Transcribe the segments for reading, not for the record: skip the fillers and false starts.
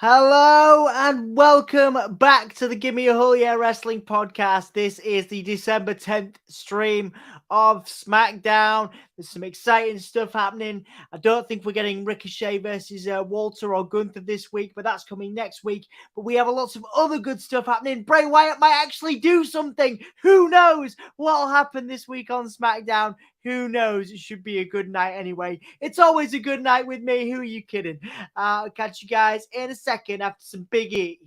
Hello and welcome back to the Give Me a Hull Yeah Wrestling podcast. This is the December 10th stream of Smackdown. There's some exciting stuff happening. I don't think we're getting Ricochet versus Walter or Gunther this week, but that's coming next week. But we have lots of other good stuff happening. Bray Wyatt might actually do something. Who knows what'll happen this week on Smackdown? Who knows? It should be a good night anyway. It's always a good night with me. Who are you kidding? I'll catch you guys in a second after some Big E.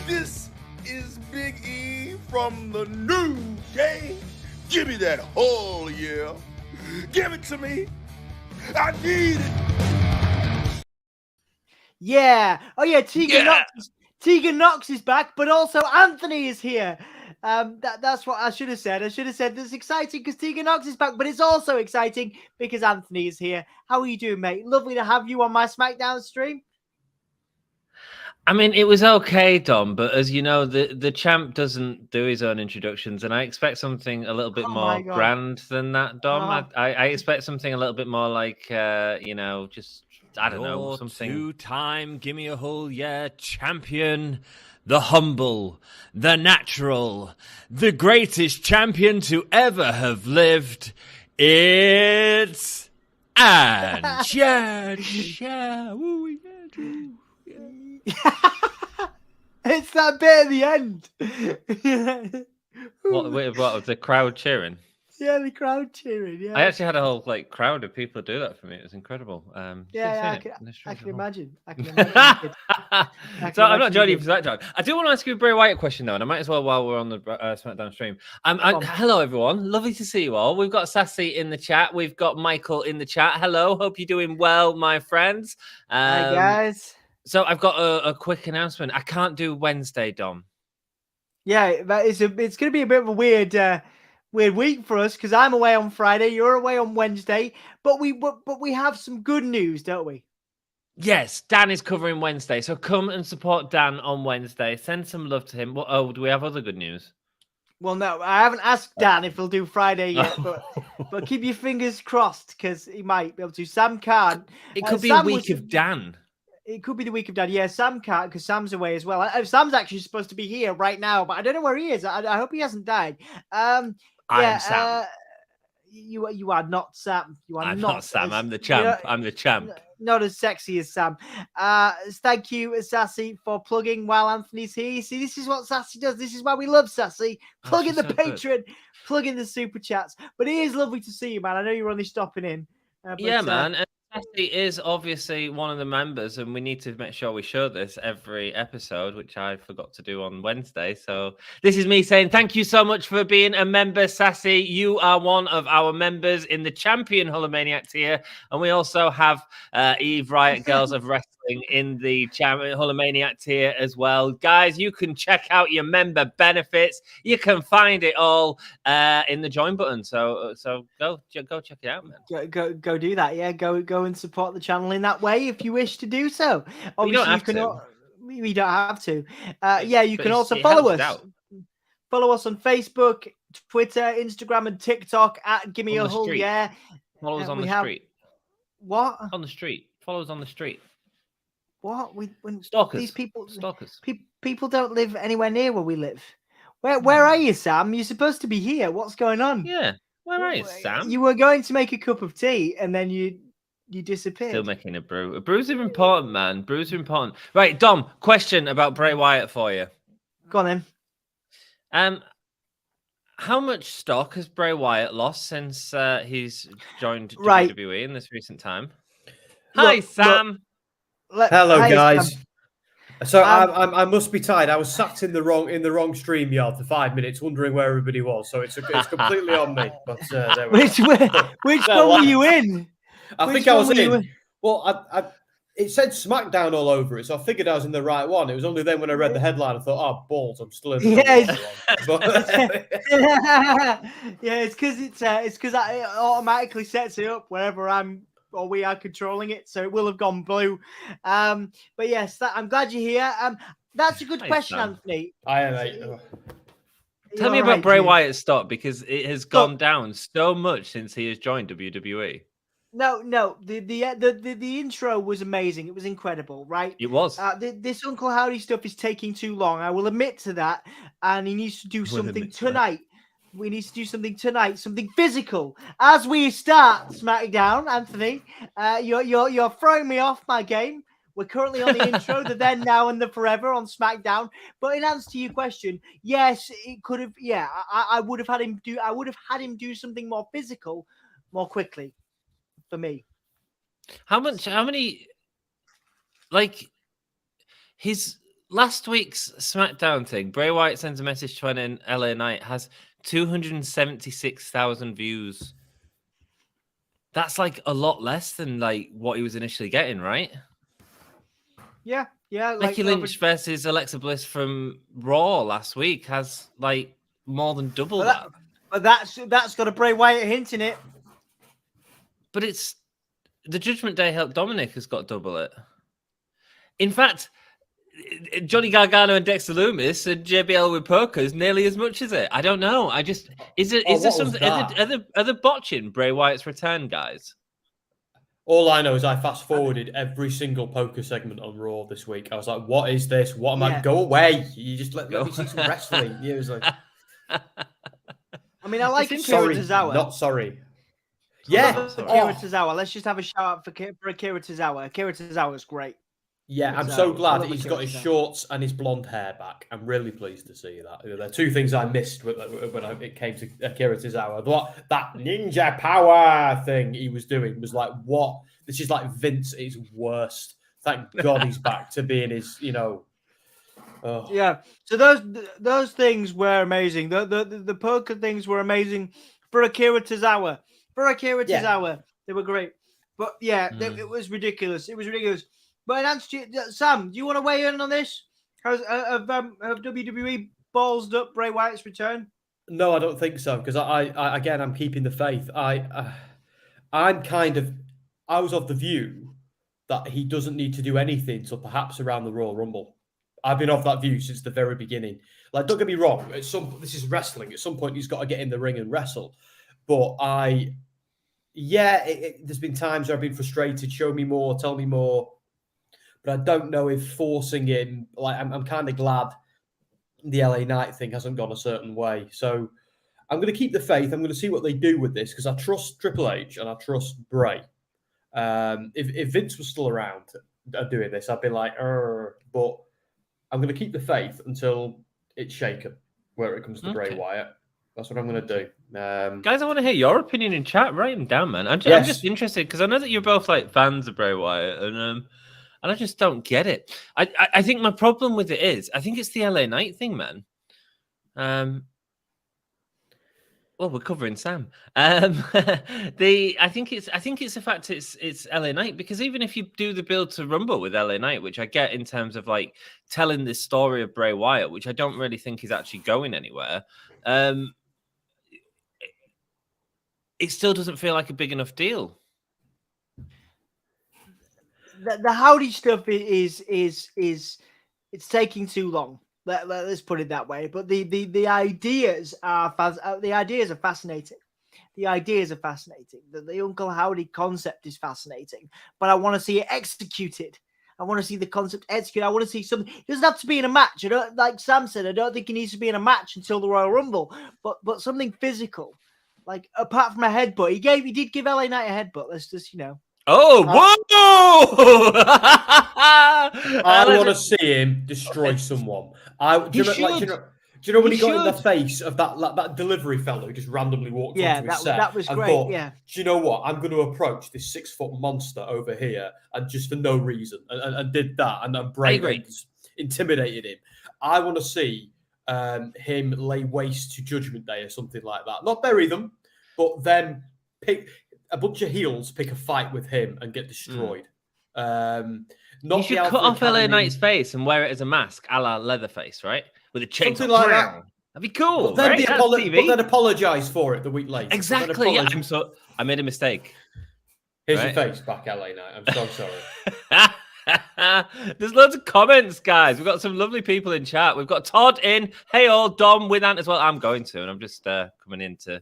This is Big E from the new day. Give me that whole yeah. Give it to me. I need it. Yeah. Oh, yeah. Tegan Nox is back, but also Anthony is here. That's what I should have said. I should have said this exciting because Tegan Nox is back, but it's also exciting because Anthony is here. How are you doing, mate? Lovely to have you on my Smackdown stream. I mean, it was okay, Dom, but as you know, the champ doesn't do his own introductions, and I expect something a little bit more grand than that, Dom. I expect something a little bit more like, just, I don't know, something. Two-time Gimme a Hull Yeah champion, the humble, the natural, the greatest champion to ever have lived. It's It's that bit at the end. What was the crowd cheering? Yeah, the crowd cheering. Yeah, I actually had a whole crowd of people do that for me. It was incredible. I can imagine. So I'm not joining you for that, John. I do want to ask you a Bray Wyatt question though, and I might as well while we're on the Smackdown stream. Hello everyone, lovely to see you all. We've got Sassy in the chat. We've got Michael in the chat. Hello, hope you're doing well, my friends. Hi guys. So I've got a quick announcement. I can't do Wednesday, Dom. Yeah, it's going to be a bit of a weird week for us because I'm away on Friday, you're away on Wednesday, but we have some good news, don't we? Yes, Dan is covering Wednesday, so come and support Dan on Wednesday. Send some love to him. Oh, do we have other good news? Well, no, I haven't asked Dan if he'll do Friday yet, but keep your fingers crossed because he might be able to. Sam can't. It could be a week of Dan. It could be the week of Dan. Yeah, Sam can't because Sam's away as well. Sam's actually supposed to be here right now, but I don't know where he is. I hope he hasn't died. I am Sam. You are not Sam. I'm not Sam. I'm the champ. I'm the champ. Not as sexy as Sam. Thank you, Sassy, for plugging while Anthony's here. See, this is what Sassy does. This is why we love Sassy. Plug in the Patreon, plug in the super chats. But it is lovely to see you, man. I know you're only stopping in. Man. And Sassy is obviously one of the members, and we need to make sure we show this every episode, which I forgot to do on Wednesday. So this is me saying thank you so much for being a member, Sassy. You are one of our members in the Champion Hulkamaniac tier, and we also have Eve Riot Girls of Wrestling in the Champion Hulkamaniac tier as well. Guys, you can check out your member benefits. You can find it all in the join button. So go check it out, man. Go do that. Yeah, go and support the channel in that way if you wish to do so. Obviously, we don't have to. You can also follow us. Follow us on Facebook, Twitter, Instagram, and TikTok at Gimme a Hull. Yeah. Follow us on the street. What? On the street. Follow us on the street. What? Stalkers. These people. Stalkers. People don't live anywhere near where we live. Where are you, Sam? You're supposed to be here. What's going on? Yeah. Where are you, Sam? You were going to make a cup of tea and then you disappeared. Still making a brew. Brews are important, man. Brews are important. Right, Dom, question about Bray Wyatt for you. Go on then. How much stock has Bray Wyatt lost since he's joined WWE in this recent time? Hi, Sam. Hello, guys. Sam. So I must be tired. I was sat in the wrong stream yard for 5 minutes, wondering where everybody was. So it's completely on me. But there we which one were you in? I think I was in. Well, it said Smackdown all over it, so I figured I was in the right one. It was only then when I read the headline, I thought, "Oh balls, I'm still in." It's because it automatically sets it up wherever we are controlling it, so it will have gone blue. But yes, I'm glad you're here. That's a good question, Anthony. I am, mate. Tell me about Bray Wyatt's stock because it has gone down so much since he has joined WWE. No. The intro was amazing. It was incredible, right? It was. This Uncle Howdy stuff is taking too long. I will admit to that. And he needs to do something tonight. We need to do something tonight, something physical. As we start SmackDown, Anthony, you're throwing me off my game. We're currently on the intro, the then, now, and the forever on SmackDown. But in answer to your question, yes, it could have. Yeah, I would have had him do. I would have had him do something more physical, more quickly. For me, how many? Like his last week's SmackDown thing, Bray Wyatt sends a message to an LA Knight has 276,000 views. That's like a lot less than like what he was initially getting, right? Yeah. Becky Lynch versus Alexa Bliss from Raw last week has like more than double that. But that's got a Bray Wyatt hint in it. But it's the Judgment Day help Dominic has got double it. In fact, Johnny Gargano and Dexter Lumis and JBL with Poker is nearly as much as it. I don't know. Is there something? Are they botching Bray Wyatt's return, guys? All I know is I fast forwarded every single Poker segment on Raw this week. I was like, "What is this? What am I? Go away! You just let me see some wrestling." It was like, I mean, I like sorry, Akira Tozawa. not sorry. Yeah, Akira Tozawa. Let's just have a shout out for Akira Tozawa. Akira Tozawa is great. Yeah, I'm so glad he's got his shorts and his blonde hair back. I'm really pleased to see that. There are two things I missed when it came to Akira Tozawa. That ninja power thing he was doing was like, what? This is like Vince at his worst. Thank God he's back to being his, Oh. Yeah. So those things were amazing. The Poker things were amazing for Akira Tozawa. They were great. But yeah, it was ridiculous. It was ridiculous. But in answer to Sam, do you want to weigh in on this? Have WWE ballsed up Bray Wyatt's return? No, I don't think so, because I'm keeping the faith. I was of the view that he doesn't need to do anything till perhaps around the Royal Rumble. I've been of that view since the very beginning. Like, don't get me wrong, this is wrestling. At some point, he's got to get in the ring and wrestle. But there's been times where I've been frustrated. Show me more, tell me more. But I don't know if forcing him, like, I'm kind of glad the LA Knight thing hasn't gone a certain way. So I'm going to keep the faith. I'm going to see what they do with this, because I trust Triple H and I trust Bray. If Vince was still around doing this, I'd be like, but I'm going to keep the faith until it's shaken where it comes to Bray Wyatt. That's what I'm going to do. Guys, I want to hear your opinion in chat. Write them down, man. I'm just interested, because I know that you're both like fans of Bray Wyatt, and I just don't get it. I think my problem with it is, I think it's the LA Knight thing, man. Well, we're covering Sam. I think it's the fact it's LA Knight, because even if you do the build to Rumble with LA Knight, which I get in terms of like telling this story of Bray Wyatt, which I don't really think is actually going anywhere, it still doesn't feel like a big enough deal. The Howdy stuff is it's taking too long. Let's put it that way. But the ideas are fascinating. The ideas are fascinating. The Uncle Howdy concept is fascinating. But I want to see it executed. I want to see the concept executed. I want to see something. It doesn't have to be in a match. I don't, like Sam said, I don't think it needs to be in a match until the Royal Rumble. But something physical, like apart from a headbutt. He did give LA Knight a headbutt. Let's just Oh, whoa! I want to see him destroy someone. Do you know when he got in the face of that delivery fellow who just randomly walked onto his set? That was great. Thought, do you know what? I'm going to approach this 6-foot monster over here, and just for no reason, and did that, and then Bray intimidated him. I want to see him lay waste to Judgment Day or something like that. Not bury them, but then pick a bunch of heels, pick a fight with him, and get destroyed. You should cut off LA Knight's face and wear it as a mask, a la Leatherface, right? With a chain, something like that. That'd be cool. But then, right? but then apologize for it the week later. Exactly. Yeah, I made a mistake. Here's your face back, LA Knight. I'm so sorry. There's loads of comments, guys. We've got some lovely people in chat. We've got Todd in. Hey, all Dom with Ant as well. I'm going to, and I'm just coming in to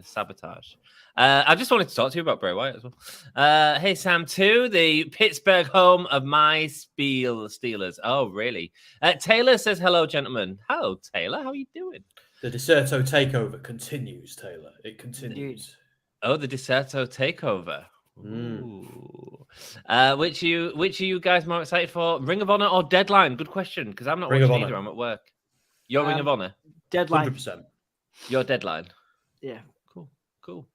sabotage. I just wanted to talk to you about Bray Wyatt as well. Hey, Sam, too, the Pittsburgh home of my Steelers. Oh, really? Taylor says, hello, gentlemen. Hello, Taylor. How are you doing? The Deserto takeover continues, Taylor. It continues. Oh, the Deserto takeover. Ooh. Which are you guys more excited for? Ring of Honor or Deadline? Good question, because I'm not Ring of watching Honor. either. I'm at work. Your Ring of Honor? Deadline. 100%. Your Deadline? Yeah. Cool.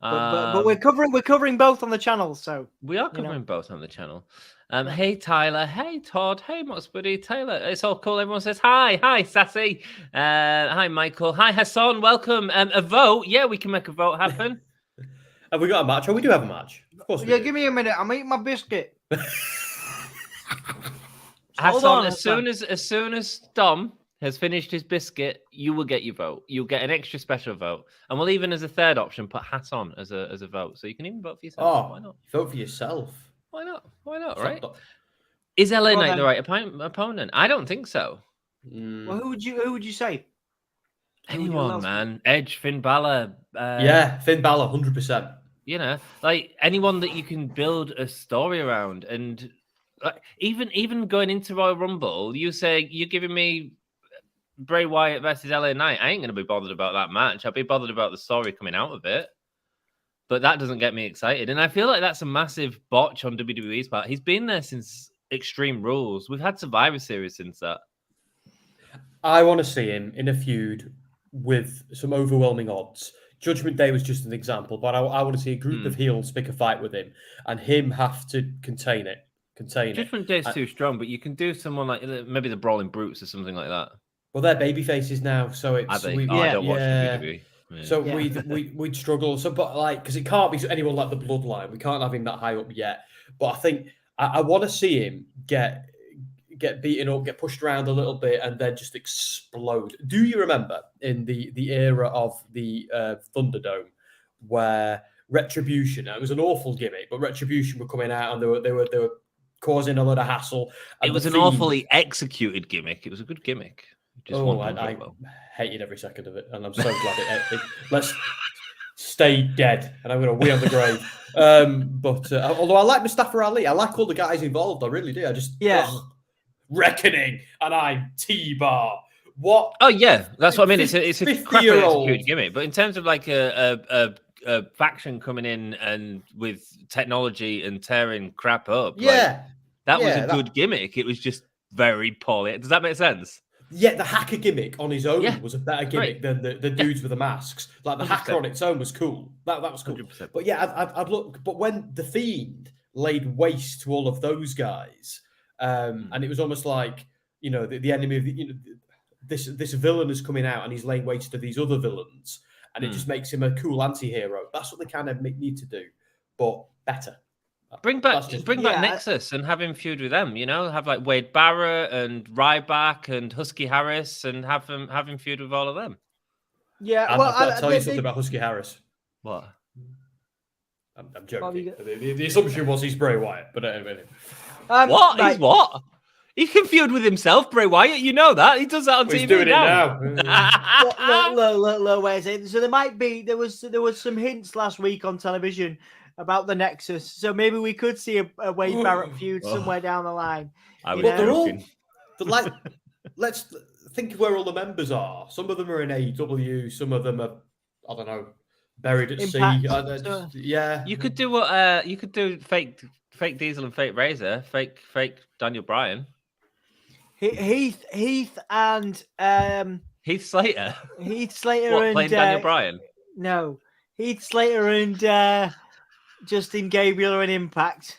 But we're covering both on the channel, so we are covering both on the channel. Hey Tyler, hey Todd, hey Mox Buddy, Taylor. It's all cool. Everyone says hi, Sassy. Hi Michael, hi Hassan. Welcome. A vote? Yeah, we can make a vote happen. Have we got a match? Oh, we do have a match. Of course. Yeah, give me a minute. I'm eating my biscuit. Hassan, as soon as Dom has finished his biscuit, you will get your vote. You'll get an extra special vote. And we'll even, as a third option, put Hassan as a vote. So you can even vote for yourself. Oh, why not? Vote for yourself. Why not, right? Is LA Knight the right opponent? I don't think so. Well, who would you say? Anyone, man. Edge, Finn Balor. Yeah, Finn Balor, 100%. You know, like anyone that you can build a story around. And even going into Royal Rumble, you say you're giving me Bray Wyatt versus LA Knight. I ain't going to be bothered about that match. I'll be bothered about the story coming out of it. But that doesn't get me excited. And I feel like that's a massive botch on WWE's part. He's been there since Extreme Rules. We've had Survivor Series since that. I want to see him in a feud with some overwhelming odds. Judgment Day was just an example, but I want to see a group of heels pick a fight with him and him have to contain it. Judgment Day is too strong, but you can do someone like maybe the Brawling Brutes or something like that. Well, they're baby faces now, so it's I don't watch WWE. Yeah. So we'd struggle. So, but like, because it can't be anyone like the Bloodline. We can't have him that high up yet. But I think I want to see him get beaten up, get pushed around a little bit, and then just explode. Do you remember in the era of the Thunderdome where Retribution? It was an awful gimmick, but Retribution were coming out and they were causing a lot of hassle. It was an awfully executed gimmick. It was a good gimmick. I hated every second of it, and I'm so glad it let's stay dead, and I'm going to wee on the grave. But although I like Mustafa Ali, I like all the guys involved. I really do. I just Reckoning, and I'm T-Bar. What? Oh yeah, that's what I mean. It's a crappily executed gimmick, but in terms of like a faction coming in and with technology and tearing crap up, that was a good gimmick. It was just very poorly. Does that make sense? Yeah, the hacker gimmick on his own was a better gimmick than the dudes with the masks. Like the 100%. Hacker on its own was cool. That was cool. 100%. But yeah, I'd look. But when the Fiend laid waste to all of those guys, and it was almost like the enemy of this villain is coming out and he's laying waste to these other villains, and it just makes him a cool anti-hero. That's what they kind of need to do, but better. Bring back Nexus and have him feud with them. Have like Wade Barrett and Ryback and Husky Harris and have him feud with all of them. Yeah, I've got to tell you something about Husky Harris. What? I'm joking. The assumption was he's Bray Wyatt, but anyway. What? He's what? He can feud with himself, Bray Wyatt. You know that. He does that on TV he's doing now. It now. Look, wait a second. So there was some hints last week on television about the Nexus. So maybe we could see a Wade Barrett feud somewhere down the line. I was joking. Let's think of where all the members are. Some of them are in AEW. Some of them are, I don't know, buried at sea. Yeah. You could do what? You could do fake Diesel and fake Razor, fake Daniel Bryan. Heath and Heath Slater. Heath Slater what, and playing Daniel Bryan. No, Heath Slater and Justin Gabriel are in Impact.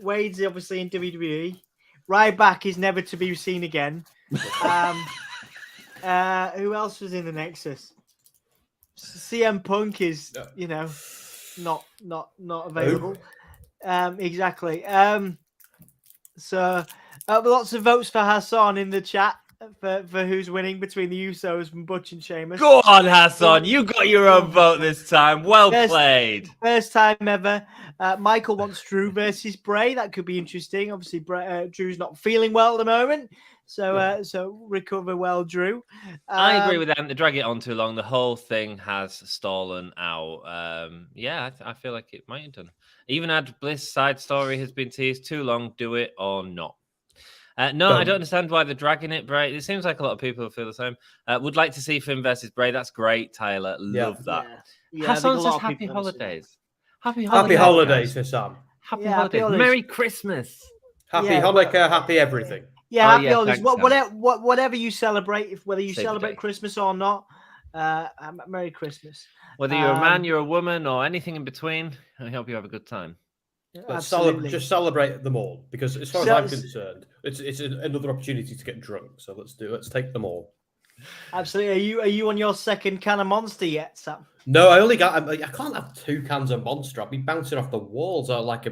Wade's obviously in WWE. Ryback is never to be seen again. Who else was in the Nexus? CM Punk is, not available. Exactly. So lots of votes for Hassan in the chat. for who's winning between the Usos and Butch and Sheamus. Go on, Hassan. You got your own vote this time. Well played. First time ever. Michael wants Drew versus Bray. That could be interesting. Obviously, Drew's not feeling well at the moment. So recover well, Drew. I agree with them. They drag it on too long. The whole thing has stallen out. I feel like it might have done. Even had Bliss side story has been teased too long. Do it or not. No, I don't understand why they're dragging it, Bray. It seems like a lot of people feel the same. Would like to see Finn versus Bray. That's great, Tyler. Love that. Hassan says happy holidays. Happy holidays for Sam. Happy holidays. Merry Christmas. Happy Hanukkah. Happy everything. Yeah, happy holidays. Whatever you celebrate, whether you celebrate Christmas or not, Merry Christmas. Whether you're a man, you're a woman, or anything in between, I hope you have a good time. Just celebrate them all, because as far as I'm concerned, it's another opportunity to get drunk. So let's take them all. Absolutely. Are you on your second can of Monster yet, Sam? No, I can't have 2 cans of Monster. I'll be bouncing off the walls like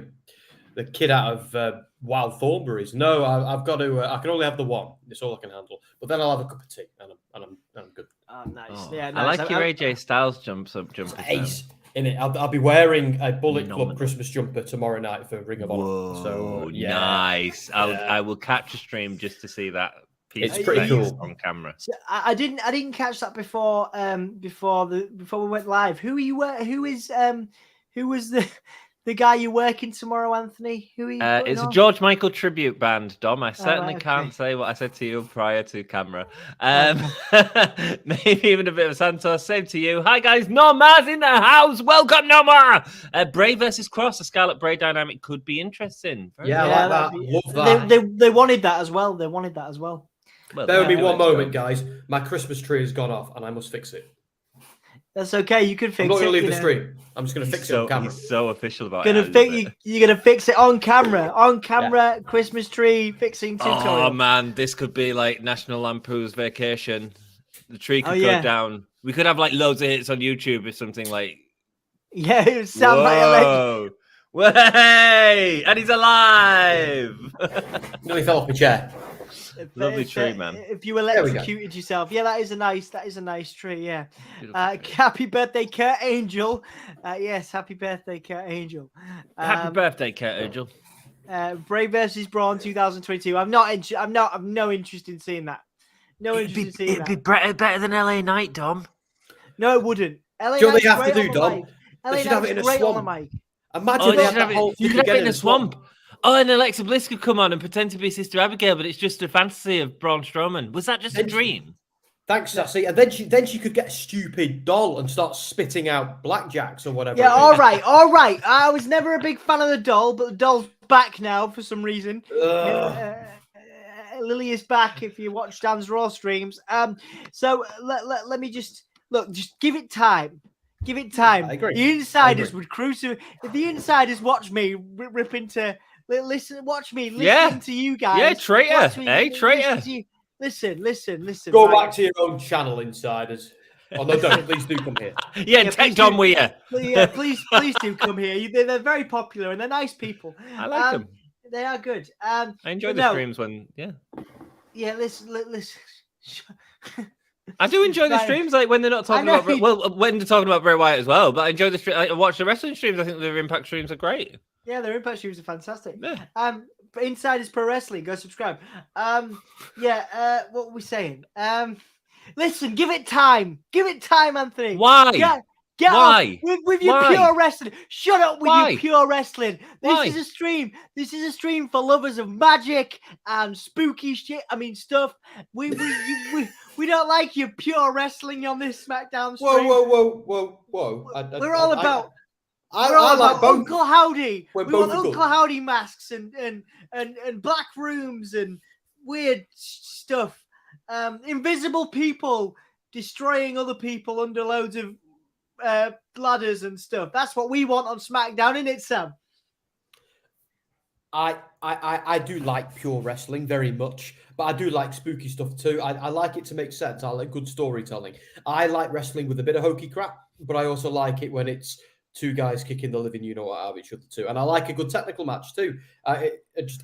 the kid out of Wild Thornberries. No, I've got to. I can only have the one. It's all I can handle. But then I'll have a cup of tea, and I'm good. Oh, nice. Oh, yeah, nice. I like your AJ Styles jumper. Ace in it. I'll be wearing a Bullet Club Christmas jumper tomorrow night for Ring of Honor. So yeah, nice. I will catch a stream just to see that. It's pretty cool on camera. So I didn't catch that before we went live. Who was the guy you're working tomorrow, Anthony? Who are you? It's a George Michael tribute band, Dom. I certainly can't say what I said to you prior to camera. Maybe even a bit of Santos. Same to you. Hi guys, Norma's in the house. Welcome, Norma. Bray versus Cross, the Scarlet Bray dynamic could be interesting. I like that. Love that. They wanted that as well. Well, there will be one moment, guys. My Christmas tree has gone off, and I must fix it. That's okay. You can fix it. I'm not going to leave the stream. I'm just going to fix it on camera. He's so official about it. You're going to fix it on camera. On camera, yeah. Christmas tree fixing tutorial. Oh, man. This could be like National Lampoon's Vacation. The tree could go down. We could have like loads of hits on YouTube or something like... Yeah, it would sound like... Way! And he's alive! No, he fell off the chair. Lovely tree, man. If you electrocuted yourself, that is a nice tree. Yeah. Happy birthday, Kurt Angel. Yes, happy birthday, Kurt Angel. Happy birthday, Kurt Angel. Bray versus Braun 2022. I'm no interest in seeing that. It'd be better than LA Knight, Dom. No, it wouldn't. LA do you know what they have to do, Dom? They should have it in a swamp. Imagine they could have it in a swamp. Oh, and Alexa Bliss could come on and pretend to be Sister Abigail, but it's just a fantasy of Braun Strowman. Was that just a dream? Thanks, Sassy. And then she could get a stupid doll and start spitting out blackjacks or whatever. Yeah, all right. I was never a big fan of the doll, but the doll's back now for some reason. Lily is back if you watch Dan's Raw streams. So let me just give it time. Give it time. I agree. The insiders would crucify. If the insiders watch me rip into... Watch me listen to you guys. Yeah, traitor. Hey, traitor. Listen. Go back to your own channel, insiders. Oh, no, don't. Please do come here. Yeah, take Dom with you. Yeah, please do come here. They're very popular and they're nice people. I like them. They are good. I enjoy the streams when, Yeah, listen. I do enjoy the streams, like when they're not talking about when they're talking about Bray Wyatt as well. But I enjoy the stream. I watch the wrestling streams. I think their Impact streams are great. Yeah, their Impact streams are fantastic. Yeah. Insiders Pro Wrestling, go subscribe. What were we saying? Listen, give it time. Give it time, Anthony. Why? Get Why? With your pure wrestling. Shut up with your pure wrestling. Why? This is a stream for lovers of magic and spooky shit. I mean stuff. We don't like your pure wrestling on this SmackDown stream. Whoa. We're all about like both. Uncle Howdy. We want Uncle Howdy masks and black rooms and weird stuff. Invisible people destroying other people under loads of ladders and stuff. That's what we want on SmackDown, isn't it, Sam? I do like pure wrestling very much, but I do like spooky stuff too. I like it to make sense. I like good storytelling. I like wrestling with a bit of hokey crap, but I also like it when it's two guys kicking the living out of each other too. And I like a good technical match too. I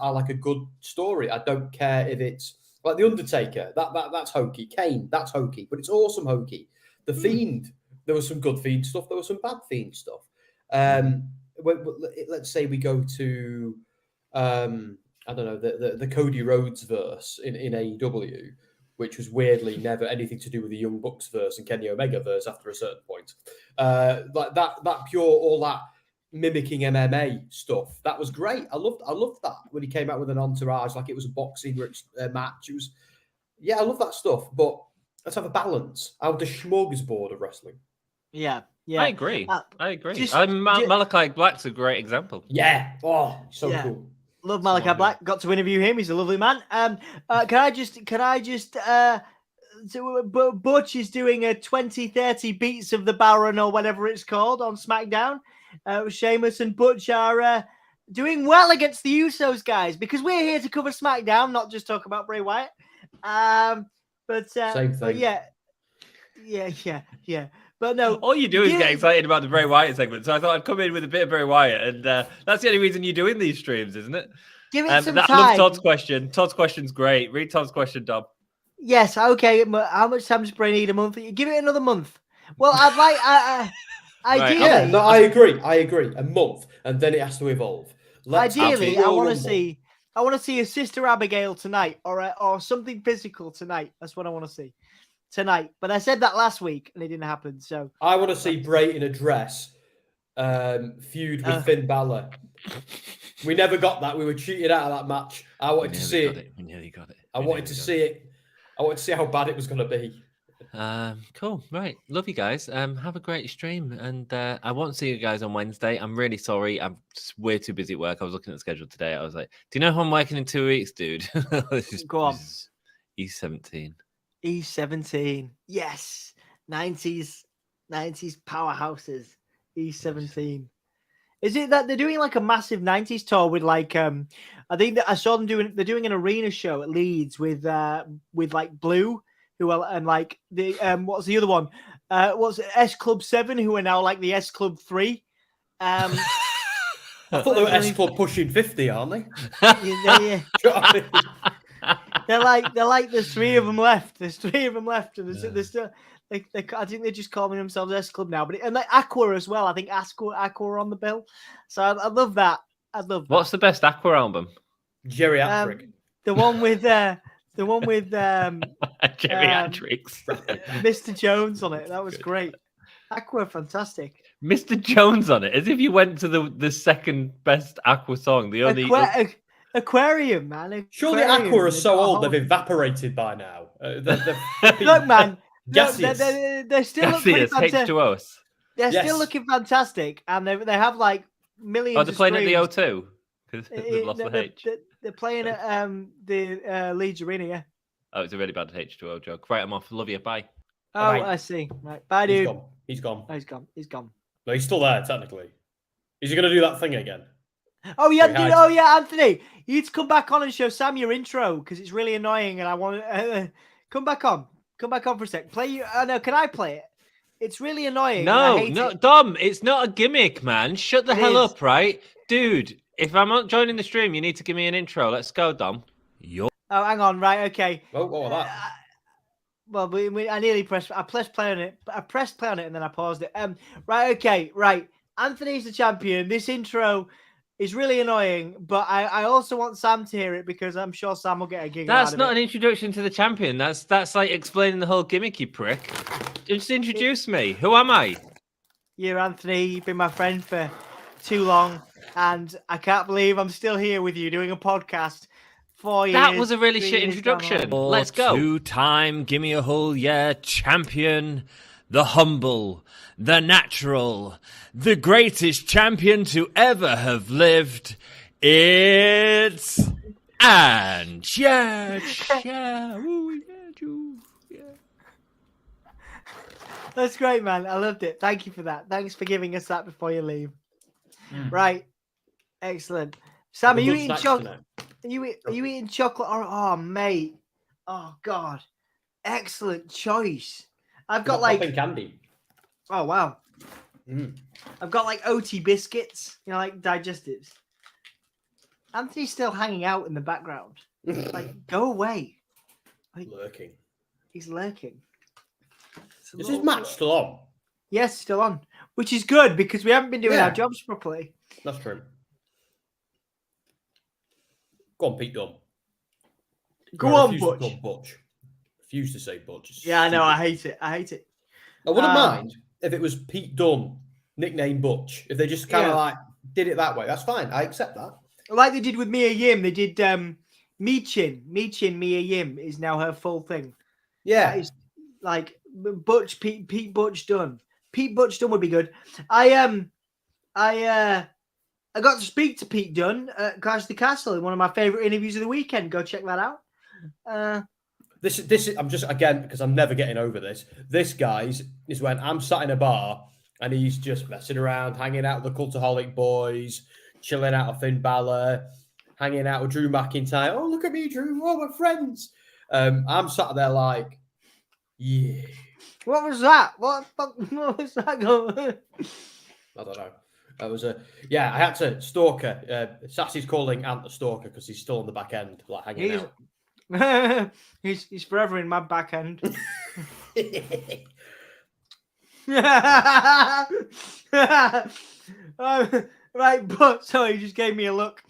like a good story. I don't care if it's Like The Undertaker, that's hokey. Kane, that's hokey, but it's awesome hokey. The Fiend, there was some good Fiend stuff. There was some bad Fiend stuff. Let's say we go to, I don't know, the Cody Rhodes verse in AEW, which was weirdly never anything to do with the Young Bucks verse and Kenny Omega verse after a certain point. Like that pure, all that mimicking MMA stuff. That was great. I loved that when he came out with an entourage, like it was a boxing match. It was, I love that stuff. But let's have a balance. I want the smorgasbord of wrestling. Yeah. I agree. Malachi Black's a great example. Yeah. Oh, so cool. Love Malachi Black. Got to interview him. He's a lovely man. So Butch is doing a 20-30 beats of the Baron or whatever it's called on SmackDown. Sheamus and Butch are doing well against the Usos, guys, because we're here to cover SmackDown, not just talk about Bray Wyatt. Same thing. But yeah. But no, all you do is get excited about the Bray Wyatt segment. So I thought I'd come in with a bit of Bray Wyatt, and that's the only reason you're doing these streams, isn't it? Give it some I time. love Todd's question. Todd's question's great. Read Todd's question, Dom. Yes, okay. How much time does Bray need? A month? Give it another month. Well, I'd like. Ideally, yeah, no, I agree. A month, and then it has to evolve. Ideally, I want to see a Sister Abigail tonight, or something physical tonight. That's what I want to see tonight. But I said that last week, and it didn't happen. So I want to see Bray in a dress, feud with Finn Balor. We never got that. We were cheated out of that match. I wanted to see it. We nearly got it. I wanted to see it. I wanted to see how bad it was going to be. Cool. Right. Love you guys. Have a great stream. And I won't see you guys on Wednesday. I'm really sorry. I'm just way too busy at work. I was looking at the schedule today. I was like, do you know how I'm working in 2 weeks, dude? Go on. E17. E17. Yes. 90s powerhouses. E17. Is it that they're doing like a massive 90s tour with like I think that I saw them they're doing an arena show at Leeds with like Blue, who are, and like the what's the other one? What's it, S Club 7, who are now like the S Club 3. I thought they were S Club pushing 50, aren't they? Yeah. They're like there's 3 of them left. There's 3 of them left, and they're still. I think they're just calling themselves S Club now, and like Aqua as well. I think Aqua are on the bill, so I love that. What's the best Aqua album? Geriatric. The one with Geriatrics. Mr. Jones on it. That was great. Aqua, fantastic. Mr. Jones on it, as if you went to the second best Aqua song. The only Aquarium, man. Surely Aqua are so old they've evaporated by now. Look, man. Gaseous. They're still looking fantastic. H2Os. They're still looking fantastic, and they have like millions. Oh, they're playing at the O2 because they've lost the H. They're playing at the Leeds Arena. Yeah. Oh, it's a really bad H2O joke. Right, I'm off. Love you. Bye. Oh, right. I see. Right, bye, dude. He's gone. Oh, he's gone. No, he's still there technically. Is he going to do that thing again? Oh yeah, dude. Oh yeah, Anthony. You need to come back on and show Sam your intro because it's really annoying, and I want to come back on. Come back on for a sec. Play you. No, can I play it? It's really annoying. No, Dom. It's not a gimmick, man. Shut the hell up, right, dude? If I'm not joining the stream, you need to give me an intro. Let's go, Dom. Oh, hang on. Right. Okay. Oh, what was that? Well, I nearly pressed. I pressed play on it. I pressed play on it and then I paused it. Right. Okay. Right. Anthony's the champion. This intro is really annoying, but I also want Sam to hear it because I'm sure Sam will get a gig. That's not an introduction to the champion. That's like explaining the whole gimmick, you prick. Just introduce me. Who am I? You're Anthony. You've been my friend for too long, and I can't believe I'm still here with you doing a podcast. 4 years. That was a really shit introduction. Let's go. 2-time Gimme a Hole Yeah champion, the humble, the natural, the greatest champion to ever have lived. It's Ange. Yeah. That's great, man. I loved it. Thank you for that. Thanks for giving us that before you leave. Right. Excellent. Sam, are you eating chocolate? Are you eating chocolate? Oh, mate. Oh, God. Excellent choice. I've got like candy. Oh, wow. I've got like OT biscuits, like digestives. Anthony's still hanging out in the background. Like, go away. Lurking. He's lurking. Is his match still on? Yes, still on, which is good because we haven't been doing our jobs properly. That's true. Go on, Pete Dunne. Go on, Butch. To Butch. Refuse to say Butch. It's Yeah, I know. stupid. I hate it. I hate it. I wouldn't mind if it was Pete Dunne, nickname Butch. If they just kind of like did it that way, that's fine. I accept that. Like they did with Mia Yim. They did Michin Mia Yim is now her full thing. Yeah. That is like Butch Pete Butch Dunne. Pete Butch Dunne would be good. I got to speak to Pete Dunne at Clash of the Castle in one of my favorite interviews of the weekend. Go check that out. This is I'm just again because I'm never getting over this. This guy's is when I'm sat in a bar and he's just messing around, hanging out with the Cultaholic boys, chilling out with Finn Balor, hanging out with Drew McIntyre. Oh, look at me, Drew. Oh, we're friends. I'm sat there like, yeah. What was that? What was that going? I don't know. That was I had to stalker. Sassy's calling Ant the stalker because he's still on the back end, like hanging out. he's forever in my back end. Right, but sorry, he just gave me a look.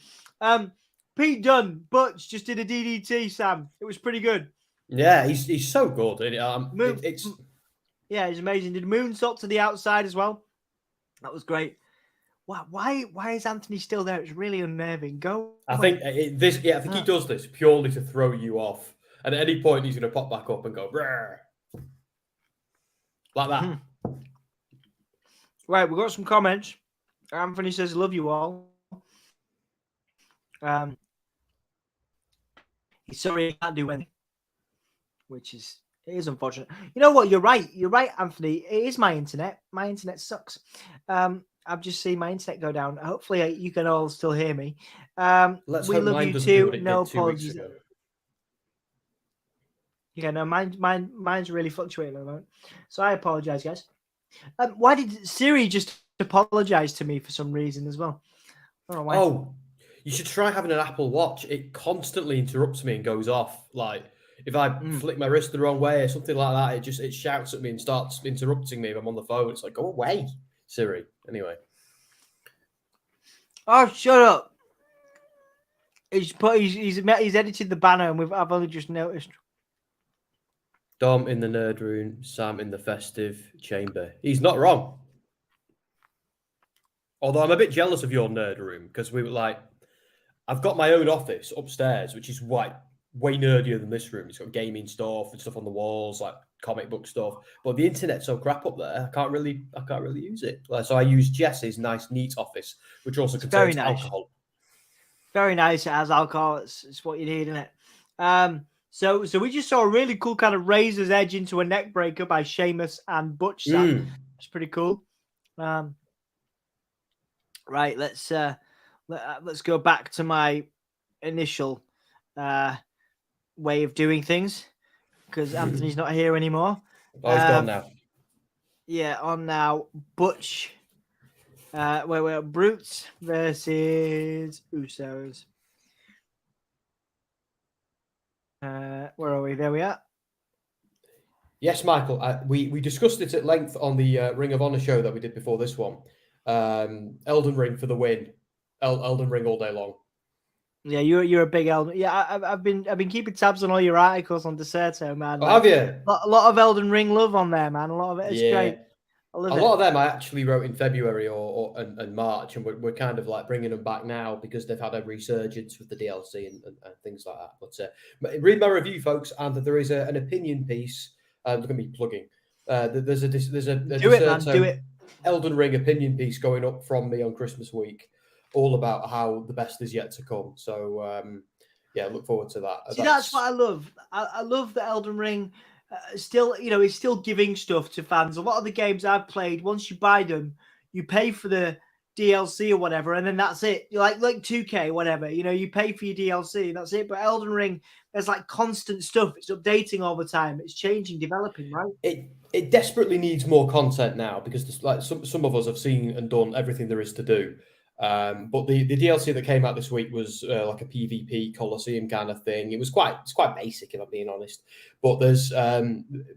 Pete Dunne, Butch just did a DDT, Sam. It was pretty good. Yeah, he's so good. Yeah, he's amazing. Did a moonsault to the outside as well. That was great. Why is Anthony still there? It's really unnerving. I think he does this purely to throw you off. And at any point, he's going to pop back up and go, Rawr. Like that. Right, we've got some comments. Anthony says, love you all. He's sorry he can't do anything, which is unfortunate. You know what? You're right, Anthony. It is my internet. My internet sucks. I've just seen my internet go down. Hopefully, you can all still hear me. We love you too. No apologies. Yeah, no, mine's really fluctuating at the moment. So I apologize, guys. Why did Siri just apologize to me for some reason as well? I don't know why. Oh, you should try having an Apple Watch. It constantly interrupts me and goes off. Like if I flick my wrist the wrong way or something like that, it shouts at me and starts interrupting me if I'm on the phone. It's like, go away, Siri. Anyway. Oh, shut up. He's edited the banner and I've only just noticed. Dom in the nerd room, Sam in the festive chamber. He's not wrong. Although I'm a bit jealous of your nerd room because we were like, I've got my own office upstairs, which is way nerdier than this room. It's got gaming stuff and stuff on the walls, like comic book stuff. But the internet's so crap up there, I can't really use it. So I use Jess's nice, neat office, which also contains alcohol. Very nice. It has alcohol. It's what you need, isn't it? So we just saw a really cool kind of razor's edge into a neck breaker by Sheamus and Butch. It's pretty cool. Right, let's go back to my initial way of doing things because Anthony's not here anymore. Oh, he's gone now. Yeah, on now. Butch. We're Brutes versus Usos. Where are we? There we are. Yes, Michael. We discussed it at length on the Ring of Honor show that we did before this one. Elden Ring for the win. Elden Ring all day long. Yeah, you're a big Elden. Yeah, I've been keeping tabs on all your articles on Deserto, man. Oh, have you? A lot of Elden Ring love on there, man. A lot of it is great. I love it. A lot of them I actually wrote in February and March, and we're kind of like bringing them back now because they've had a resurgence with the DLC and things like that. But read my review, folks, and there is an opinion piece. Look at me plugging. There's a do it, man. Do it. Elden Ring opinion piece going up from me on Christmas week, all about how the best is yet to come. So look forward to that. See, that's what I love. I love the Elden Ring. Still, it's still giving stuff to fans. A lot of the games I've played, once you buy them, you pay for the DLC or whatever, and then that's it. You're like 2K, whatever. You pay for your DLC, and that's it. But Elden Ring, there's like constant stuff. It's updating all the time. It's changing, developing, right? It desperately needs more content now because like some of us have seen and done everything there is to do. But the DLC that came out this week was like a PvP Coliseum kind of thing. It's quite basic, if I'm being honest. But there's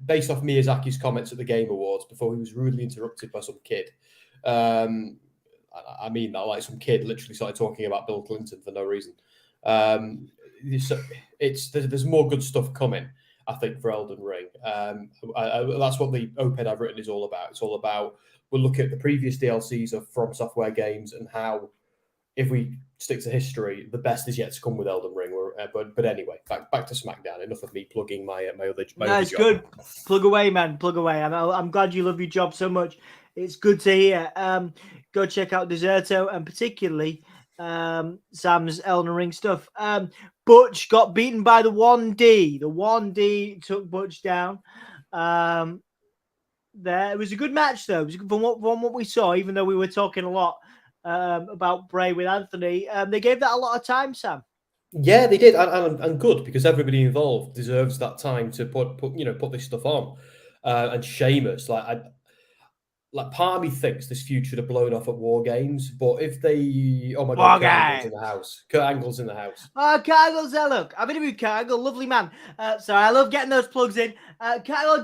based off Miyazaki's comments at the Game Awards before he was rudely interrupted by some kid. I mean that, like some kid literally started talking about Bill Clinton for no reason. There's more good stuff coming, I think, for Elden Ring. That's what the OPED I've written is all about. It's all about, we'll look at the previous DLCs of From Software games and how, if we stick to history, the best is yet to come with Elden Ring. But anyway, back to SmackDown. Enough of me plugging my other It's job. good. Plug away, man. Plug away. I'm glad you love your job so much. It's good to hear. Go check out Deserto and particularly Sam's Elden Ring stuff. Butch got beaten by the 1D. The 1D took Butch down. There, it was a good match though. It was from what we saw, even though we were talking a lot about Bray with Anthony. They gave that a lot of time, Sam. Yeah, they did, and good, because everybody involved deserves that time to put this stuff on. And SHEAMUS, like part of me thinks this feud should have blown off at War Games, but if they, oh my God, Kurt Angle's in the house. Kurt Angle's in the house. Oh, Kurt Angle's there, look. I've interviewed Kurt Angle, lovely man. So I love getting those plugs in.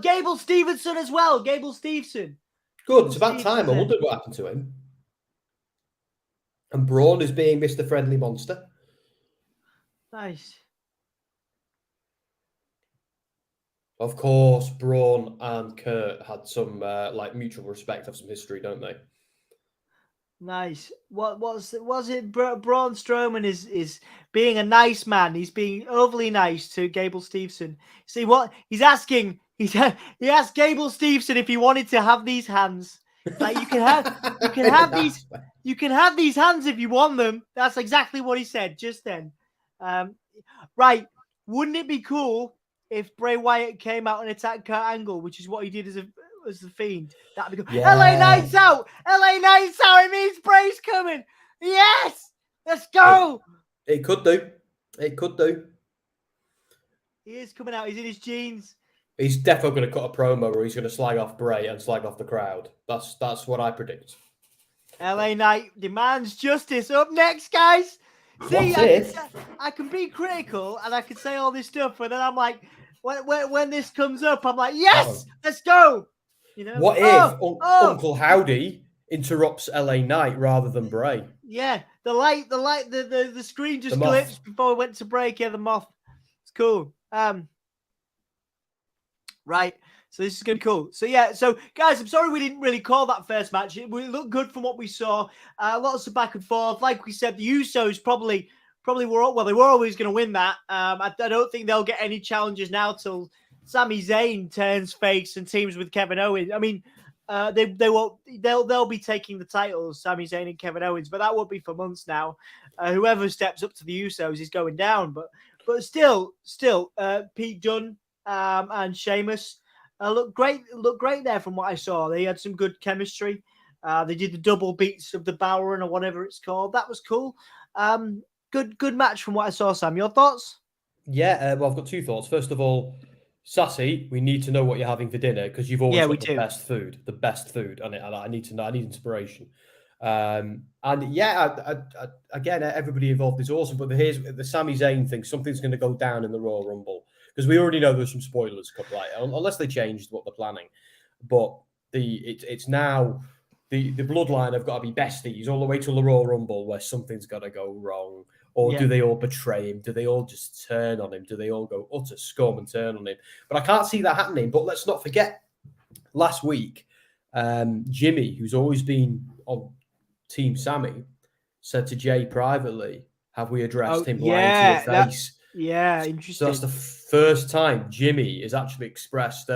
Gable Stevenson as well. Gable Stevenson. Good, it's about time. I wondered what happened to him. And Braun is being Mr. Friendly Monster. Nice. Of course, Braun and Kurt had some mutual respect, have some history, don't they? Nice. Was it? Braun Strowman is being a nice man. He's being overly nice to Gable Stevenson. See what he's asking? He asked Gable Stevenson if he wanted to have these hands. Like you can have these hands if you want them. That's exactly what he said just then. Right? Wouldn't it be cool if Bray Wyatt came out and attacked Kurt Angle, which is what he did as the Fiend? That'd be cool. Yeah. LA Knight's out. LA Knight's out. It means Bray's coming. Yes. Let's go. It could do. It could do. He is coming out. He's in his jeans. He's definitely going to cut a promo where he's going to slag off Bray and slag off the crowd. That's what I predict. LA Knight demands justice. Up next, guys. See, I can be critical and I can say all this stuff, but then I'm like, when this comes up, I'm like, yes, let's go. You know, what if Uncle Howdy interrupts LA Knight rather than Bray? Yeah, the screen just glitched before we went to break. Yeah, the moth. It's cool. Right. So this is going to be cool. So, yeah. So, guys, I'm sorry we didn't really call that first match. It looked good from what we saw. Lots of back and forth. Like we said, the Usos probably were they were always going to win that. I don't think they'll get any challenges now till Sami Zayn turns face and teams with Kevin Owens. I mean, they'll be taking the titles, Sami Zayn and Kevin Owens, but that won't be for months now. Whoever steps up to the Usos is going down. But still, Pete Dunne and Sheamus. Look great there from what I saw. They had some good chemistry. They did the double beats of the Bowen or whatever it's called. That was cool. Good match from what I saw, Sam. Your thoughts? Yeah, well, I've got two thoughts. First of all, Sassy, we need to know what you're having for dinner because you've always got the best food, and I need to know. I need inspiration. And yeah, again, everybody involved is awesome. But here's the Sami Zayn thing. Something's going to go down in the Royal Rumble. Because we already know there's some spoilers, unless they changed what they're planning. But it's now the bloodline have got to be besties all the way to the Royal Rumble where something's got to go wrong. Or do they all betray him? Do they all just turn on him? Do they all go utter scum and turn on him? But I can't see that happening. But let's not forget, last week, Jimmy, who's always been on Team Sammy, said to Jay privately, have we addressed him lying to your face? Yeah, interesting. So that's the first time Jimmy has actually expressed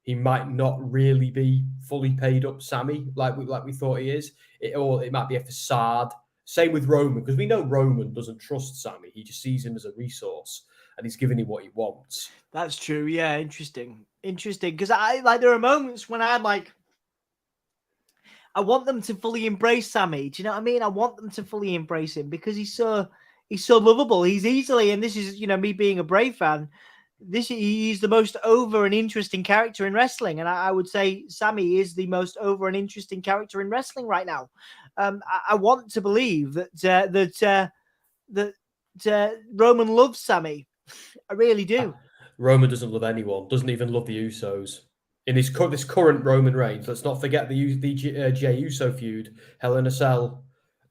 he might not really be fully paid up Sammy like we thought he is. It might be a facade. Same with Roman, because we know Roman doesn't trust Sammy. He just sees him as a resource and he's giving him what he wants. That's true. Yeah, interesting. Because there are moments when I'm like, I want them to fully embrace Sammy. Do you know what I mean? I want them to fully embrace him because he's so lovable. He's easily, and this is, me being a Bray fan, he's the most over and interesting character in wrestling. And I would say Sammy is the most over and interesting character in wrestling right now. I want to believe that Roman loves Sammy. I really do. Roman doesn't love anyone. Doesn't even love the Usos. In this current Roman Reigns, let's not forget the Jey Uso feud, Hell in a Cell.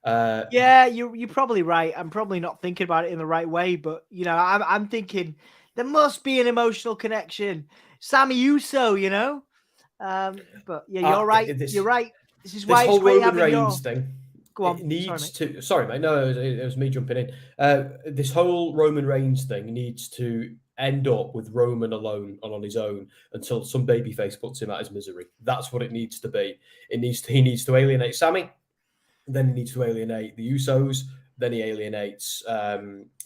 Yeah, you're probably right. I'm probably not thinking about it in the right way, but you know, I'm thinking there must be an emotional connection. Sammy Uso, you know. But yeah, you're right. You're right. This is why this it's whole great Roman having Reigns your... thing. Go on. It needs to. Sorry, mate. No, it was me jumping in. This whole Roman Reigns thing needs to end up with Roman alone and on his own until some babyface puts him out his misery. That's what it needs to be. He needs to alienate Sammy. Then he needs to alienate the Usos. Then he alienates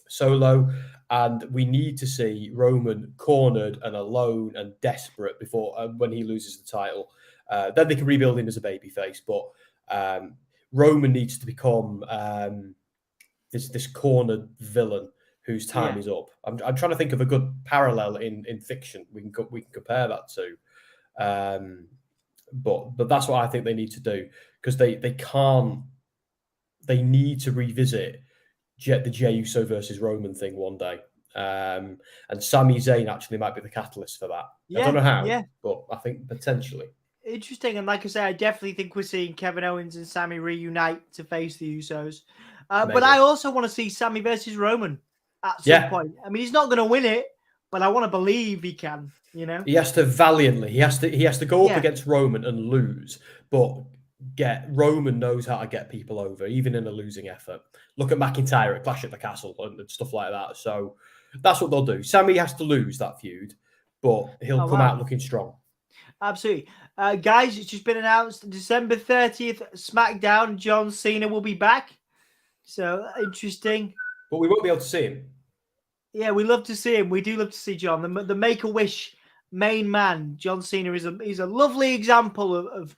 Solo. And we need to see Roman cornered and alone and desperate before when he loses the title. Then they can rebuild him as a babyface. But Roman needs to become this cornered villain whose time is up. I'm trying to think of a good parallel in fiction we can compare that to. But that's what I think they need to do, because they can't. They need to revisit the Jey Uso versus Roman thing one day. And Sami Zayn actually might be the catalyst for that. I don't know how, but I think potentially. Interesting. And like I say, I definitely think we're seeing Kevin Owens and Sami reunite to face the Usos. But I also want to see Sami versus Roman at some point. I mean, he's not going to win it, but I want to believe he can, you know? He has to valiantly. He has to go up against Roman and lose, but Roman knows how to get people over, even in a losing effort. Look at McIntyre at Clash at the Castle and stuff like that. So that's what they'll do. Sami has to lose that feud, but he'll come out looking strong. Absolutely. Guys, it's just been announced December 30th, SmackDown, John Cena will be back. So interesting. But we won't be able to see him. Yeah, we love to see him. We do love to see John. The Make-A-Wish main man, John Cena, is a lovely example of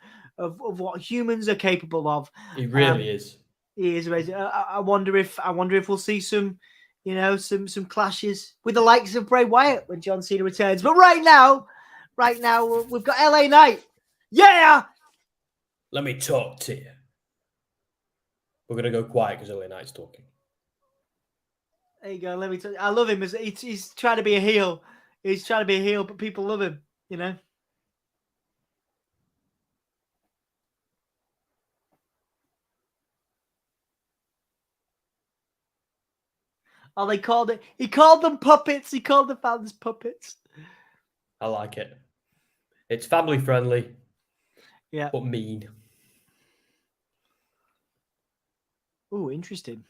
what humans are capable of. He really is. He is amazing. I wonder if we'll see some, you know, some clashes with the likes of Bray Wyatt when John Cena returns. But right now we've got LA Knight. Yeah. Let me talk to you. We're gonna go quiet because LA Knight's talking. There you go. Let me tell you. I love him. He's trying to be a heel. He's trying to be a heel, but people love him. You know. Oh, they called it. He called them puppets. He called the fans puppets. I like it. It's family friendly. Yeah. But mean. Oh, interesting.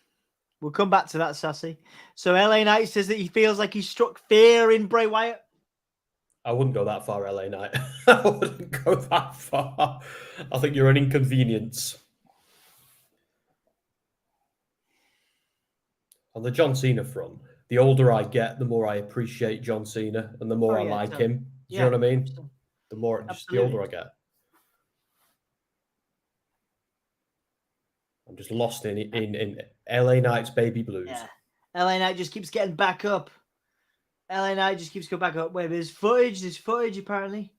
We'll come back to that, Sassy. So LA Knight says that he feels like he struck fear in Bray Wyatt. I wouldn't go that far, LA Knight. I wouldn't go that far. I think you're an inconvenience. On the John Cena front, the older I get, the more I appreciate John Cena and the more I like him. Do you know what I mean? The more, just the older I get. I'm just lost in LA Knight's baby blues. Yeah. LA Knight just keeps getting back up. LA Knight just keeps going back up. Wait, there's footage apparently.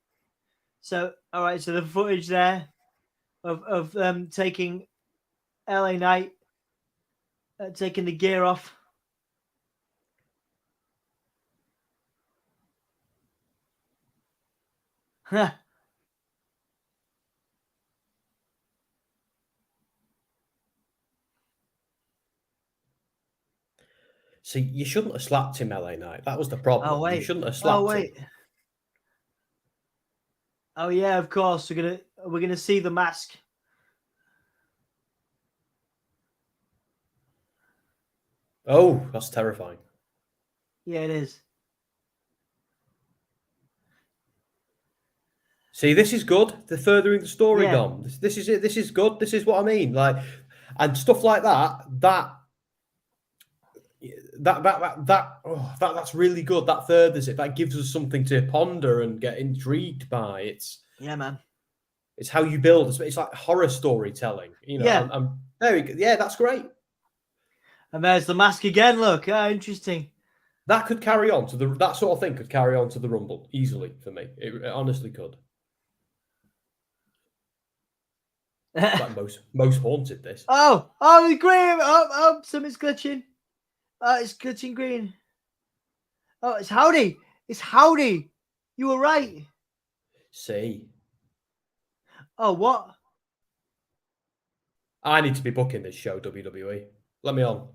So, all right, so the footage there of taking LA Knight, taking the gear off. Huh. See, you shouldn't have slapped him, LA Knight. That was the problem. Oh, wait. You shouldn't have slapped him. Oh yeah, of course. We're gonna see the mask. Oh, that's terrifying. Yeah, it is. See, this is good. They're furthering the story, Dom. This is it. This is good. This is what I mean. Like, and stuff like that's really good. That furthers it. That gives us something to ponder and get intrigued by. It's how you build. It's like horror storytelling. You know. Yeah. There we go. Yeah, that's great. And there's the mask again. Look, interesting. That could carry on to that sort of thing. Could carry on to the Rumble easily for me. It honestly could. It's like most haunted. This. Oh, the green. Something's glitching. It's glitching green. Oh, it's Howdy. It's Howdy. You were right. See. Oh, what? I need to be booking this show, WWE. Let me on.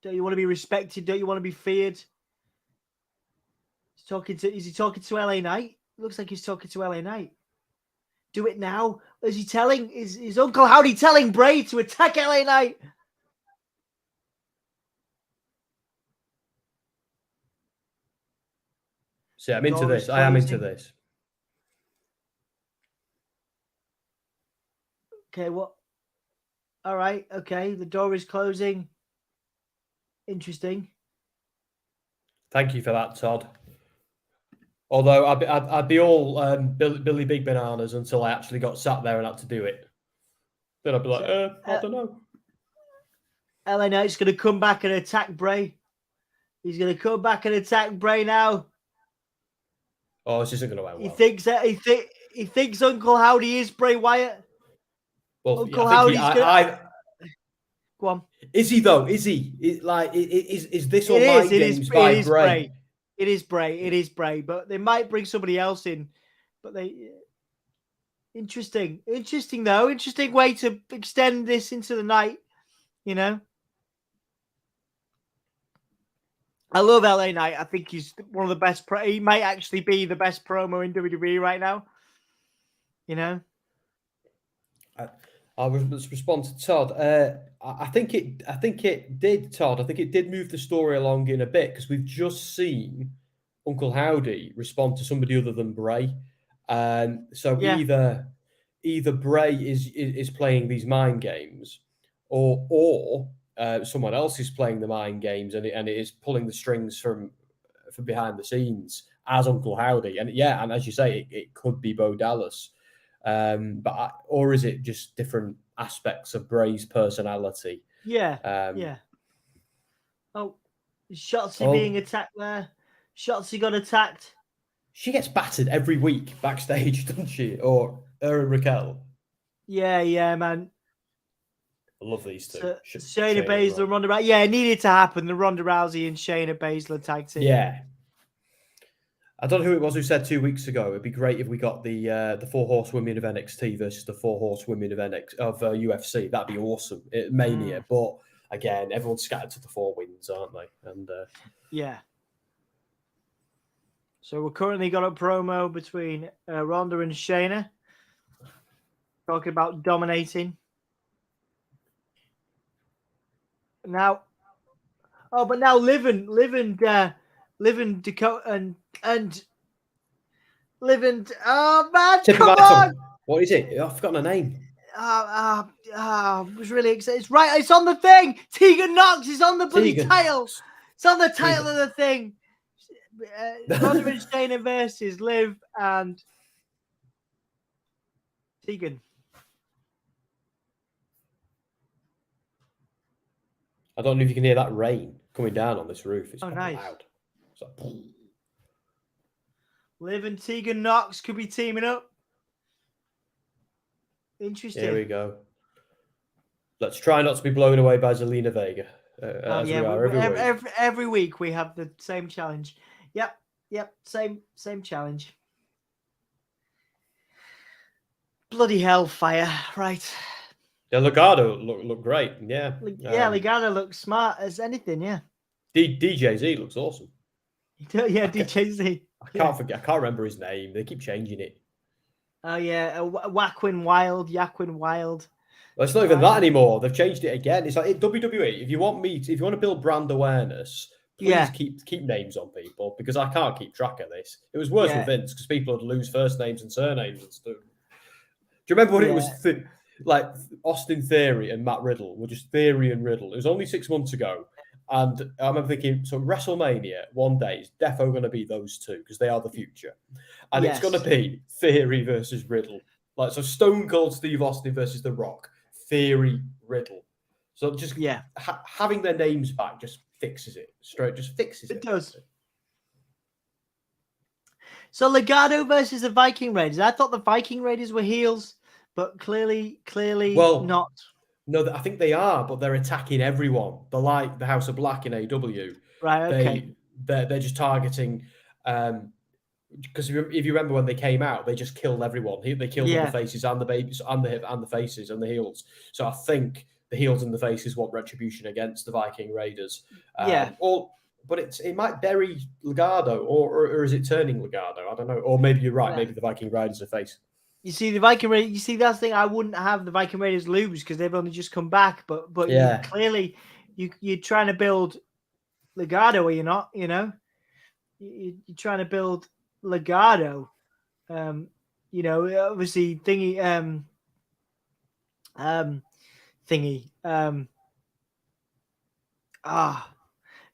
Don't you want to be respected? Don't you want to be feared? Is he talking to LA Knight? Looks like he's talking to LA Knight. Do it now. Is he telling? Is Uncle Howdy telling Bray to attack LA Knight? See, I'm into Door is this. I am into closing. this. Okay, what? All right, okay. The door is closing. Interesting. Thank you for that, Todd. Although I'd be all Billy Big Bananas until I actually got sat there and had to do it. Then I'd be like, I don't know. LA Knight's going to come back and attack Bray. He's going to come back and attack Bray now. Oh, this isn't going to end well. He thinks Uncle Howdy is Bray Wyatt. Well, Uncle Howdy's gonna... Go on. Is he though? Is he? Is this all mind games by Bray? It is Bray. It is Bray. But they might bring somebody else in. But interesting though. Interesting way to extend this into the night. You know. I love LA Knight. I think he's one of the best. He might actually be the best promo in WWE right now. You know. I was respond to Todd. I think it did, Todd. I think it did move the story along in a bit because we've just seen Uncle Howdy respond to somebody other than Bray. So either Bray is playing these mind games, or someone else is playing the mind games, and it is pulling the strings from behind the scenes as Uncle Howdy. And as you say, it could be Bo Dallas. Or is it just different aspects of Bray's personality? Yeah. Oh, Shotzi being attacked there. Shotzi got attacked. She gets battered every week backstage, doesn't she? Or her and Raquel. Yeah, man. I love these two. Shayna Baszler and Ronda Rousey. Yeah, it needed to happen. The Ronda Rousey and Shayna Baszler tag team. Yeah. I don't know who it was who said 2 weeks ago it'd be great if we got the 4 horsewomen of NXT versus the 4 horsewomen of UFC. That'd be awesome. Mania, but again, everyone's scattered to the 4 wins, aren't they? And yeah. So we're currently got a promo between Ronda and Shayna, talking about dominating. Now, Liv and Dakota and Liv and come on! What is it? I've forgotten her name. I was really excited. It's right. It's on the thing. Tegan Nox is on the bloody title. It's on the title of the thing. Ronda and Shayna versus Liv and Tegan. I don't know if you can hear that rain coming down on this roof. It's nice. Loud. It's like, Liv and Tegan Nox could be teaming up. Interesting. Here we go. Let's try not to be blown away by Zelina Vega. Every week we have the same challenge. Yep. Same challenge. Bloody hellfire, right? Yeah, Legado look great. Yeah. Legado looks smart as anything. Yeah. DJZ looks awesome. Yeah, DJZ. I can't forget. I can't remember his name. They keep changing it. Oh yeah, Yaquin Wild. Well, it's not even that anymore. They've changed it again. It's like WWE. If you want to build brand awareness, please keep names on people because I can't keep track of this. It was worse with Vince because people would lose first names and surnames and stuff. Do you remember when it was like Austin Theory and Matt Riddle were just Theory and Riddle? It was only 6 months ago. And I remember thinking, so WrestleMania one day is defo going to be those two because they are the future. And it's going to be Theory versus Riddle. Like, so Stone Cold Steve Austin versus The Rock. Theory, Riddle. So just having their names back just fixes it. Just fixes it. It does. So Legado versus the Viking Raiders. I thought the Viking Raiders were heels, but clearly Well, not. No, I think they are, but they're attacking everyone. They're like the House of Black in AW. Right. Okay. They're just targeting. Because if you remember when they came out, they just killed everyone. They killed all the faces and the babies and the faces and the heels. So I think the heels and the faces want retribution against the Viking Raiders. But it might bury Legado, or is it turning Legado? I don't know. Or maybe you're right. Yeah. Maybe the Viking Raiders are face. You see, the Viking Raiders. You see, that's the thing. I wouldn't have the Viking Raiders lose because they've only just come back. But Yeah. you're trying to build Legado, or you're not. You know, you're trying to build Legado. You know, obviously thingy.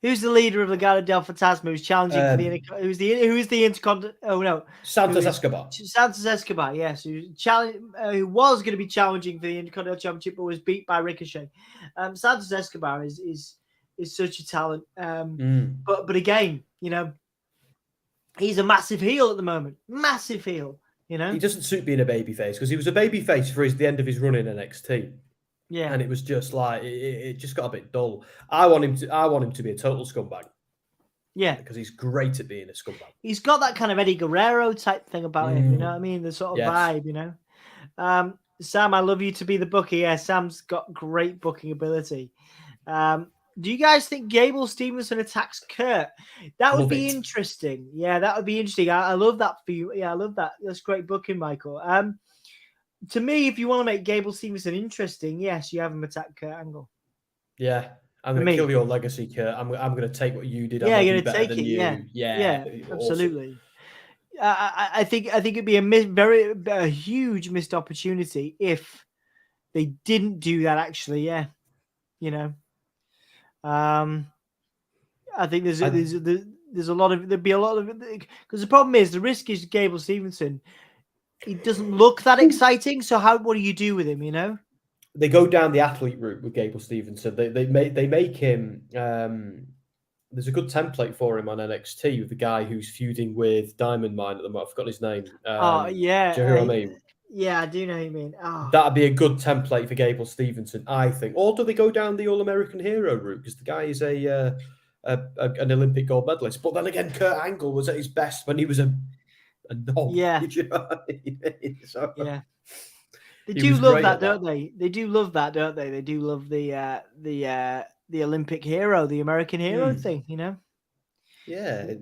Who's the leader of Legado del Fantasma? Who's challenging for the who's the Intercontinental? Oh no, Santos Escobar. Santos Escobar, yes, who was going to be challenging for the Intercontinental Championship, but was beat by Ricochet. Santos Escobar is such a talent. But again, you know, he's a massive heel at the moment. Massive heel. You know, he doesn't suit being a babyface because he was a babyface for the end of his run in NXT. Yeah, and it was just like it just got a bit dull. I want him to be a total scumbag. Yeah, because he's great at being a scumbag. He's got that kind of Eddie Guerrero type thing about him. You know what I mean? The sort of vibe. You know, Sam, I love you to be the booker. Yeah, Sam's got great booking ability. Do you guys think Gable Stevenson attacks Kurt? That would be interesting. Yeah, that would be interesting. I love that for you. Yeah, I love that. That's great booking, Michael. To me, if you want to make Gable Stevenson interesting, yes, you have him attack Kurt Angle. Yeah, I'm going to kill your legacy, Kurt. I'm going to take what you did. Yeah, you're going to take it. Yeah, absolutely. Awesome. I think it'd be a huge missed opportunity if they didn't do that. Actually, yeah, you know, I think there'd be a lot of because the problem is the risk is Gable Stevenson. He doesn't look that exciting. So what do you do with him? You know, they go down the athlete route with Gable Stevenson. They make him. There's a good template for him on NXT with the guy who's feuding with Diamond Mine at the moment. I've forgotten his name. Yeah, do you know who I mean? Yeah, I do know who you mean. That'd be a good template for Gable Stevenson, I think. Or do they go down the All-American Hero route because the guy is an Olympic gold medalist? But then again, Kurt Angle was at his best when he was a knob. Yeah. You know what I mean? So, yeah. They do love that, don't they? They do love that, don't they? They do love the Olympic hero, the American hero thing, you know? Yeah.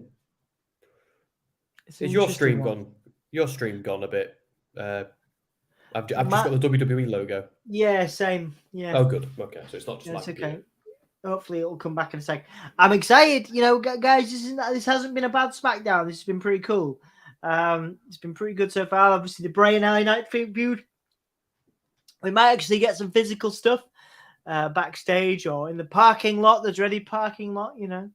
Is your stream gone? Your stream gone a bit? I've just got the WWE logo. Yeah, same. Yeah. Oh, good. Okay, so it's not just it's okay. Hopefully it'll come back in a sec. I'm excited. You know, guys, this hasn't been a bad SmackDown. This has been pretty cool. It's been pretty good so far. Obviously, the Bray and LA Knight feud. We might actually get some physical stuff backstage or in the parking lot, the dreaded parking lot, you know.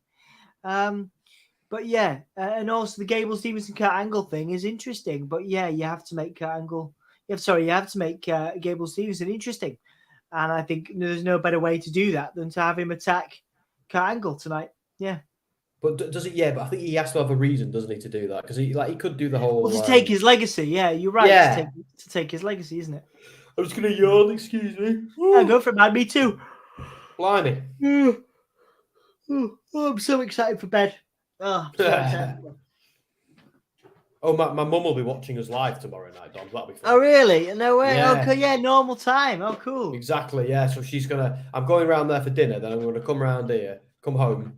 But yeah, and also the Gable Stevenson Kurt Angle thing is interesting. But yeah, you have to make Kurt Angle. You have to make Gable Stevenson interesting. And I think there's no better way to do that than to have him attack Kurt Angle tonight. Yeah. But does it? Yeah, but I think he has to have a reason, doesn't he, to do that? Because he could do the whole. Well, to take his legacy. Yeah, you're right. Yeah. To take his legacy, isn't it? I'm just gonna yawn. Excuse me. Yeah, go for it, man. Me too. Blimey. Oh, I'm so excited for bed. Oh, my mum will be watching us live tomorrow night, Dom. That'll be fun. Oh, really? No way. Yeah. Okay, yeah, normal time. Oh, cool. Exactly, yeah. So I'm going around there for dinner, then I'm going to come around here, come home,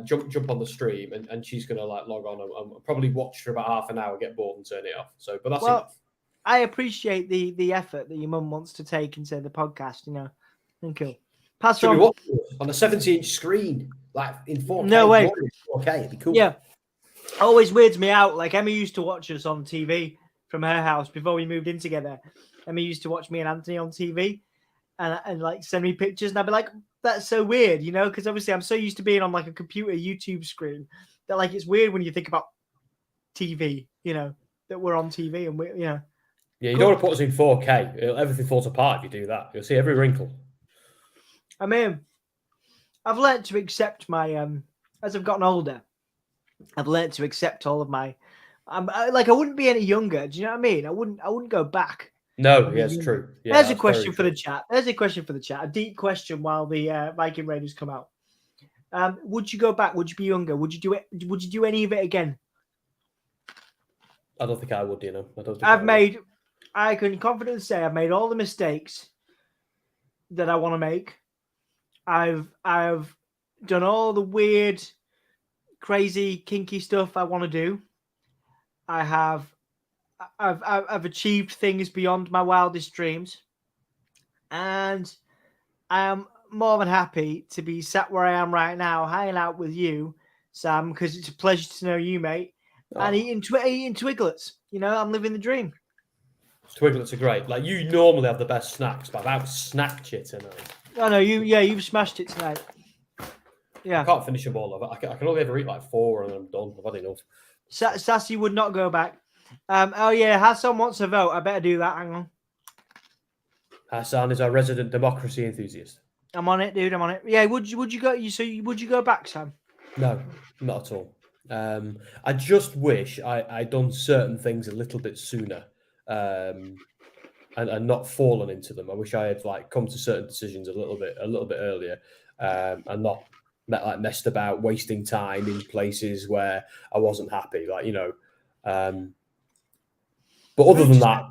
jump on the stream, and she's going to log on and probably watch for about half an hour, get bored and turn it off. So, but that's enough. I appreciate the effort that your mum wants to take into the podcast, you know. Thank you. Pass on. On a 70-inch screen, like in 4K. No way. 4K, it'd be cool. Yeah. Always weirds me out. Like Emma used to watch us on TV from her house before we moved in together. Emma used to watch me and Anthony on TV and like send me pictures, and I'd be like, that's so weird, you know, because obviously I'm so used to being on like a computer YouTube screen that like it's weird when you think about TV, you know, that we're on TV and we're, you know. Yeah, you don't want to put us in 4K. Everything falls apart if you do that. You'll see every wrinkle. I mean, I've learned to accept my as I've gotten older, I've learned to accept all of my like I wouldn't be any younger. Do you know what I mean? I wouldn't go back. No, I'd be yeah, it's younger. true. Yeah, There's a that's question very for the true. chat. There's a question for the chat. A deep question while the Viking Raiders come out. Would you go back? Would you be younger? Would you do it? Would you do any of it again? I don't think I would, I don't think I can confidently say I've made all the mistakes that I want to make. I've done all the weird, crazy, kinky stuff I want to do. I've achieved things beyond my wildest dreams, and I am more than happy to be sat where I am right now, hanging out with you, Sam, because it's a pleasure to know you, mate, and eating Twiglets. I'm living the dream. Twiglets are great. Like, you normally have the best snacks, but I've snacked you tonight. Oh no, you've smashed it tonight. Yeah, I can't finish them all. I can only ever eat like 4 and then I'm done. I've had enough. Sassy would not go back. Oh yeah, Hassan wants a vote. I better do that. Hang on. Hassan is our resident democracy enthusiast. I'm on it, dude. I'm on it. Yeah, would you go? Would you go back, Sam? No, not at all. I just wish I'd done certain things a little bit sooner, and not fallen into them. I wish I had come to certain decisions a little bit earlier, and not messed about, wasting time in places where I wasn't happy. But other than that,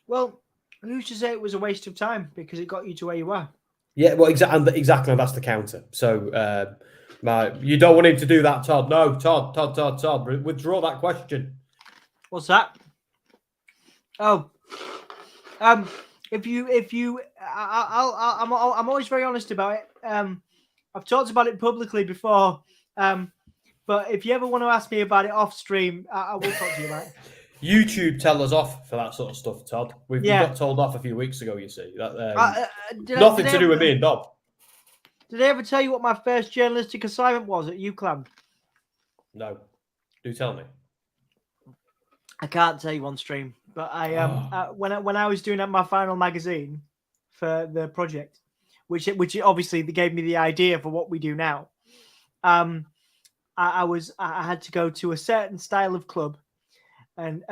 well, who's to say it was a waste of time because it got you to where you are? yeah, well, exactly. That's the counter. So, you don't want him to do that, Todd. No, Todd. Withdraw that question. What's that? Oh, I'm always very honest about it. I've talked about it publicly before. But if you ever want to ask me about it off stream, I will talk to you about it. YouTube tell us off for that sort of stuff, Todd. We got told off a few weeks ago, you see. Nothing to do with me and Dob. Did I ever tell you what my first journalistic assignment was at UCLan? No. Do tell me. I can't tell you on stream, but when I was doing my final magazine for the project, which obviously they gave me the idea for what we do now. I had to go to a certain style of club and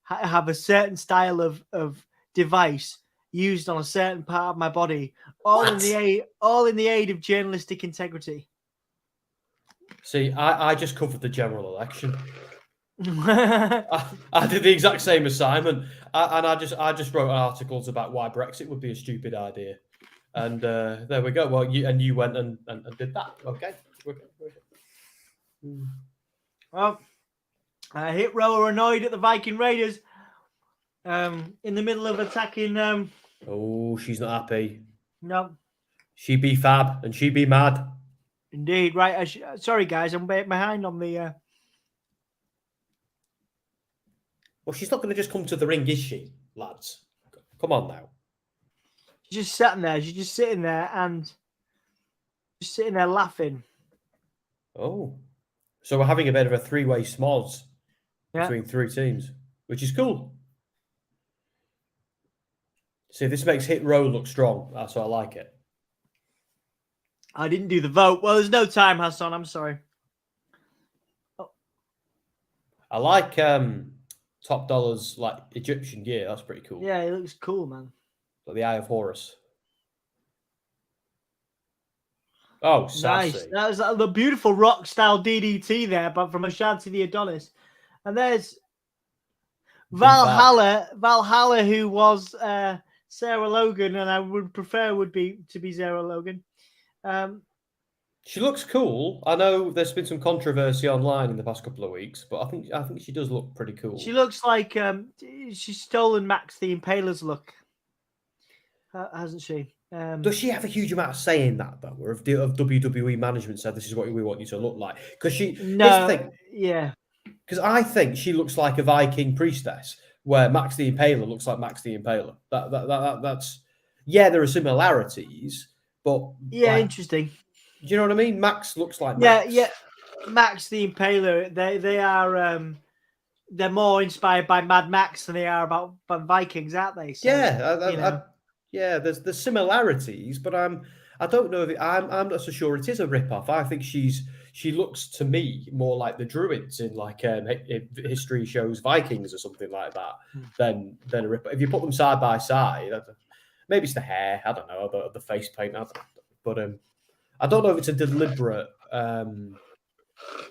have a certain style of device used on a certain part of my body, all in the aid of journalistic integrity. See, I just covered the general election. I did the exact same assignment, and I just wrote articles about why Brexit would be a stupid idea, and there we go. Well, you went and did that. Okay. Well, Hit Row are annoyed at the Viking Raiders in the middle of attacking. Oh, she's not happy. No. She be fab and she be mad. Indeed, right. Sorry, guys, I'm behind on the. Well, she's not going to just come to the ring, is she, lads? Come on now. She's just sitting there. She's just sitting there and just sitting there laughing. Oh. So we're having a bit of a three-way smoz between 3 teams, which is cool. See, this makes Hit Row look strong. That's why I like it. I didn't do the vote. Well, there's no time, Hassan. I'm sorry. Oh. I like Top Dollar's Egyptian gear. That's pretty cool. Yeah, it looks cool, man. Like the Eye of Horus. Oh, sassy. Nice. That was the beautiful rock style DDT there, but from Ashanti the Adonis. And there's Valhalla, who was Sarah Logan, and I would prefer would be Sarah Logan. She looks cool. I know there's been some controversy online in the past couple of weeks, but I think she does look pretty cool. She looks like she's stolen Max the Impaler's look, hasn't she? Does she have a huge amount of say in that, though? Or if WWE management said this is what we want you to look like? Because because I think she looks like a Viking priestess, where Max the Impaler looks like Max the Impaler. That's there are similarities, but interesting. Do you know what I mean? Max looks like Max. Yeah. Max the Impaler. They are they're more inspired by Mad Max than they are by Vikings, aren't they? So, there's similarities, but I don't know if I'm not so sure it is a rip-off. I think she's she looks to me more like the Druids in like history shows Vikings or something like that than a rip. If you put them side by side, maybe it's the hair. I don't know, the face paint. But I don't know if it's a deliberate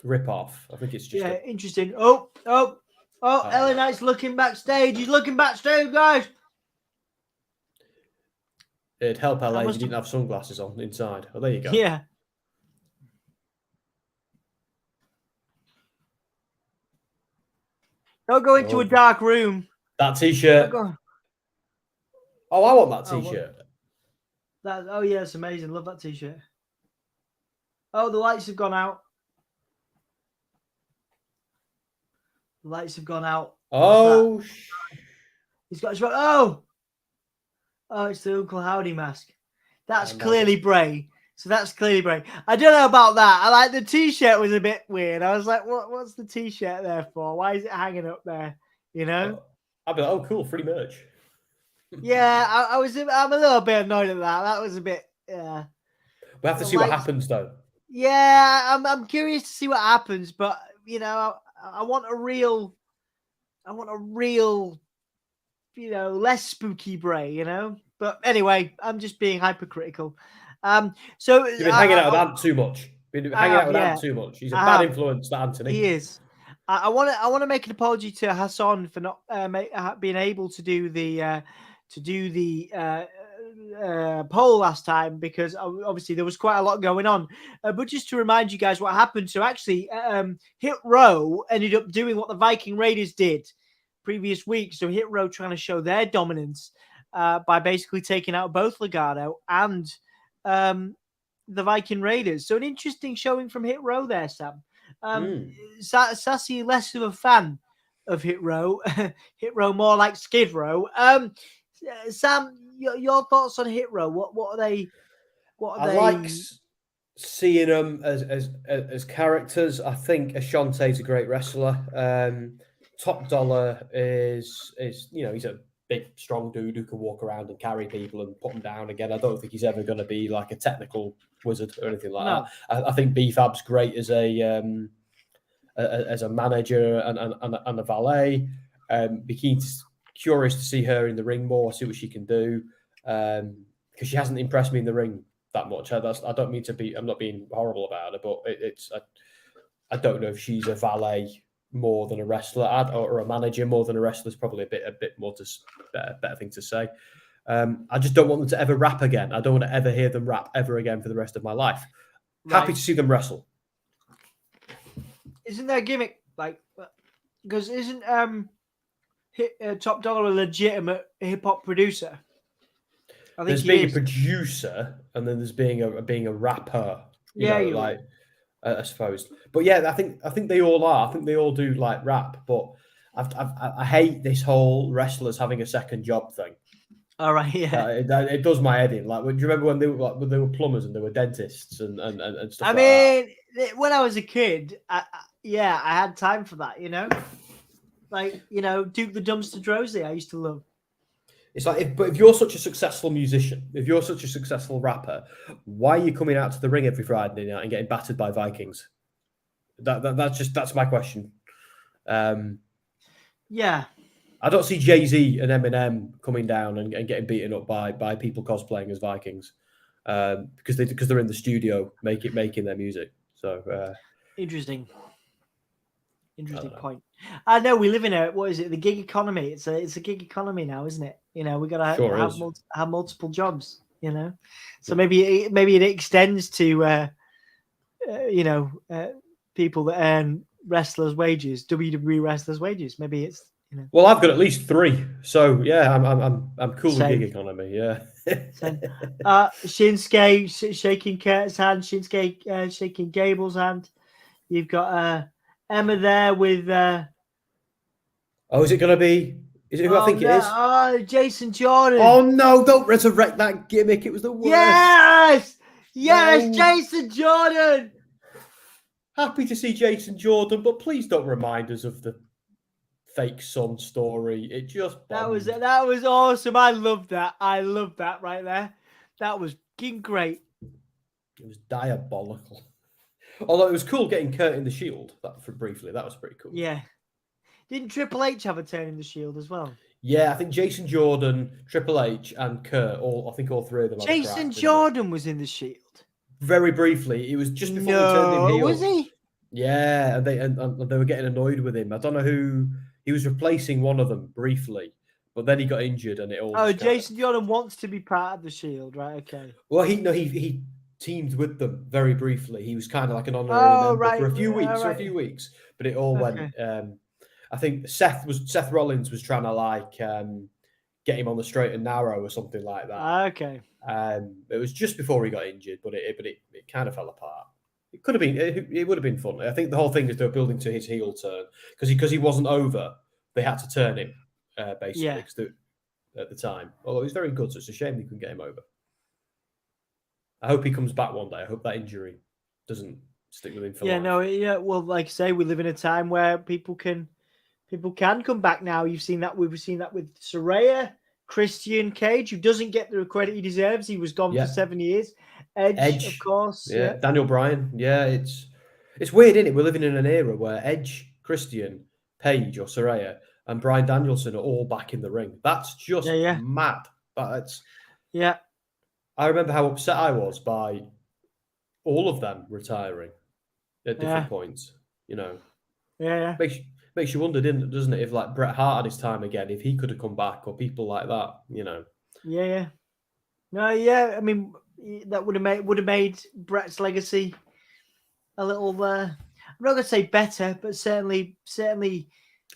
rip off. I think it's just interesting. Oh, LA Knight's looking backstage. He's looking backstage, guys. It'd help LA if you didn't have sunglasses on inside. Oh, there you go. Yeah. Don't go into a dark room. That t-shirt. Oh, I want that t-shirt. Yeah, it's amazing. Love that t-shirt. Oh, the lights have gone out. The lights have gone out. Oh, he's got his oh, it's the Uncle Howdy mask. That's clearly Bray. So that's clearly Bray. I don't know about that. I like the t-shirt was a bit weird. I was like, what's the t-shirt there for? Why is it hanging up there? You know? I'd be like, oh, cool, free merch. Yeah, I'm a little bit annoyed at that. That was a bit. Yeah. We have to see what happens, though. Yeah, I'm curious to see what happens, but you know, I want a real, you know, less spooky Bray, you know. But anyway, I'm just being hypercritical. So you've been hanging out with Ant too much. Hanging out with Ant too much. He's a bad influence, that Anthony. He is. I want to make an apology to Hassan for not being able to do the poll last time, because obviously there was quite a lot going on. But just to remind you guys what happened. So actually, Hit Row ended up doing what the Viking Raiders did previous week. So Hit Row trying to show their dominance by basically taking out both Legado and the Viking Raiders. So an interesting showing from Hit Row there, Sam. Sassy, less of a fan of Hit Row. Hit Row more like Skid Row. Sam, your thoughts on Hit Row? What are they? I like seeing them as characters. I think Ashante's a great wrestler. Top Dollar is you know, he's a big, strong dude who can walk around and carry people and put them down again. I don't think he's ever going to be like a technical wizard or anything like that. I think B-Fab's great as a manager and a valet. Be curious to see her in the ring more, see what she can do, because she hasn't impressed me in the ring that much. I don't mean to be. I'm not being horrible about it, but I don't know if she's a valet more than a wrestler, or a manager more than a wrestler. Is probably a bit more better thing to say. I just don't want them to ever rap again. I don't want to ever hear them rap ever again for the rest of my life. Right. Happy to see them wrestle. Isn't there a gimmick because isn't Top Dollar a legitimate hip hop producer? I think there's being a producer, and then there's being a rapper. You know, I suppose. But yeah, I think they all are. I think they all do like rap. But I hate this whole wrestlers having a second job thing. All right, yeah. It does my head in. Like, do you remember when they were plumbers and they were dentists and stuff? I mean, when I was a kid, I had time for that. You know, like, you know, Duke the Dumpster Droese, I used to love. It's like, if you're such a successful musician, if you're such a successful rapper, why are you coming out to the ring every Friday night and getting battered by Vikings? That's my question. Yeah. I don't see Jay-Z and Eminem coming down and getting beaten up by people cosplaying as Vikings, because they're in the studio making their music. So interesting point. I know we live in the gig economy. It's a gig economy now, isn't it? You know, we got to have multiple jobs. You know, so maybe it extends to people that earn wrestlers' wages, WWE wrestlers' wages. Maybe it's, you know. Well, I've got at least 3, so yeah, I'm cool with gig economy. Yeah. Shinsuke shaking Kurt's hand, Shinsuke shaking Gable's hand. You've got Emma there with. Oh, is it going to be? Is it who I think it is? Oh, Jason Jordan. Oh no! Don't resurrect that gimmick. It was the worst. Yes, no. Jason Jordan. Happy to see Jason Jordan, but please don't remind us of the fake son story. It just bombed. that was awesome. I loved that. I loved that right there. That was great. It was diabolical. Although it was cool getting Kurt in the Shield for briefly. That was pretty cool. Yeah. Didn't Triple H have a turn in the Shield as well? Yeah, I think Jason Jordan, Triple H, and Kurt, all three of them. Jason Jordan was in the Shield. Very briefly. It was just before we turned him heel. Was he? Yeah, and they were getting annoyed with him. I don't know who he was replacing one of them briefly, but then he got injured and it all. Oh, Jason Jordan wants to be part of the Shield, right? Okay. Well, he teamed with them very briefly. He was kind of like an honorary member for a few weeks, but it all went. I think Seth Rollins was trying to get him on the straight and narrow or something like that. Okay. It was just before he got injured, but it kind of fell apart. It could have been. It would have been fun. I think the whole thing is they were building to his heel turn because he wasn't over. They had to turn him basically at the time. Although he's very good, so it's a shame they couldn't get him over. I hope he comes back one day. I hope that injury doesn't stick with him for life. Well, like I say, we live in a time where people can come back now. We've seen that with Saraya, Christian Cage, who doesn't get the credit he deserves. He was gone for 7 years. Edge, of course. Yeah. Daniel Bryan. Yeah, it's weird, isn't it? We're living in an era where Edge, Christian, Page, or Saraya, and Bryan Danielson are all back in the ring. That's just mad. I remember how upset I was by all of them retiring at different points. You know. Yeah. Makes you wonder, doesn't it? If like Bret Hart had his time again, if he could have come back, or people like that. You know. Yeah. No. Yeah. I mean, that would have made Bret's legacy a little. I'm not gonna say better, but certainly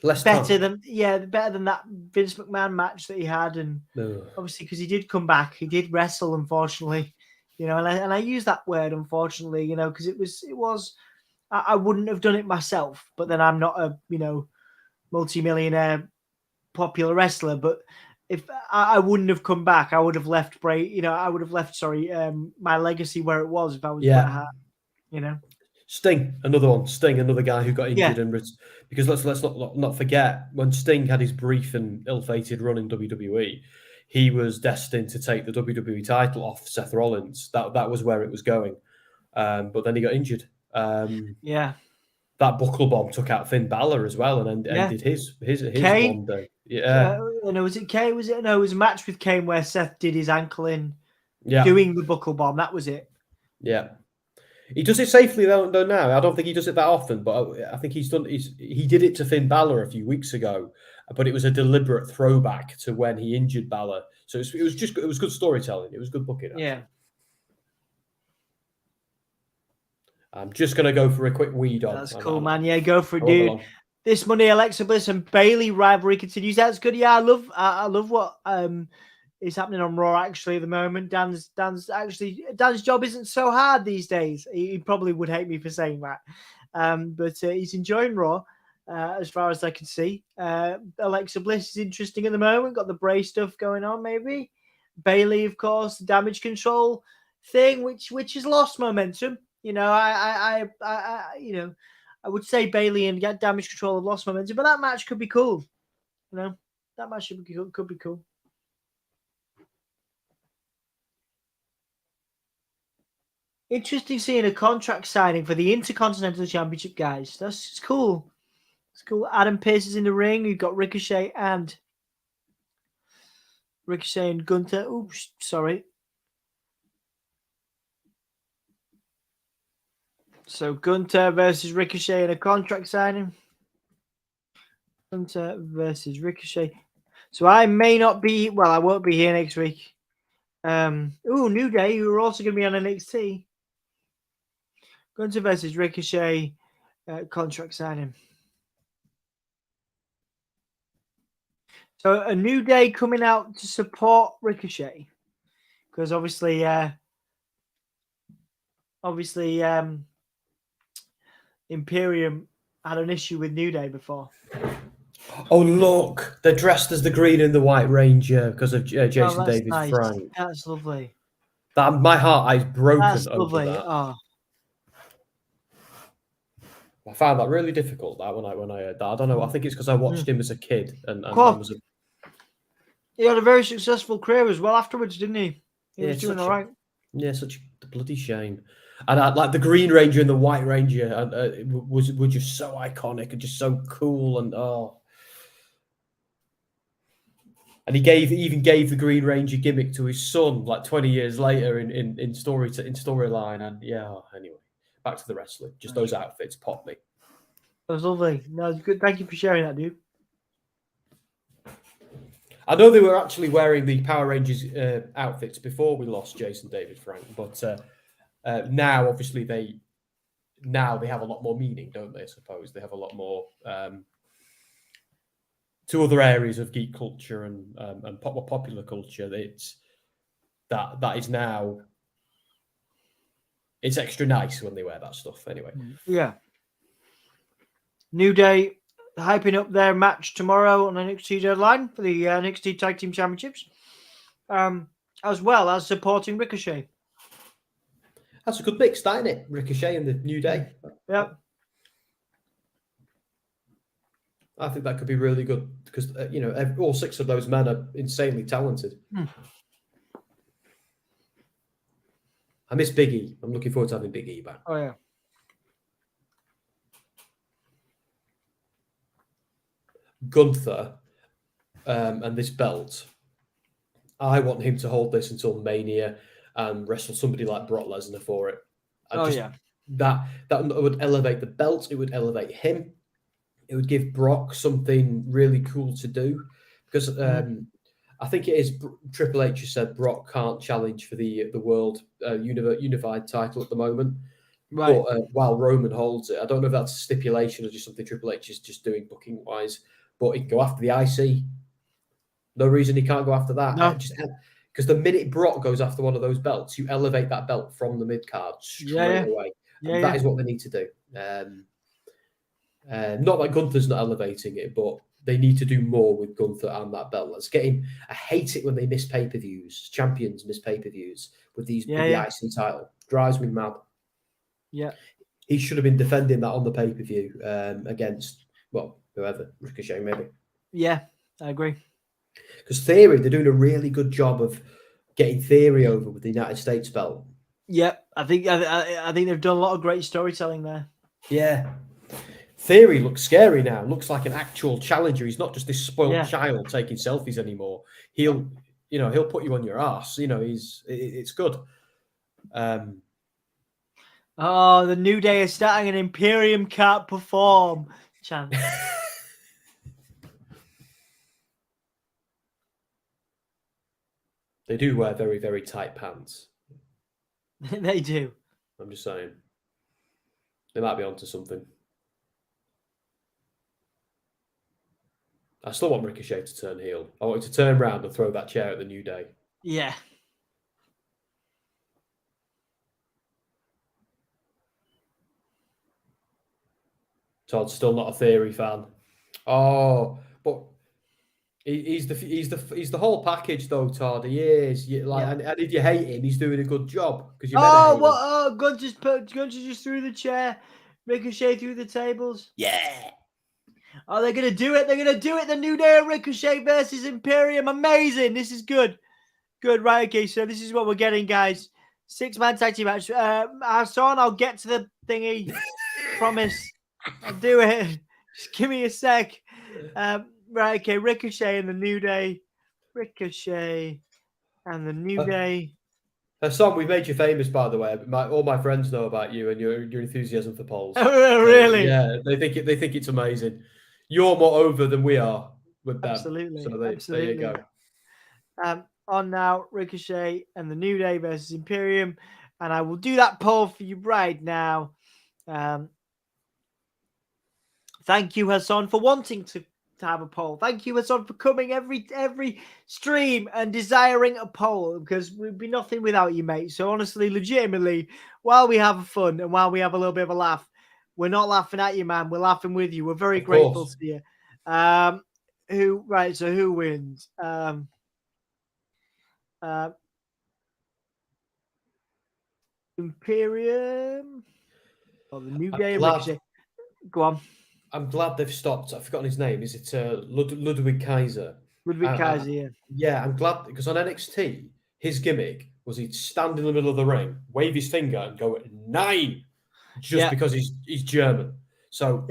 less better than that Vince McMahon match that he had, and obviously because he did come back, he did wrestle, unfortunately, you know, and I use that word unfortunately, you know, because it was I wouldn't have done it myself, but then I'm not a multi-millionaire popular wrestler, but if I wouldn't have come back, I would have left BRAY, you know, I would have left my legacy where it was if I was Bret Hart, you know. Sting, another guy who got injured because let's not forget when Sting had his brief and ill-fated run in WWE, he was destined to take the WWE title off Seth Rollins. That was where it was going, but then he got injured. That buckle bomb took out Finn Balor as well, and ended his one day. No, was it Kane? No, it was a match with Kane where Seth did his ankle in doing the buckle bomb. That was it. Yeah. He does it safely though now. I don't think he does it that often, but I think he did it to Finn Balor a few weeks ago, but it was a deliberate throwback to when he injured Balor. So it was good storytelling. It was good booking. Actually. Yeah. I'm just gonna go for a quick weed on. That's cool, man. Yeah, go for it, dude. This Monday, Alexa Bliss and Bayley rivalry continues. That's good. Yeah, I love what is happening on Raw actually at the moment. Dan's job isn't so hard these days. He probably would hate me for saying that, but he's enjoying Raw as far as I can see. Alexa Bliss is interesting at the moment. Got the BRAY stuff going on. Maybe Bayley, of course, the damage control thing, which has lost momentum. You know, I would say Bayley and damage control have lost momentum, but that match could be cool. You know, that match could be cool. Interesting seeing a contract signing for the Intercontinental Championship, guys. It's cool. It's cool. Adam Pearce is in the ring. You've got Ricochet and Gunther. Oops, sorry. So Gunther versus Ricochet in a contract signing. Gunther versus Ricochet. So I may not be. Well, I won't be here next week. New Day, who are also going to be on NXT. Gunther versus Ricochet contract signing. So a New Day coming out to support Ricochet because obviously Imperium had an issue with New Day before. Oh look, they're dressed as the Green and the White Ranger because of Jason David Frank. That's lovely. My heart is broken That's over lovely. that. Oh. I found that really difficult. That when I heard that, I don't know. I think it's because I watched him as a kid, and he had a very successful career as well afterwards, didn't he? He was doing all right. Yeah, such a bloody shame. And like the Green Ranger and the White Ranger were just so iconic and just so cool. And and he even gave the Green Ranger gimmick to his son like 20 years later in storyline. And anyway, back to the wrestling. Just those outfits pop me. That was lovely. No, it's good. Thank you for sharing that, dude. I know they were actually wearing the Power Rangers outfits before we lost Jason David Frank, but now obviously they have a lot more meaning, don't they? I suppose they have a lot more to other areas of geek culture and popular culture. That is now, it's extra nice when they wear that stuff. Anyway, yeah. New Day hyping up their match tomorrow on NXT deadline for the NXT Tag Team Championships, as well as supporting Ricochet. That's a good mix, isn't it? Ricochet and the New Day. Yeah. I think that could be really good because, all 6 of those men are insanely talented. I miss Big E. I'm looking forward to having Big E back. Oh, yeah. Gunther and this belt, I want him to hold this until Mania and wrestle somebody like Brock Lesnar for it. That would elevate the belt. It would elevate him. It would give Brock something really cool to do because I think it is Triple H who said Brock can't challenge for the world unified title at the moment. Right. But, while Roman holds it, I don't know if that's a stipulation or just something Triple H is just doing booking wise. But he can go after the IC. No reason he can't go after that. No. Because the minute Brock goes after one of those belts, you elevate that belt from the mid card straight away. That is what they need to do. Not that Gunther's not elevating it, but they need to do more with Gunther and that belt. Let's get him. I hate it when they miss pay-per-views. Champions miss pay-per-views with the IC title. Drives me mad. Yeah. He should have been defending that on the pay-per-view against, whoever. Ricochet, maybe. Yeah, I agree. Because Theory, they're doing a really good job of getting Theory over with the United States belt. Yeah, I think they've done a lot of great storytelling there. Yeah. Theory looks scary now. Looks like an actual challenger. He's not just this spoiled child taking selfies anymore. He'll put you on your ass. It's good. The New Day is starting an Imperium can't perform chant. They do wear very, very tight pants. They do. I'm just saying. They might be onto something. I still want Ricochet to turn heel. I want him to turn around and throw that chair at the New Day. Yeah. Todd's still not a Theory fan. Oh, but he's the whole package though, Todd. He is. And if you hate him, he's doing a good job because you. Gunter just threw the chair. Ricochet through the tables. Yeah. Oh, they're gonna do it. They're gonna do it. The New Day of Ricochet versus Imperium. Amazing. This is good. Good. Right. Okay. So this is what we're getting, guys. 6-man tag team match. Hassan, I'll get to the thingy. Promise. I'll do it. Just give me a sec. Right, okay. Ricochet and the New Day. Ricochet and the New Day. Hassan, we made you famous, by the way. All my friends know about you and your enthusiasm for polls. Oh, really? Yeah, they think it's amazing. You're more over than we are with them. Absolutely. So Absolutely. there you go. On now, Ricochet and the New Day versus Imperium. And I will do that poll for you right now. Thank you, Hassan, for wanting to have a poll. Thank you, Hassan, for coming every stream and desiring a poll, because we'd be nothing without you, mate. So honestly, legitimately, while we have fun and while we have a little bit of a laugh, we're not laughing at you, man. We're laughing with you. We're very grateful to you. So who wins? Imperium or the New Day? Go on. I'm glad they've stopped. I've forgotten his name. Is it Ludwig Kaiser? Ludwig Kaiser, yeah. Yeah, I'm glad because on NXT, his gimmick was he'd stand in the middle of the ring, wave his finger, and go 9, just because he's German. So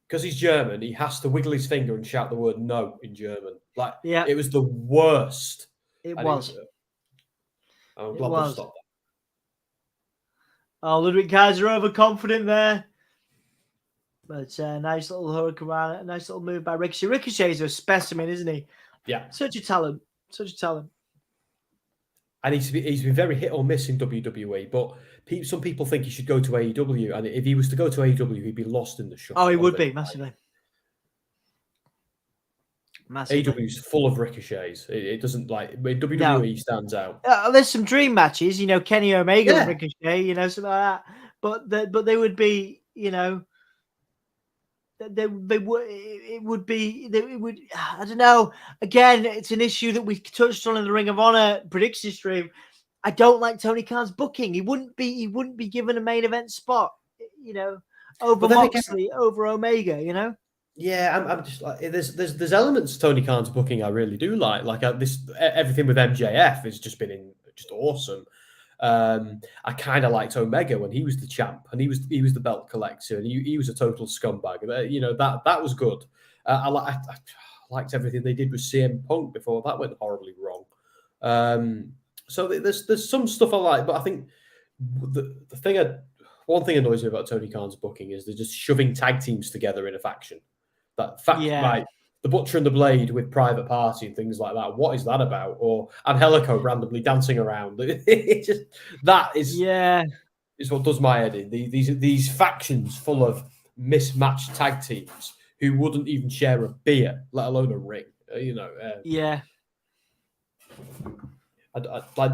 because he's German, he has to wiggle his finger and shout the word "no" in German. Like it was the worst. It was. I'm glad they stopped that. Oh, Ludwig Kaiser overconfident there. But nice little hurricane, a nice little move by Ricochet. Ricochet's a specimen, isn't he? Yeah. Such a talent. And he's been very hit or miss in WWE, but some people think he should go to AEW. And if he was to go to AEW, he'd be lost in the shuffle. Oh, he would be, massively. AEW is full of ricochets. It doesn't like WWE stands out. There's some dream matches, Kenny Omega and Ricochet, something like that. But they would be, they would. I don't know. Again, it's an issue that we touched on in the Ring of Honor prediction stream. I don't like Tony Khan's booking. He wouldn't be given a main event spot, over Moxley, over Omega, Yeah, I'm just like there's elements of Tony Khan's booking I really do like. Like everything with MJF has just been just awesome. I kind of liked Omega when he was the champ and he was the belt collector and he was a total scumbag. That was good. I liked everything they did with CM Punk before that went horribly wrong. So there's some stuff I like, but I think one thing annoys me about Tony Khan's booking is they're just shoving tag teams together in a faction. Like the Butcher and the Blade with Private Party and things like that. What is that about? Or Angelico randomly dancing around. Is what does my head in. These factions full of mismatched tag teams who wouldn't even share a beer, let alone a ring. Like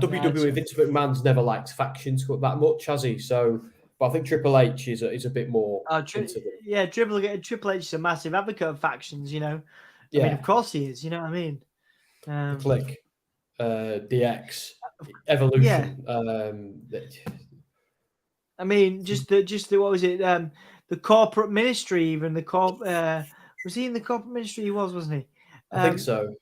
WWE, Vince McMahon's never liked factions that much, has he? So. But I think Triple H is a bit more. Triple H is a massive advocate of factions. I mean, of course he is. You know what I mean? The Click, DX, Evolution. I mean, just the what was it? The corporate ministry, even was he in the corporate ministry? He wasn't he? I think so.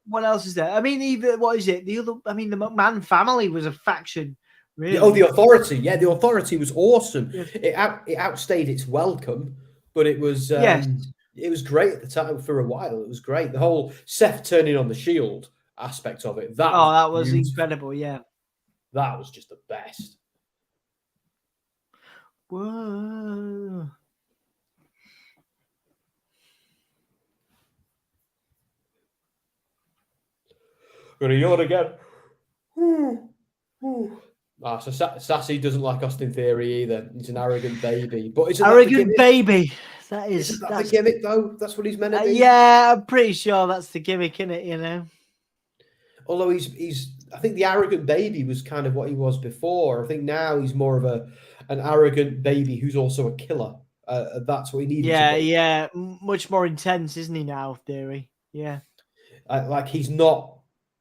What else is there? I mean, even what is it? The McMahon family was a faction. Really? Oh, the Authority. Yeah, the Authority was awesome. It outstayed its welcome, but it was it was great at the time for a while. It was great. The whole Seth turning on the Shield aspect of it. That was incredible. Yeah, that was just the best. Whoa. Gonna yawn again. So Sassy doesn't like Austin Theory either. He's an arrogant baby. But arrogant baby. That's the gimmick, though. That's what he's meant to be. Yeah, I'm pretty sure that's the gimmick, isn't it? Although I think the arrogant baby was kind of what he was before. I think now he's more of an arrogant baby who's also a killer. That's what he needed. Yeah, much more intense, isn't he now? Theory. Yeah. Like he's not.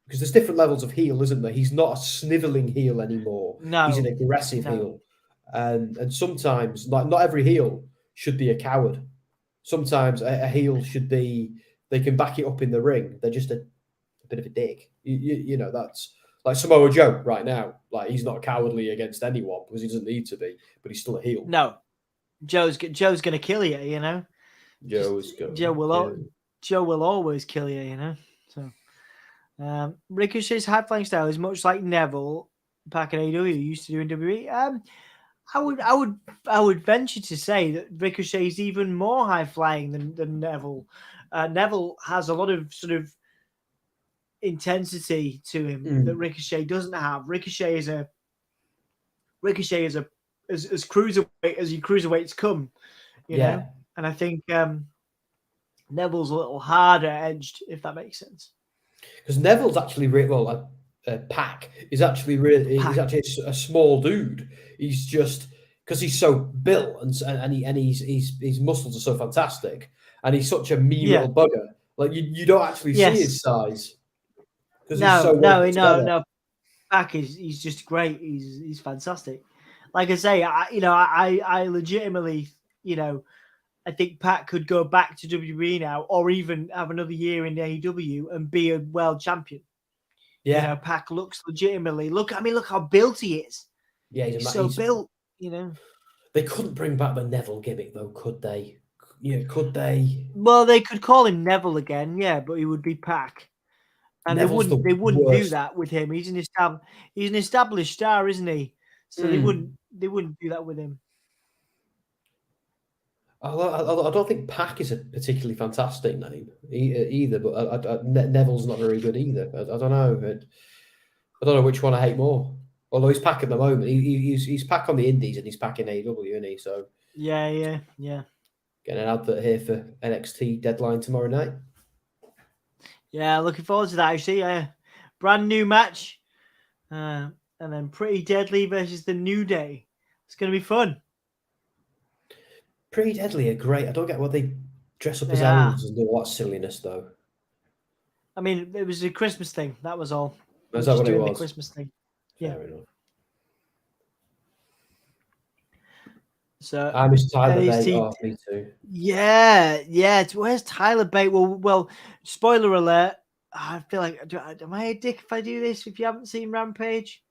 Because there's different levels of heel, isn't there? He's not a sniveling heel anymore. No, he's an aggressive heel, and sometimes, like not every heel should be a coward. Sometimes a heel should be. They can back it up in the ring. They're just a bit of a dick. That's like Samoa Joe right now. Like he's not cowardly against anyone because he doesn't need to be, but he's still a heel. No, Joe's gonna kill you. Joe will always kill you. So. Ricochet's high flying style is much like Neville back in AEW used to do in WWE. I would venture to say that Ricochet is even more high flying than Neville. Neville has a lot of sort of intensity to him that Ricochet doesn't have. Ricochet is as cruiserweight as your cruiserweights come, you know. And I think Neville's a little harder edged, if that makes sense. Because Neville's actually Pac is actually he's actually a small dude. He's just because he's so built and his muscles are so fantastic, and he's such a mean little bugger. Like you don't actually see his size. No. Pac he's just great. He's fantastic. Like I say, I legitimately, I think Pac could go back to WWE now, or even have another year in AEW and be a world champion. You know, Pac looks legitimately. Look how built he is. Yeah, he's so built. You know, they couldn't bring back the Neville gimmick though, could they? Yeah, could they? Well, they could call him Neville again, yeah, but he would be Pac. And Neville's they wouldn't do worst. that with him. He's an established star, isn't he? So they wouldn't do that with him. I don't think Pac is a particularly fantastic name either, but Neville's not very good either. I don't know. I don't know which one I hate more. Although he's Pac at the moment, he's Pac on the Indies and he's Pac in AEW, isn't he? So yeah. Getting an advert here for NXT Deadline tomorrow night. Yeah, looking forward to that. Actually, brand new match, and then Pretty Deadly versus the New Day. It's going to be fun. Pretty Deadly are great. I don't get what they dress up as elves and do all that silliness, though. I mean, it was a Christmas thing. That was all. Is that what it was? The Christmas thing. Fair enough. So I miss Tyler Bate. Oh, me too. Yeah. Where's Tyler Bate? Well. Spoiler alert. I feel like, am I a dick if I do this? If you haven't seen Rampage,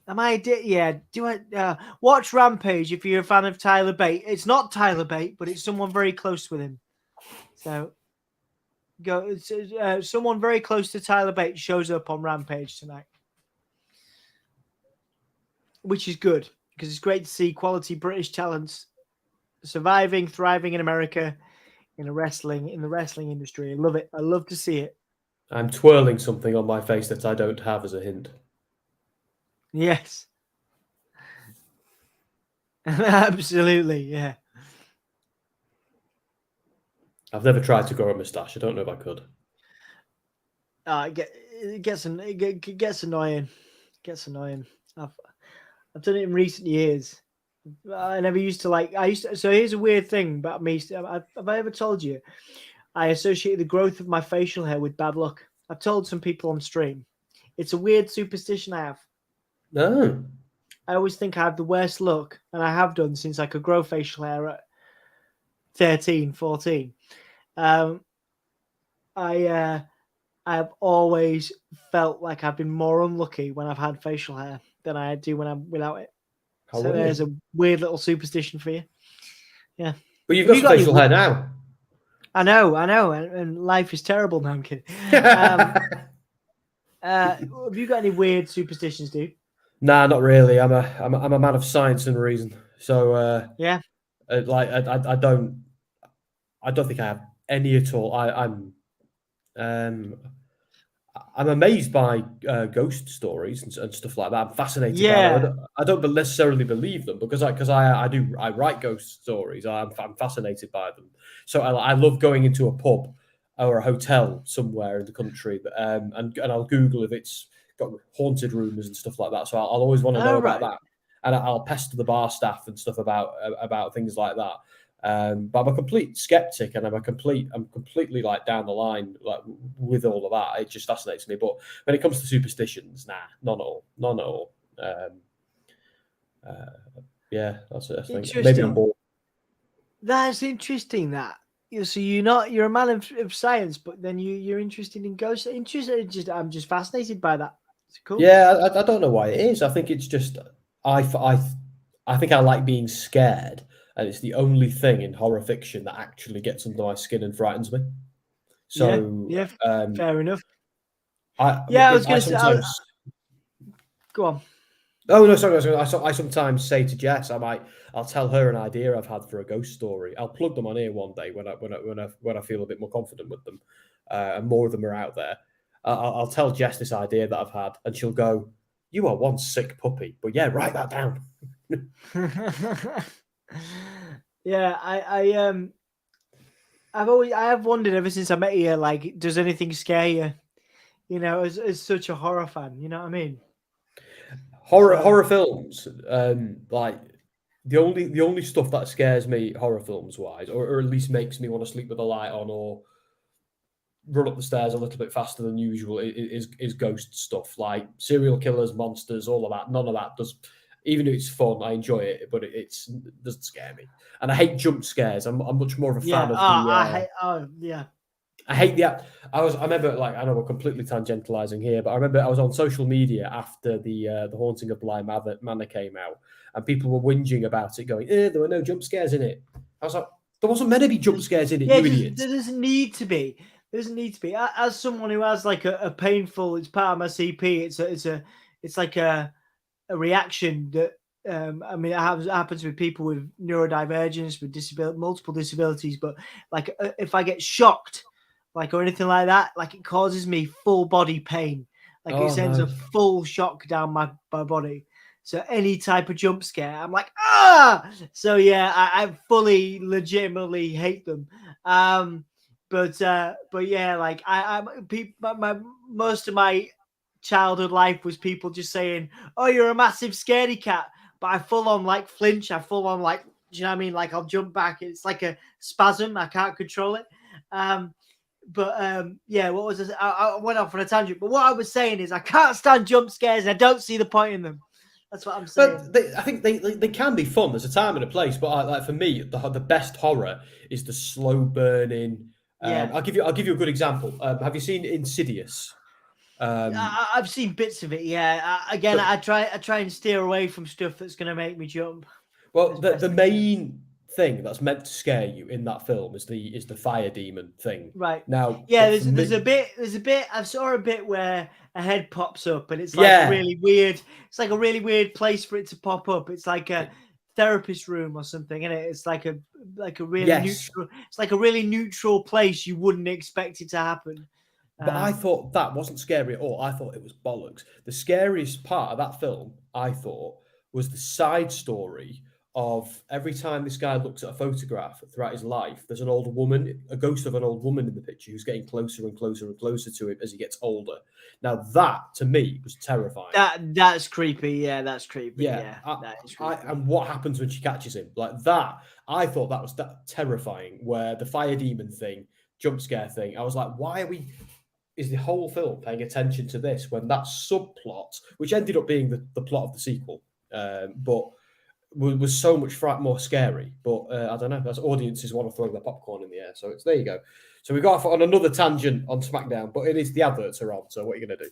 am I a dick? Yeah. Do I watch Rampage if you're a fan of Tyler Bate? It's not Tyler Bate, but it's someone very close with him. So go. Someone very close to Tyler Bate shows up on Rampage tonight, which is good. Because it's great to see quality British talents surviving, thriving in America, in the wrestling industry. I love it. I love to see it. I'm twirling something on my face that I don't have as a hint. Yes. Absolutely, yeah. I've never tried to grow a moustache. I don't know if I could. It gets annoying. I've done it in recent years. I never used to like. So here's a weird thing about me. Have I ever told you? I associate the growth of my facial hair with bad luck. I've told some people on stream. It's a weird superstition I have. No. I always think I have the worst luck, and I have done since I could grow facial hair at 13, 14. I have always felt like I've been more unlucky when I've had facial hair than I do when I'm without it. So there's a weird little superstition for you. Yeah. But you've got facial hair now. I know. And life is terrible now. I'm kidding. Have you got any weird superstitions, dude? Nah, not really. I'm a man of science and reason. So yeah. I don't think I have any at all. I'm amazed by ghost stories and stuff like that. I'm fascinated by them. I don't necessarily believe them because I write ghost stories. I'm fascinated by them. So I love going into a pub or a hotel somewhere in the country, and I'll Google if it's got haunted rooms and stuff like that. So I'll always want to know about that, and I'll pester the bar staff and stuff about things like that. But I'm a complete skeptic, and I'm completely like down the line like with all of that. It just fascinates me. But when it comes to superstitions, none at all. Yeah, that's it. I think maybe I'm bored. That's interesting. So you're a man of science, but then you're interested in ghosts. I'm just fascinated by that. It's cool. Yeah, I don't know why it is. I think it's just I think I like being scared. And it's the only thing in horror fiction that actually gets under my skin and frightens me. So yeah, fair enough. I was going to say. Go on. Oh no, sorry. I sometimes say to Jess, I'll tell her an idea I've had for a ghost story. I'll plug them on here one day when I feel a bit more confident with them, and more of them are out there. I'll tell Jess this idea that I've had, and she'll go, "You are one sick puppy." But yeah, write that down. Yeah, I have wondered ever since I met you, like, does anything scare you? You know, as such a horror fan, you know what I mean? Horror films, like the only stuff that scares me horror films wise, or at least makes me want to sleep with the light on or run up the stairs a little bit faster than usual is ghost stuff, like serial killers, monsters, all of that. None of that does. Even if it's fun, I enjoy it, but it doesn't scare me. And I hate jump scares. I'm much more of a fan of I I hate the. I remember, like, I know we're completely tangentializing here, but I remember I was on social media after the Haunting of Bly Manor came out, and people were whinging about it, going, there were no jump scares in it. I was like, there wasn't meant to be jump scares in it, you idiots. There doesn't need to be. There doesn't need to be. As someone who has like a painful, it's part of my CP. It's like a reaction that. I mean, it happens with people with neurodivergence, with multiple disabilities. But like, if I get shocked, like, or anything like that, like, it causes me full body pain. Like, it sends a full shock down my body. So any type of jump scare, I'm like, ah. So yeah, I fully, legitimately hate them. But yeah, like most of my childhood life was people just saying, "Oh, you're a massive scaredy cat." But I full on like flinch. I full on like, do you know what I mean? Like, I'll jump back. It's like a spasm. I can't control it. Yeah, what was this? I went off on a tangent. But what I was saying is I can't stand jump scares. And I don't see the point in them. That's what I'm saying. But I think they can be fun. There's a time and a place. But like for me, the best horror is the slow burning. Yeah. I'll give you a good example. Have you seen Insidious? I've seen bits of it. Yeah. Again, I try and steer away from stuff that's going to make me jump. Well, the main thing that's meant to scare you in that film is the fire demon thing. Right. Now, yeah, there's a bit. I saw a bit where a head pops up, and it's like really weird. It's like a really weird place for it to pop up. It's like a therapist room or something, isn't it? It's like a really neutral. It's like a really neutral place you wouldn't expect it to happen. But I thought that wasn't scary at all. I thought it was bollocks. The scariest part of that film, I thought, was the side story of every time this guy looks at a photograph throughout his life, there's an old woman, a ghost of an old woman in the picture who's getting closer and closer and closer to him as he gets older. Now that, to me, was terrifying. That's creepy. Yeah, that's creepy. Yeah, that is creepy. And what happens when she catches him? Like that, I thought that was terrifying, where the fire demon thing, jump scare thing, I was like, is the whole film paying attention to this when that subplot, which ended up being the plot of the sequel, but was so much more scary. But I don't know, as audiences want to throw their popcorn in the air. So there you go. So we got off on another tangent on SmackDown, but it is the adverts are on. So what are you going to do?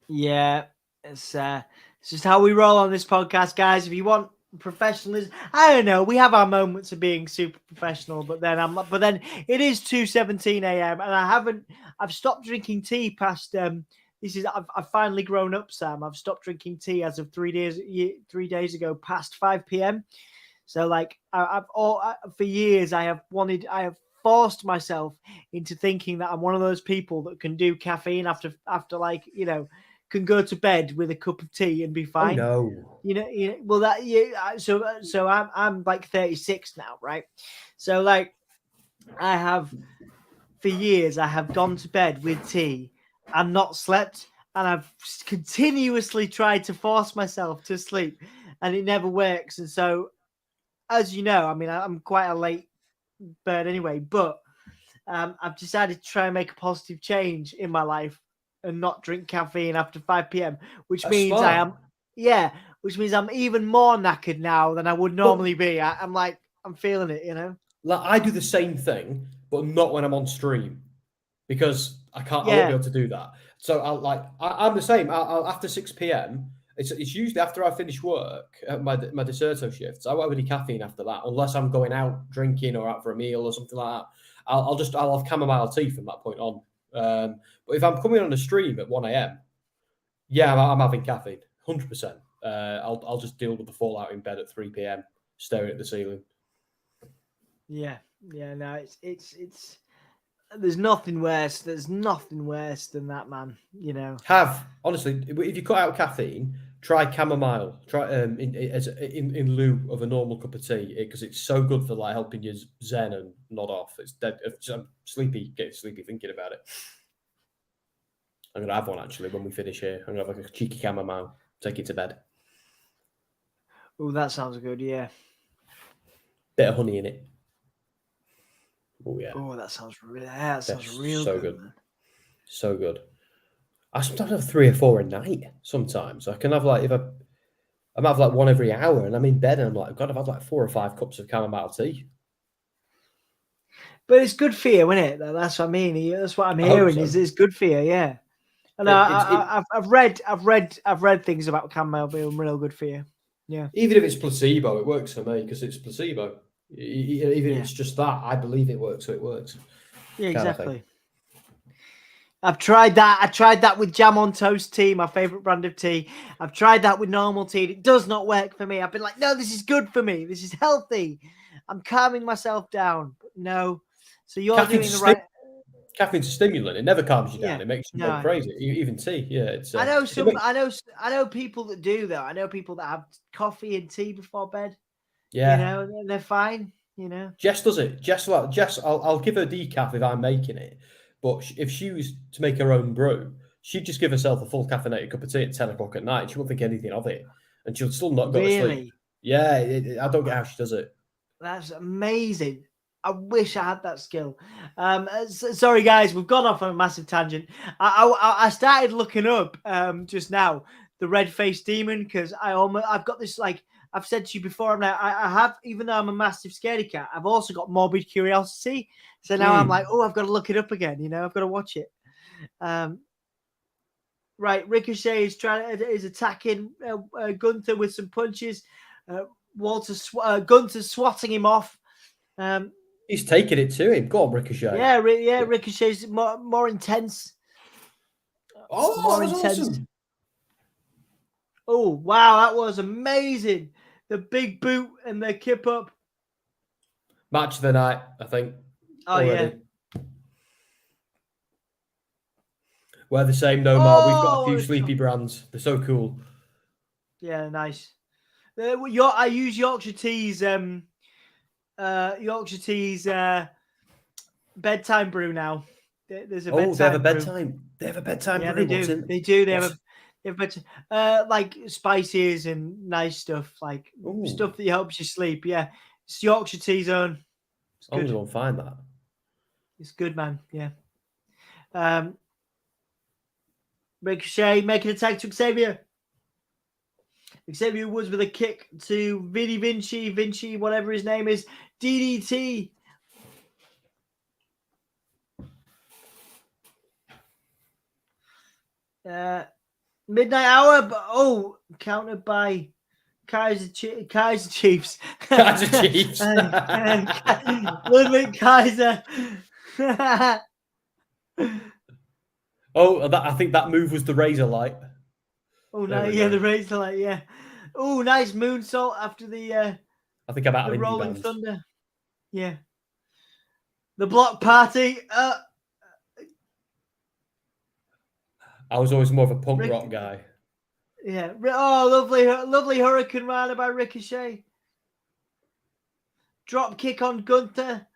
Yeah, it's just how we roll on this podcast, guys. If you want professionalism, I don't know, we have our moments of being super professional, but then it is 2:17 a.m. and I've stopped drinking tea past I've finally grown up, Sam. I've stopped drinking tea as of 3 days ago past 5 p.m. So like for years I have forced myself into thinking that I'm one of those people that can do caffeine after like, you know, can go to bed with a cup of tea and be fine. Oh, no. You know, well, that so I'm like 36 now, right? So like for years I have gone to bed with tea and not slept, and I've continuously tried to force myself to sleep, and it never works. And so, as you know, I mean, I'm quite a late bird anyway, but I've decided to try and make a positive change in my life and not drink caffeine after 5 p.m., which means which means I'm even more knackered now than I would normally be. I'm feeling it, you know. Like I do the same thing, but not when I'm on stream, because I won't be able to do that. So I'm the same. I'll after 6 p.m. It's usually after I finish work at my deserto shifts. I won't have any caffeine after that, unless I'm going out drinking or out for a meal or something like that. I'll have chamomile tea from that point on. But if I'm coming on a stream at 1 a.m., I'm having caffeine, 100%. I'll just deal with the fallout in bed at 3 p.m. staring at the ceiling. No, it's there's nothing worse. There's nothing worse than that, man. You know. Honestly, if you cut out caffeine, try chamomile. Try in lieu of a normal cup of tea, because it's so good for like helping you zen and nod off. I'm sleepy, getting sleepy thinking about it. I'm gonna have one actually when we finish here. I'm gonna have like a cheeky chamomile. Take it to bed. Oh, that sounds good. Yeah. Bit of honey in it. Oh yeah. Oh, that sounds real so good. Man. So good. I sometimes have 3 or 4 a night. Sometimes I can have like I might have like one every hour, and I'm in bed and I'm like, God, I've had like 4 or 5 cups of chamomile tea. But it's good for you, isn't it? That's what I mean. That's what I'm hearing. so. Is it's good for you, yeah. And I've read things about chamomile being real good for you. Yeah. Even if it's placebo, it works for me because it's placebo. Even if it's just that, I believe it works, so it works. Yeah, exactly. I've tried that. I tried that with jam on toast tea, my favorite brand of tea. I've tried that with normal tea. It does not work for me. I've been like, no, this is good for me. This is healthy. I'm calming myself down. But no. So you're doing the right. Caffeine's a stimulant. It never calms you down. Yeah. It makes you go crazy. Even tea. Yeah. It's. I know people that do though. I know people that have coffee and tea before bed. Yeah. You know, and they're fine. You know. Jess does it. Jess, I'll give her decaf if I'm making it. But if she was to make her own brew, she'd just give herself a full caffeinated cup of tea at 10 o'clock at night. She won't think anything of it. And she'll still not go to sleep. Yeah, I don't get how she does it. That's amazing. I wish I had that skill. Sorry, guys, we've gone off on a massive tangent. I started looking up just now the red-faced demon because I've got this, like I've said to you before. I have, even though I'm a massive scaredy cat, I've also got morbid curiosity. So now I'm like, oh, I've got to look it up again. You know, I've got to watch it. Right, Ricochet is attacking Gunther with some punches. Gunther's swatting him off. He's taking it to him. Go on, Ricochet. Yeah, Ricochet's more intense. Oh, more intense. Awesome. Oh, wow, that was amazing. The big boot and the kip up. Match of the night, I think. Oh, already. Yeah. We're the same, no more. We've got a few sleepy brands. They're so cool. Yeah, nice. I use Yorkshire Tea's bedtime brew now. There's a bedtime they have a bedtime. Brew. They have a bedtime brew. They do. They do. They have like spices and nice stuff, like stuff that helps you sleep. Yeah, it's Yorkshire Tea's own. It's good. I'm gonna find that. It's good, man. Yeah. Ricochet making a tag to Xavier. Xavier Woods with a kick to Vinci, whatever his name is. DDT. Midnight Hour, but countered by Kaiser Chiefs. Kaiser Chiefs. Ludwig Kaiser. I think that move was the razor light. Oh no, yeah, the razor light, yeah. Oh, nice moonsault after the I think I'm out the of Rolling bands. Thunder. Yeah. The block party. I was always more of a punk rock guy. Yeah. Oh, lovely Hurricane Rana by Ricochet. Drop kick on Gunther.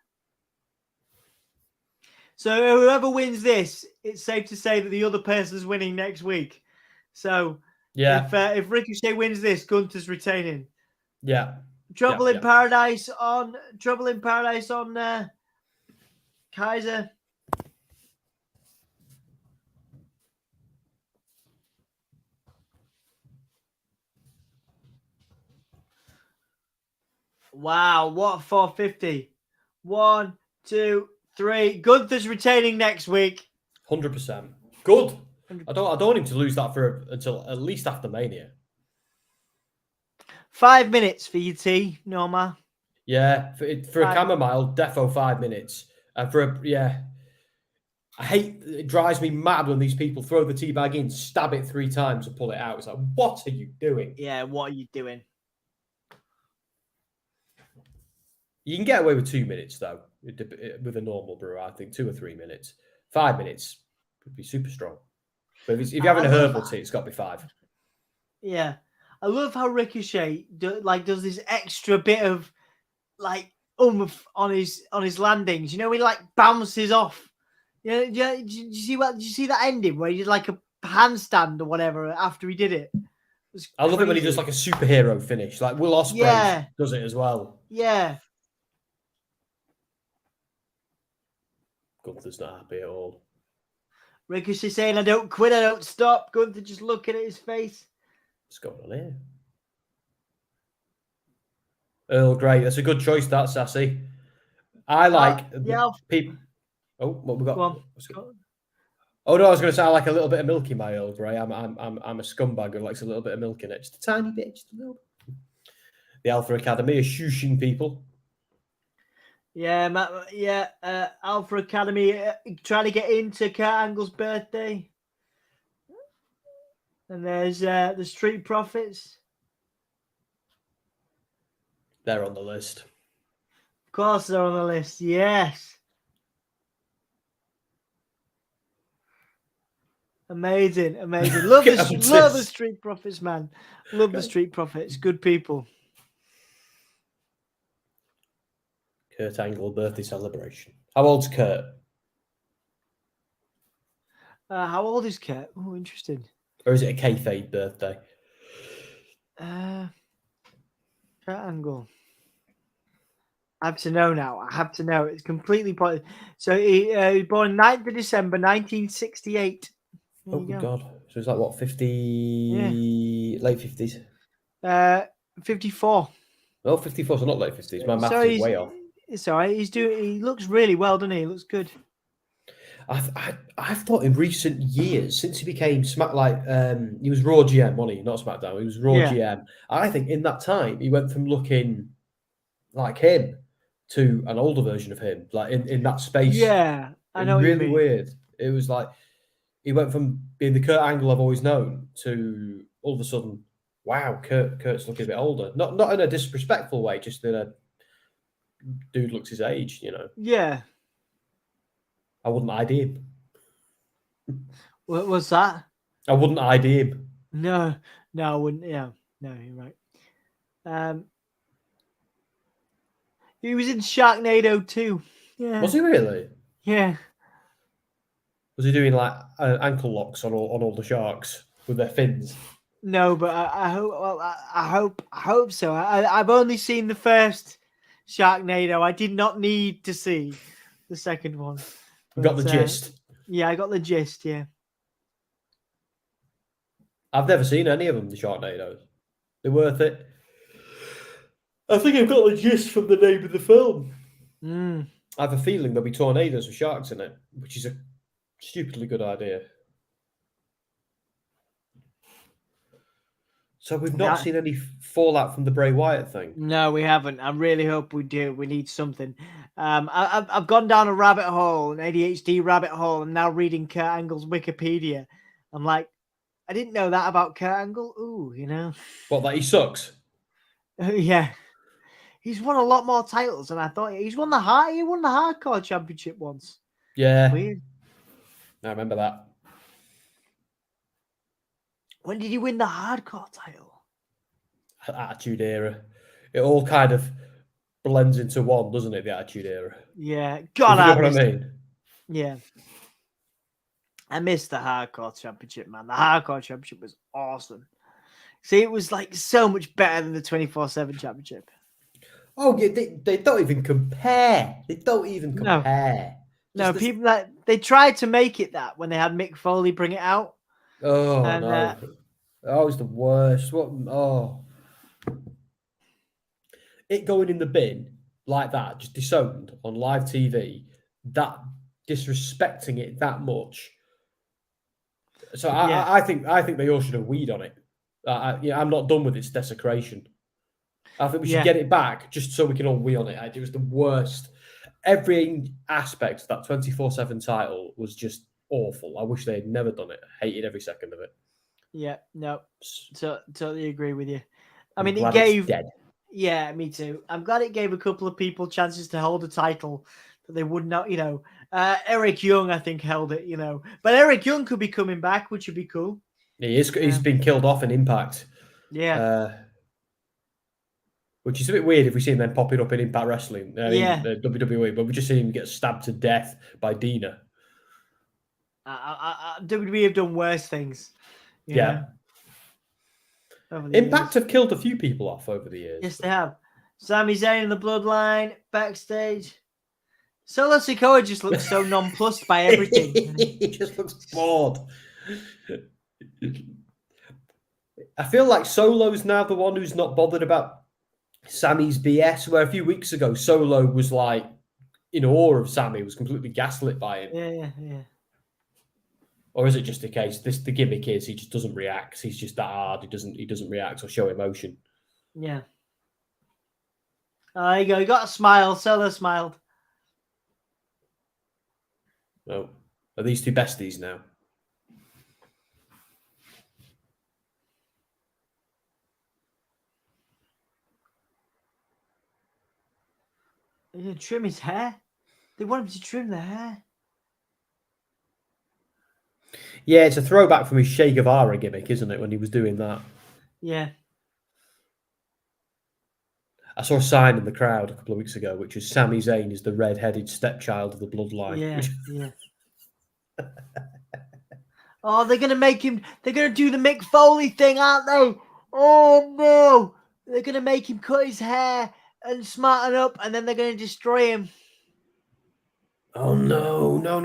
So whoever wins this, it's safe to say that the other person's winning next week. So yeah, if Ricochet wins this, Gunther's retaining. Yeah. Trouble in Paradise on Kaiser. Wow, what 450? 1, 2, 3. Gunther's retaining next week. 100%. Good. I don't want him to lose that until at least after Mania. 5 minutes for your tea, Norma. Yeah, for a chamomile, defo 5 minutes. I hate, it drives me mad when these people throw the tea bag in, stab it 3 times and pull it out. It's like, what are you doing? Yeah, what are you doing? You can get away with 2 minutes, though, with a normal brew, I think. 2 or 3 minutes. 5 minutes would be super strong. But if you're having a herbal tea, it's got to be 5. Yeah. I love how Ricochet does this extra bit of on his landings. You know, he bounces off. Yeah, did you see that ending where he did like a handstand or whatever after he did it? I love it when he does like a superhero finish. Like Will Ospreay does it as well. Yeah. Gunther's not happy at all. Ricochet saying, I don't quit, I don't stop. Gunther just looking at his face. What's going on here? Earl Grey. That's a good choice, that, Sassy. I like yeah. people. Oh, what we got? Go on. Oh no, I was going to say I like a little bit of milk in my Earl Grey. I'm a scumbag who likes a little bit of milk in it, just a tiny bit, just a little bit. The Alpha Academy is shushing people. Yeah, Alpha Academy trying to get into Kurt Angle's birthday. And there's the Street Profits. They're on the list. Of course, they're on the list. Yes. Amazing. Love the Street Profits, man. Love the Street Profits. Good people. Kurt Angle birthday celebration. How old's Kurt? How old is Kurt? Oh, interesting. Or is it a kayfabe birthday? Kurt Angle. I have to know now. I have to know. It's completely pointless. So he was born 9th of December, 1968. Oh, good God. So it's like, what, 50... Yeah. Late 50s? 54. Oh, 54, so not late 50s. My math is way off. It's all right. He looks really well, doesn't he? He looks good. I've thought in recent years, since he became he was Raw GM, wasn't he? Not SmackDown. He was Raw GM. I think in that time, he went from looking like him to an older version of him, like in that space. Yeah, I know. Really weird. It was like he went from being the Kurt Angle I've always known to all of a sudden, wow, Kurt's looking a bit older. Not in a disrespectful way, just in a dude looks his age, you know. Yeah. I wouldn't ID him. What was that? I wouldn't ID him. No, I wouldn't. Yeah, no, you're right. He was in Sharknado too. Yeah. Was he really? Yeah. Was he doing like ankle locks on all the sharks with their fins? No, but I hope. Well, I hope so. I've only seen the first Sharknado. I did not need to see the second one. You got the gist. Yeah, I got the gist. Yeah. I've never seen any of them, the Sharknadoes. They're worth it. I think I've got the gist from the name of the film. I have a feeling there'll be tornadoes with sharks in it, which is a stupidly good idea. So we've not seen any fallout from the Bray Wyatt thing. No, we haven't. I really hope we do. We need something. I've gone down a rabbit hole, an ADHD rabbit hole. I'm now reading Kurt Angle's Wikipedia. I'm like, I didn't know that about Kurt Angle. Ooh, you know. What, that he sucks? Yeah. He's won a lot more titles than I thought. He won the Hardcore Championship once. Yeah. Weird. I remember that. When did he win the Hardcore title? Attitude Era. It all kind of blends into one, doesn't it? The Attitude Era. Yeah. God, you know what I mean? Yeah. I missed the Hardcore Championship, man. The Hardcore Championship was awesome. See, it was like so much better than the 24/7 Championship. Oh, yeah, they don't even compare. They don't even compare. No, people that they tried to make it that when they had Mick Foley bring it out. Oh, and, no. That was the worst. It going in the bin like that, just disowned on live TV, that disrespecting it that much. So I think they all should have weed on it. I'm not done with its desecration. I think we should get it back just so we can all wee on it. It was the worst. Every aspect of that 24/7 title was just awful. I wish they had never done it. I hated every second of it. Yeah, no, totally agree with you. I mean, it gave. Dead. Yeah, me too. I'm glad it gave a couple of people chances to hold a title that they would not, you know. Eric Young, I think, held it, you know. But Eric Young could be coming back, which would be cool. He is. He's been killed off in Impact. Yeah. Which is a bit weird if we see him then popping up in Impact Wrestling. WWE, but we just seen him get stabbed to death by Dina. WWE have done worse things. Yeah. Impact have killed a few people off over the years. Yes, they have. Sami Zayn and the Bloodline backstage. Solo Sikoa just looks so nonplussed by everything. He just looks bored. I feel like Solo's now the one who's not bothered about Sami's BS, where a few weeks ago Solo was like in awe of Sammy, was completely gaslit by him. Yeah. Or is it just a case the gimmick is he just doesn't react? He's just that hard. He doesn't react or show emotion. Yeah. There you go. You got a smile. Solo smiled. No. Are these two besties now? They're going to trim his hair. They want him to trim their hair. Yeah, it's a throwback from his Che Guevara gimmick, isn't it, when he was doing that? Yeah. I saw a sign in the crowd a couple of weeks ago, which was Sami Zayn is the red-headed stepchild of the bloodline. Yeah. Oh, they're gonna make him. They're gonna do the Mick Foley thing, aren't they? Oh no! They're gonna make him cut his hair and smarten up, and then they're gonna destroy him. Oh no! No!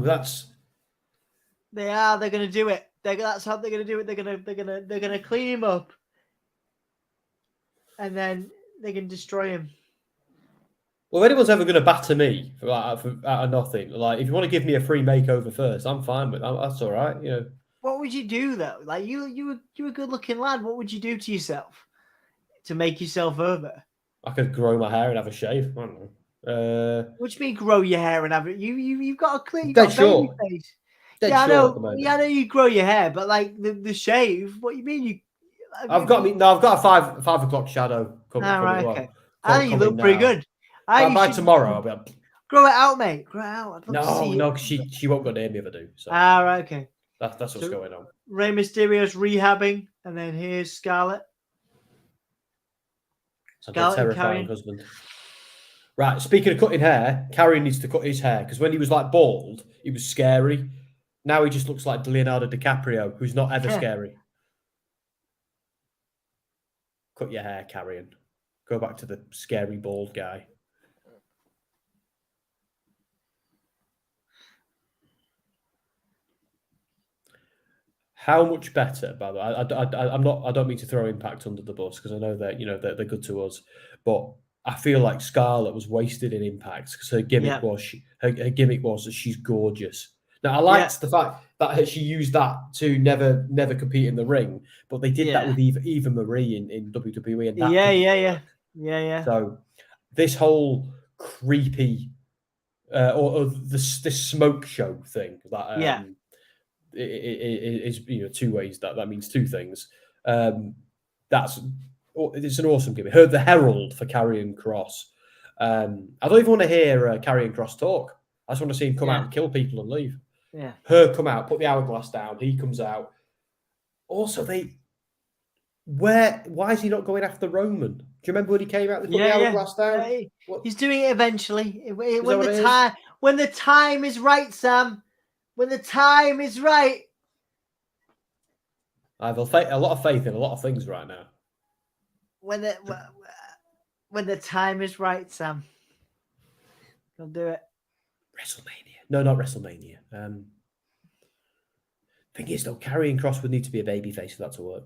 That's. They are. They're gonna do it. That's how they're gonna do it. They're gonna clean him up, and then they can destroy him. Well, if anyone's ever going to batter me for out of nothing, like if you want to give me a free makeover first, I'm fine with that. That's all right. You know. What would you do though? Like you a good looking lad. What would you do to yourself to make yourself over? I could grow my hair and have a shave. I don't know. What do you mean grow your hair and have it? You've got a clean, Dead short. face. Dead Yeah, I short know. at the moment. Yeah, I know you grow your hair, but like the shave. What you mean? I've got a 5 o'clock shadow coming. Right, well, okay. I think you look pretty good. By tomorrow, I'll be like, grow it out, mate. Grow it out. I'd love to see no, because she won't go near me if I do. So right, okay. that's what's going on. Rey Mysterio's rehabbing, and then here's Scarlett. Scarlett, terrifying husband. Right, speaking of cutting hair, Karrion needs to cut his hair because when he was like bald, he was scary. Now he just looks like Leonardo DiCaprio, who's not ever scary. Cut your hair, Karrion. Go back to the scary bald guy. How much better, by the way? I don't mean to throw Impact under the bus because I know that they're good to us, but I feel like Scarlett was wasted in Impact because her gimmick was that she's gorgeous. Now I liked the fact that she used that to never compete in the ring, but they did that with Eva Marie in WWE, and that yeah. So this whole creepy or this smoke show thing that is two ways that means two things. It's an awesome gimmick. Heard the Herald for Karrion Kross. I don't even want to hear Karrion Kross talk. I just want to see him come out and kill people and leave. Yeah. Her come out, put the hourglass down. He comes out. Also, why is he not going after Roman? Do you remember when he came out? They put the hourglass down. He's doing it eventually. When the time is right, Sam. When the time is right. I have a lot of faith in a lot of things right now. When the time is right, Sam. He'll do it. WrestleMania. No, not WrestleMania. Thing is, though, Karrion Kross would need to be a babyface for that to work.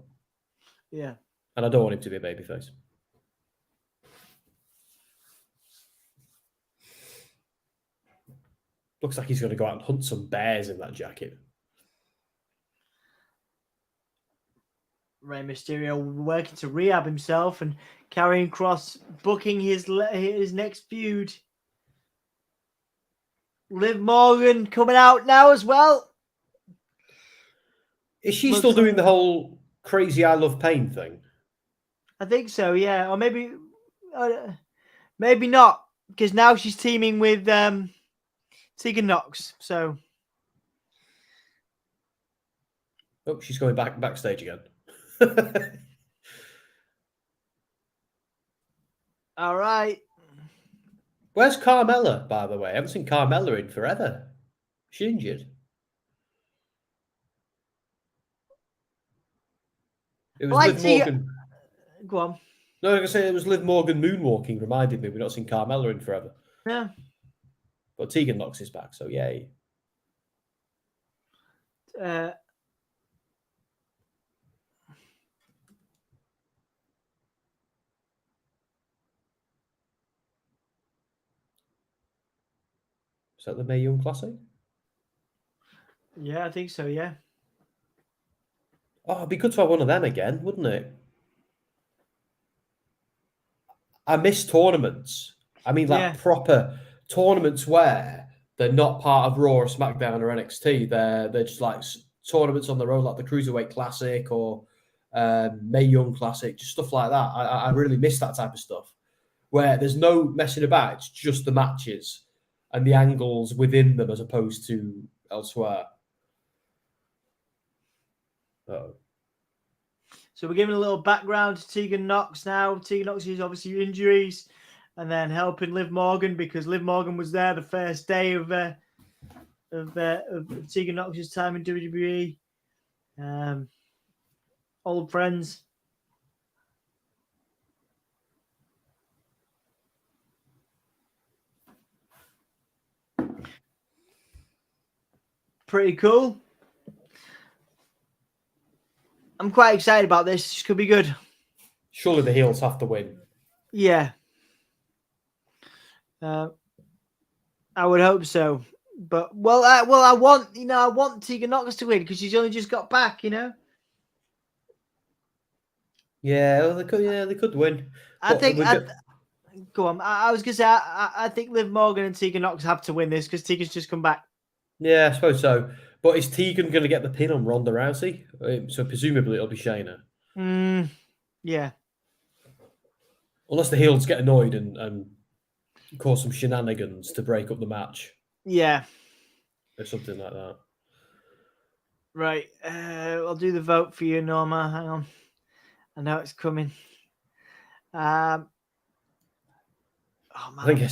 Yeah. And I don't want him to be a babyface. Looks like he's going to go out and hunt some bears in that jacket. Rey Mysterio working to rehab himself and Karrion Kross booking his next feud. Liv Morgan coming out now as well. Is she still doing the whole crazy I love pain thing? I think so, yeah. Or maybe not, because now she's teaming with Tegan Nox. So, she's going backstage again. All right. Where's Carmella, by the way? I haven't seen Carmella in forever. She injured. It was Liv Morgan. Go on. No, I was going to say it was Liv Morgan moonwalking. Reminded me we've not seen Carmella in forever. Yeah. But Tegan Nox is back, so yay. Is that the Mae Young Classic? Yeah, I think so. Yeah. Oh, it'd be good to have one of them again, wouldn't it? I miss tournaments. I mean, like Yeah. proper tournaments where they're not part of Raw or SmackDown or NXT. They're just like tournaments on their own, like the Cruiserweight Classic or Mae Young Classic, just stuff like that. I really miss that type of stuff where there's no messing about. It's just the matches and the angles within them as opposed to elsewhere. Uh-oh. So we're giving a little background to Tegan Nox now. Tegan Nox is obviously injuries, and then helping Liv Morgan because Liv Morgan was there the first day of Tegan Nox's time in WWE. Old friends. Pretty cool. I'm quite excited about this. This could be good. Surely the heels have to win. Yeah. I would hope so. But I want Tegan Nox to win because she's only just got back, Yeah, well, they could win. Go on. I was gonna say I think Liv Morgan and Tegan Nox have to win this because Tegan's just come back. Yeah, I suppose so. But is Tegan going to get the pin on Ronda Rousey? So presumably it'll be Shayna. Yeah. Unless the heels get annoyed and cause some shenanigans to break up the match. Yeah. Or something like that. Right. I'll do the vote for you, Norma. Hang on. I know it's coming. Oh man,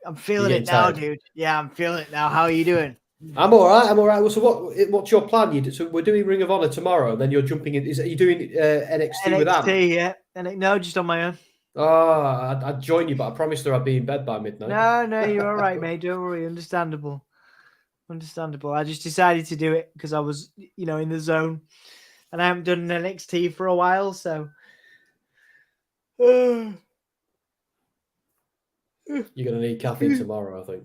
I'm feeling it now, dude. Yeah, I'm feeling it now. How are you doing? I'm all right. Well, so what's your plan? So we're doing Ring of Honor tomorrow, and then you're jumping in. Are you doing NXT with Anne? Yeah. No, just on my own. Oh, I'd join you, but I promised her I'd be in bed by midnight. No, you're all right, mate. Don't worry. Understandable. I just decided to do it because I was, in the zone, and I haven't done an NXT for a while, so. You're gonna need caffeine tomorrow, I think.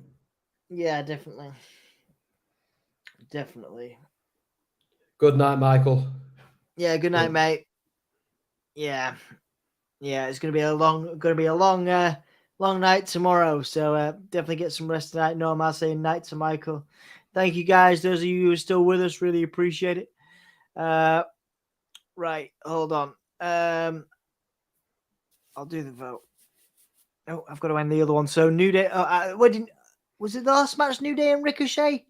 Yeah, definitely. Good night, Michael. Yeah, good night, mate. Yeah, it's gonna be a long night tomorrow. So definitely get some rest tonight. No, I'm not saying night to Michael. Thank you guys. Those of you who are still with us, really appreciate it. Right, hold on. I'll do the vote. Oh, I've got to end the other one. So New Day. Was it the last match? New Day and Ricochet.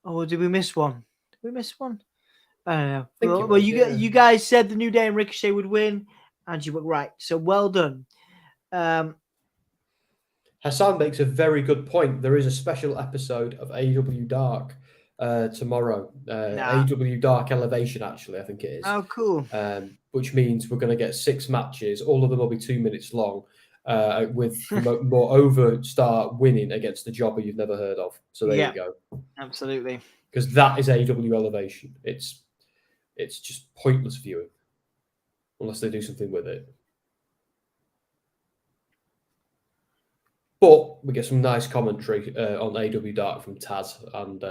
Oh, did we miss one? I don't know. Well, you guys said the New Day and Ricochet would win, and you were right. So well done. Hassan makes a very good point. There is a special episode of AEW Dark tomorrow. AEW Dark Elevation, actually, I think it is. Oh, cool. Which means we're going to get 6 matches. All of them will be 2 minutes long, with moreover Star winning against the jobber you've never heard of. So there you go. Absolutely. Because that is AEW Elevation. It's just pointless viewing unless they do something with it. But we get some nice commentary on AEW Dark from Taz and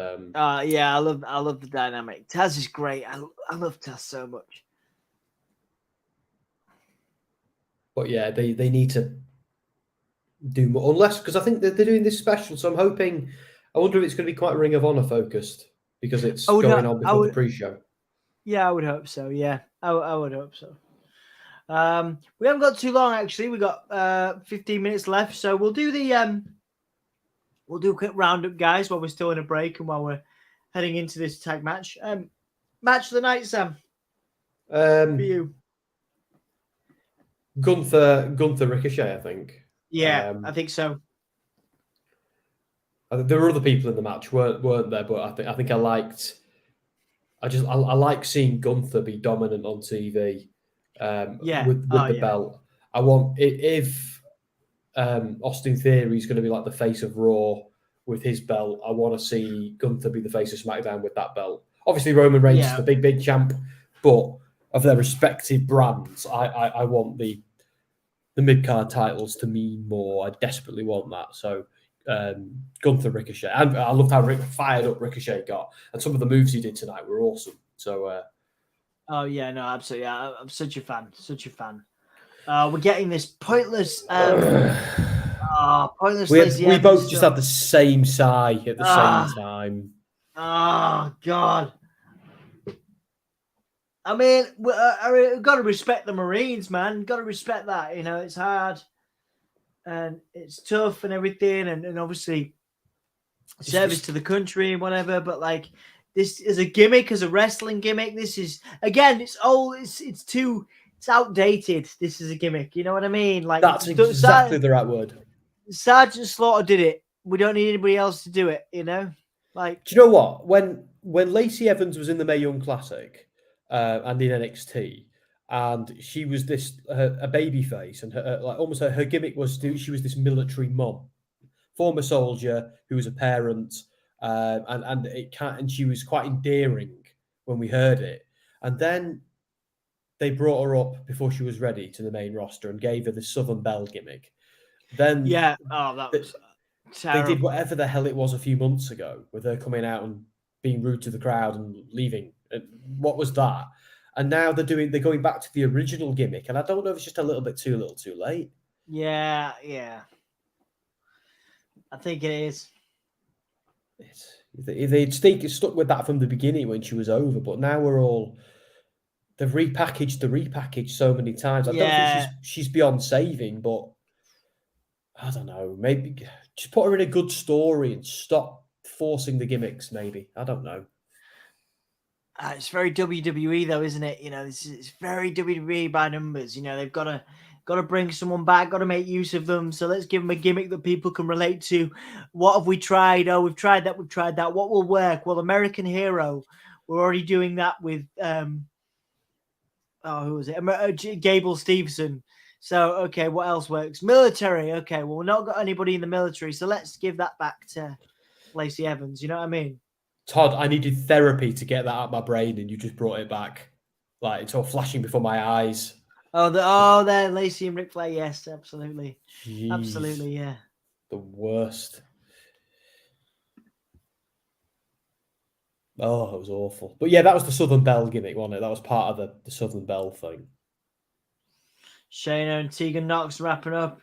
yeah, I love the dynamic. Taz is great. I love Taz so much. But yeah, they need to do more, unless because I think they're doing this special. So I'm hoping. I wonder if it's going to be quite Ring of Honor focused because it's going on before the pre-show. Yeah, I would hope so. Yeah, I would hope so. We haven't got too long actually. We got 15 minutes left, so we'll do a quick roundup, guys, while we're still in a break and while we're heading into this tag match. Match of the night, Sam. For you, Gunther Ricochet, I think. Yeah, I think so. There were other people in the match, weren't there? But I think I liked. I like seeing Gunther be dominant on TV. With the belt. I want if Austin Theory is going to be like the face of Raw with his belt, I want to see Gunther be the face of SmackDown with that belt. Obviously, Roman Reigns is the big champ, but of their respective brands, I want the mid-card titles to mean more. I desperately want that. So Gunther Ricochet. And I loved how fired up Ricochet got, and some of the moves he did tonight were awesome. So, oh yeah, no, absolutely. I'm such a fan, such a fan. We're getting this pointless, pointless. we both just had the same sigh at the same time. Oh God. I mean, we've got to respect the Marines, man. Got to respect that. You know, it's hard and it's tough and everything, and obviously service to the country and whatever. But like, this is a gimmick, as a wrestling gimmick. This is, again, it's old. It's outdated. This is a gimmick. You know what I mean? Like, that's exactly the right word. Sergeant Slaughter did it. We don't need anybody else to do it. You know, like. Do you know what? When Lacey Evans was in the Mae Young Classic. And in NXT, and she was a baby face, and her gimmick was she was this military mum, former soldier who was a parent, and she was quite endearing when we heard it, and then they brought her up before she was ready to the main roster and gave her the Southern Belle gimmick. Then that was terrible. They did whatever the hell it was a few months ago with her coming out and being rude to the crowd and leaving. What was that? And now they're going back to the original gimmick, and I don't know if it's just a little too late. Yeah. I think it is. They'd stuck with that from the beginning when she was over, but now they've repackaged the repackage so many times. I don't think she's beyond saving, but I don't know. Maybe just put her in a good story and stop forcing the gimmicks. Maybe, I don't know. It's very WWE though, isn't it? You know, it's very WWE by numbers. You know, they've got to bring someone back, got to make use of them. So let's give them a gimmick that people can relate to. What have we tried? Oh, we've tried that. What will work? Well, American Hero. We're already doing that with who was it? Gable Steveson. So okay, what else works? Military. Okay, well, we've not got anybody in the military, so let's give that back to Lacey Evans. You know what I mean? Todd, I needed therapy to get that out of my brain, and you just brought it back. Like, it's all flashing before my eyes. There, Lacey and Ric Flair. Yes, absolutely. Jeez. Absolutely, yeah. The worst. Oh, it was awful. But yeah, that was the Southern Belle gimmick, wasn't it? That was part of the Southern Belle thing. Shayna and Tegan Nox wrapping up.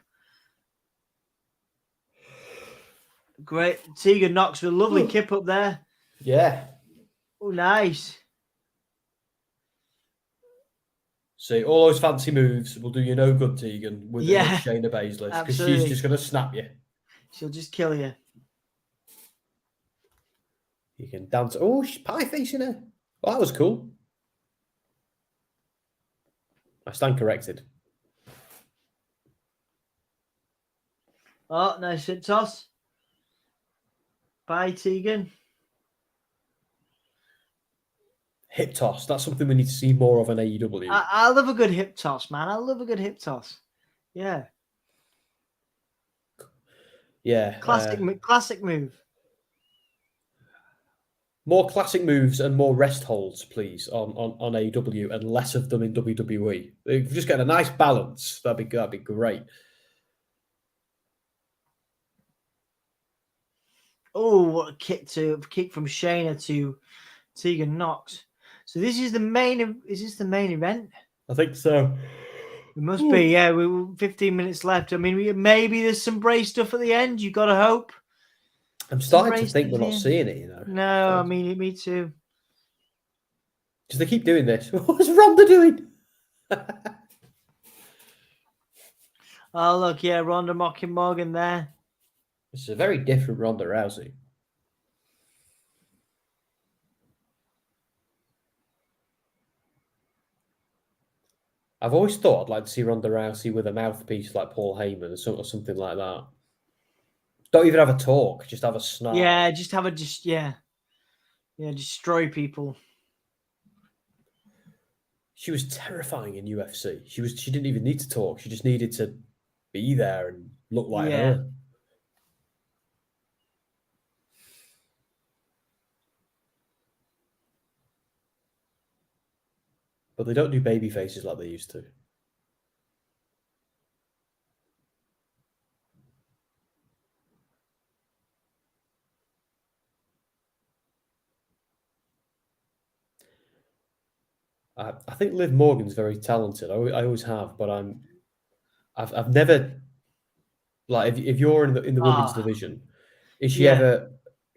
Great. Tegan Nox with a lovely kip up there. Yeah. Oh, nice. See, all those fancy moves will do you no good, Tegan, with Shayna Baszler, because she's just going to snap you. She'll just kill you. You can dance. Oh, she's pie facing her. Well, that was cool. I stand corrected. Oh, nice hip toss. Bye, Tegan. Hip toss. That's something we need to see more of in AEW. I love a good hip toss, man. I love a good hip toss. Yeah. Yeah. Classic move. More classic moves and more rest holds, please, on AEW, and less of them in WWE. If we just get a nice balance, that'd be great. Oh, what a kick from Shayna to Tegan Nox. So this is the main. Is this the main event? I think so. It must be. Yeah, we're 15 minutes left. I mean, maybe there's some Bray stuff at the end. You got to hope. I'm starting to think we're not seeing it. You know. No, I mean, me too. Because they keep doing this. What's Ronda doing? Oh look, yeah, Ronda mocking Morgan there. This is a very different Ronda Rousey. I've always thought I'd like to see Ronda Rousey with a mouthpiece like Paul Heyman or something like that. Don't even have a talk, just have a snarl. Yeah, destroy people. She was terrifying in UFC. She didn't even need to talk. She just needed to be there and look like her. But they don't do baby faces like they used to. I think Liv Morgan's very talented. I always have, but I've never like if you're in the women's division, is she Yeah. ever?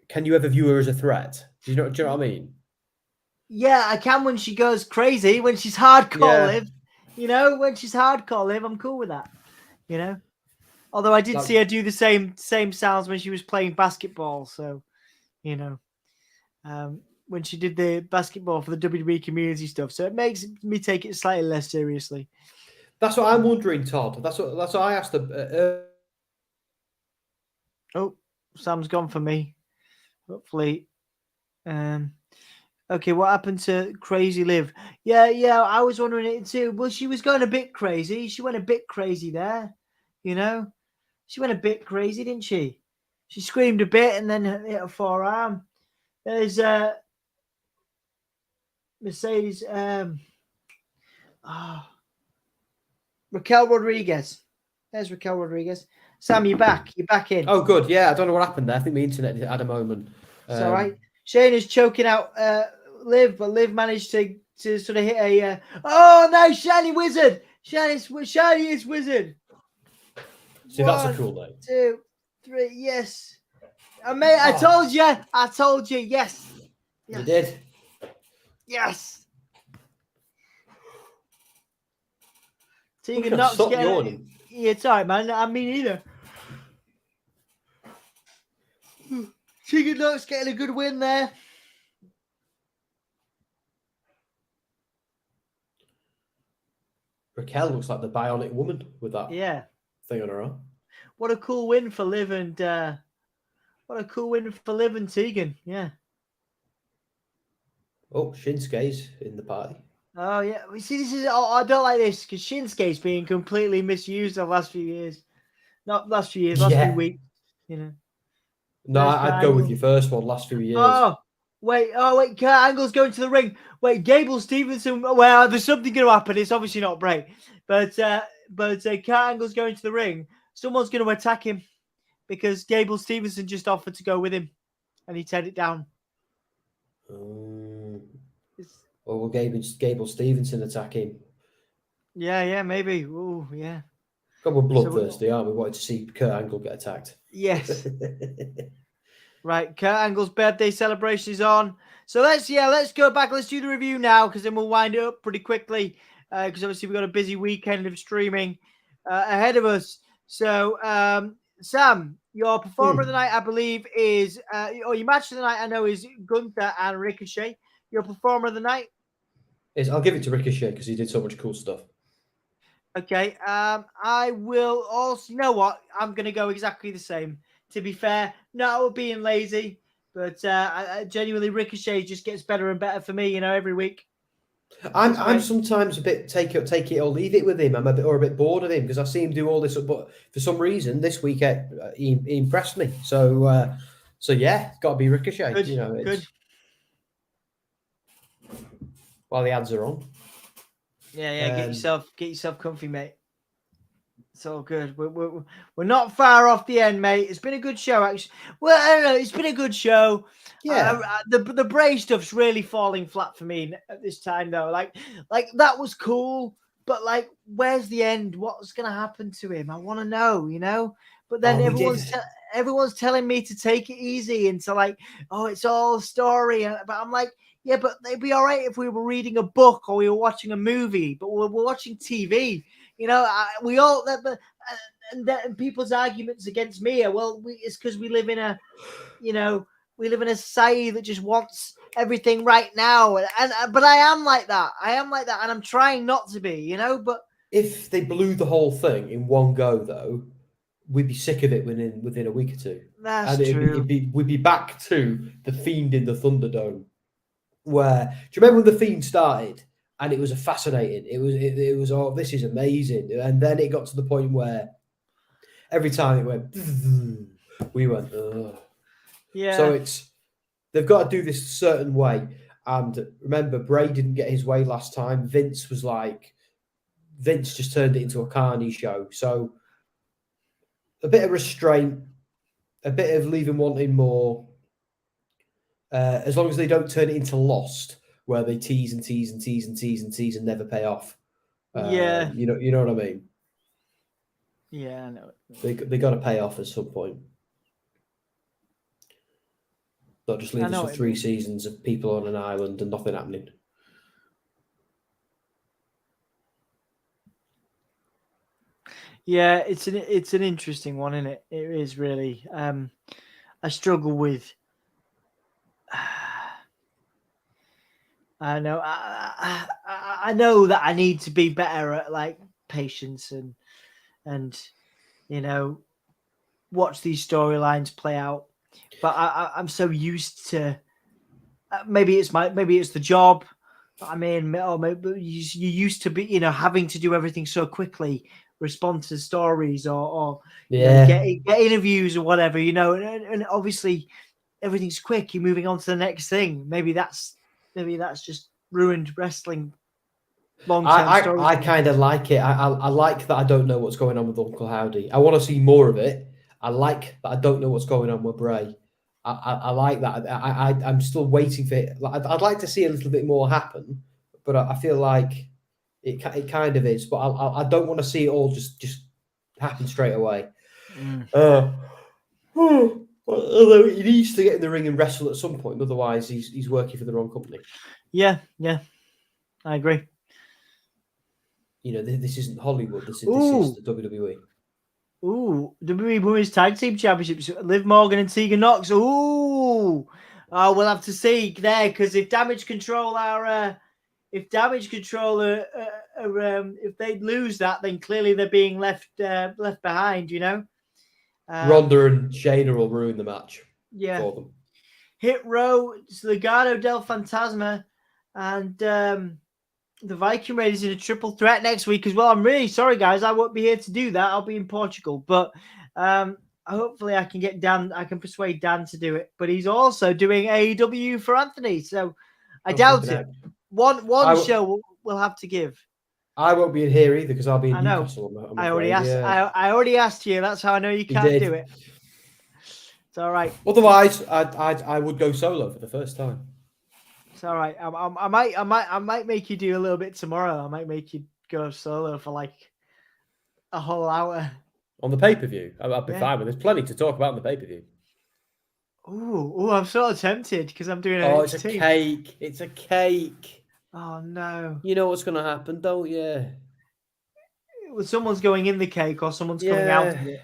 Can you ever view her as a threat? Do you know what I mean? Yeah, I can when she goes crazy, when she's hardcore Yeah. Liv. You know, when she's hardcore Liv, I'm cool with that. You know? Although I did Like- see her do the same sounds when she was playing basketball, so you know. When she did the basketball for the WWE community stuff. So it makes me take it slightly less seriously. That's what I'm wondering, Todd. That's what I asked her. Oh, Sam's gone for me. Hopefully. Okay, what happened to Crazy Liv? Yeah, I was wondering it too. Well, she was going a bit crazy. She went a bit crazy there, you know? She went a bit crazy, didn't she? She screamed a bit and then hit her forearm. There's Mercedes Raquel Rodriguez. There's Raquel Rodriguez. Sam, you're back. You're back in. Oh, good. Yeah, I don't know what happened there. I think the internet had a moment. It's all right. Shane is choking out Liv, but Liv managed to sort of hit a. Oh, no, Shiny Wizard. Shiny is Wizard. See, that's a cool name. 2, 3, yes. Mate, I told you. I told you. Yes. You did. Yes. Tegan Nox Stop getting. yawning. Yeah, it's all right, man. I mean, either. Tegan Nox getting a good win there. Raquel looks like the bionic woman with that thing on her arm. What a cool win for Liv and Tegan. Yeah. Oh, Shinsuke's in the party. Oh yeah. We see this is I don't like this because Shinsuke's being completely misused the last few years. Not last few years, last few weeks. You know. No, I'd go with your first one. Last few years. Oh wait, Kurt Angle's going to the ring. Wait, Gable Stevenson. Well, there's something going to happen. It's obviously not Bray, but Kurt Angle's going to the ring. Someone's going to attack him because Gable Stevenson just offered to go with him, and he turned it down. Or will Gable Stevenson attack him? Yeah, maybe. Oh, yeah. God, we're bloodthirsty, aren't we? Wanted to see Kurt Angle get attacked. Yes. Right, Kurt Angle's birthday celebration is on. So let's go back. Let's do the review now because then we'll wind it up pretty quickly because obviously we've got a busy weekend of streaming ahead of us. So, Sam, your performer of the night, I believe, is or your match of the night, I know, is Gunther and Ricochet. Your performer of the night? I'll give it to Ricochet because he did so much cool stuff. Okay. I will also, you know what? I'm going to go exactly the same. To be fair, not being lazy, but I genuinely Ricochet just gets better and better for me, you know, every week. I'm sometimes a bit take it or leave it with him. I'm a bit bored of him because I see him do all this, but for some reason this week he impressed me. So yeah, it's got to be Ricochet. Good, you know, good. While the ads are on. Yeah. Get yourself comfy, mate. It's all good. We're not far off the end, mate. It's been a good show, actually. Well, I don't know. It's been a good show. Yeah. The Bray stuff's really falling flat for me at this time, though. Like that was cool, but like, where's the end? What's gonna happen to him? I want to know, you know. But then everyone's telling me to take it easy and to like, oh, it's all a story. But I'm like, yeah, but it'd be all right if we were reading a book or we were watching a movie, but we're watching TV. You know, we all and people's arguments against me are, well, it's because we live in a, you know, we live in a society that just wants everything right now. But I am like that. And I'm trying not to be, you know. But if they blew the whole thing in one go, though, we'd be sick of it within a week or two. That's true. We'd be back to the Fiend in the Thunderdome. Where do you remember when the Fiend started? And it was fascinating. It was oh, this is amazing. And then it got to the point where every time it went, we went, ugh. Yeah. So they've got to do this a certain way. And remember, Bray didn't get his way last time. Vince just turned it into a carny show. So a bit of restraint, a bit of leaving wanting more. As long as they don't turn it into Lost, where they tease and tease and tease and tease and tease and never pay off. Yeah. You know what I mean? Yeah, I know. They got to pay off at some point. Not just leave us for 3 seasons of people on an island and nothing happening. Yeah, it's an interesting one, isn't it? It is really. I struggle with. I know. I know that I need to be better at like patience and watch these storylines play out. But I'm so used to. Maybe it's the job. I mean, or maybe you used to be having to do everything so quickly, respond to stories or get interviews or whatever, and obviously everything's quick. You're moving on to the next thing. Maybe that's just ruined wrestling. Long-term story. I kind of like it. I like that I don't know what's going on with Uncle Howdy. I want to see more of it. I like that I don't know what's going on with Bray. I like that. I'm still waiting for it. I'd like to see a little bit more happen, but I feel like it kind of is. But I don't want to see it all just happen straight away. Although he needs to get in the ring and wrestle at some point, otherwise he's working for the wrong company. Yeah, I agree. This isn't Hollywood. This is the WWE. Ooh, WWE Women's Tag Team Championships. Liv Morgan and Tegan Nox. Ooh, we'll have to see there, because if Damage Control if they lose that, then clearly they're being left behind. Ronda and Shayna will ruin the match. Yeah. For them. Hit Row, Legado del Fantasma, and the Viking Raiders in a triple threat next week as well. I'm really sorry, guys. I won't be here to do that. I'll be in Portugal. But hopefully I can get Dan. I can persuade Dan to do it. But he's also doing AEW for Anthony. So I doubt it. One show we'll have to give. I won't be in here either because I'll be in Newcastle. I already asked. Yeah. I already asked you. That's how I know you can't do it. It's all right. Otherwise, I would go solo for the first time. It's all right. I might make you do a little bit tomorrow. I might make you go solo for like a whole hour on the pay-per-view. I'll be fine with. There's plenty to talk about on the pay-per-view. Ooh, I'm sort of tempted because I'm doing. Oh, it's a cake. It's a cake. Oh no! You know what's going to happen, don't you? Well, someone's going in the cake or someone's coming out of it.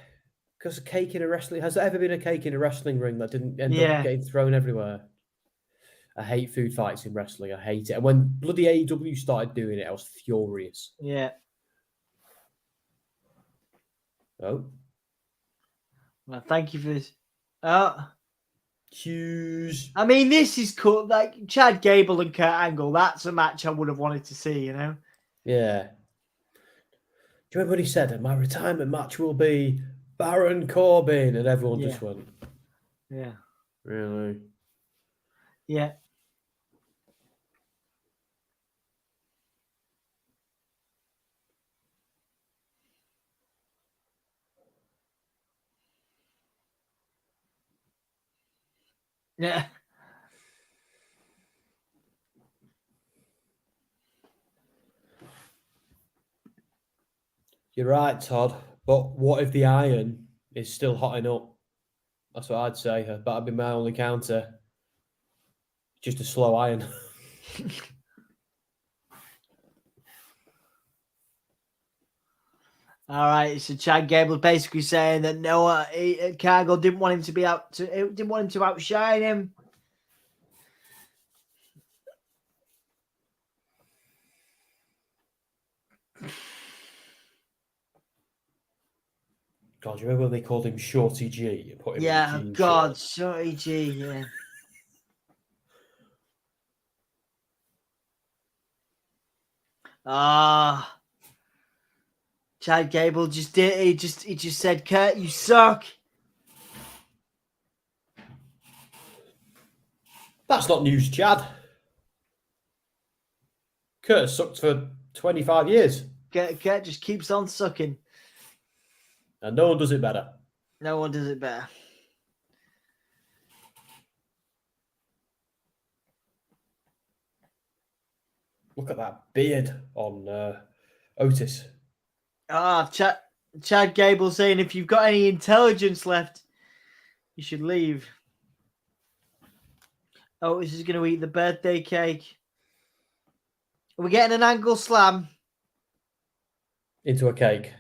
Because a cake in a wrestling has there ever been a cake in a wrestling ring that didn't end up getting thrown everywhere? I hate food fights in wrestling. I hate it. And when bloody AEW started doing it, I was furious. Yeah. Oh. Well, thank you for this. Oh. Huge. I mean, this is cool. Like Chad Gable and Kurt Angle. That's a match I would have wanted to see, Yeah. Do you remember what he said? My retirement match will be Baron Corbin. And everyone just went. Yeah. Really? Yeah. Yeah. You're right, Todd. But what if the iron is still hotting up? That's what I'd say. That'd be my only counter. Just a slow iron. All right. So Chad Gable basically saying that Noah Cargill didn't want him to outshine him. God, you remember when they called him Shorty G? Put him in God, Shorty G, yeah. Chad Gable just did. He just said, "Kurt, you suck." That's not news, Chad. Kurt sucked for 25 years. Kurt just keeps on sucking. And no one does it better. No one does it better. Look at that beard on Otis. Ah, Chad Gable saying if you've got any intelligence left, you should leave. Otis is going to eat the birthday cake. Are we getting an angle slam? Into a cake.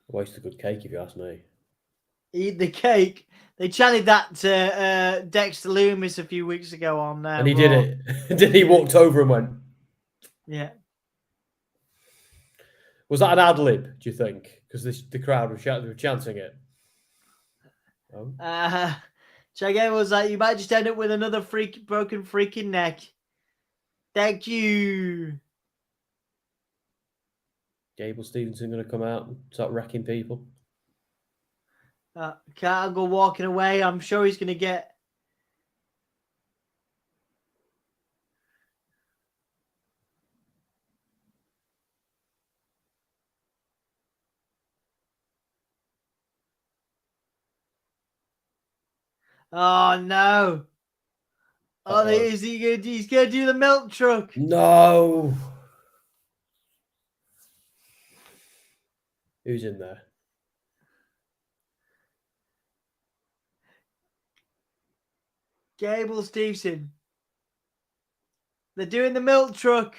Waste a good cake, if you ask me. Eat the cake. They chanted that to Dexter Loomis a few weeks ago on And he Raw. did it. Did he walked over and went? Yeah. Was that an ad lib, do you think? Because the crowd were chanting it. Oh. Chad Gable was like, you might just end up with another broken freaking neck. Thank you. Gable Stevenson going to come out and start wrecking people. Can't go walking away. I'm sure he's going to get. Oh no! Oh, is he going? He's going to do the milk truck. No. Who's in there? Gable Stevenson. They're doing the milk truck.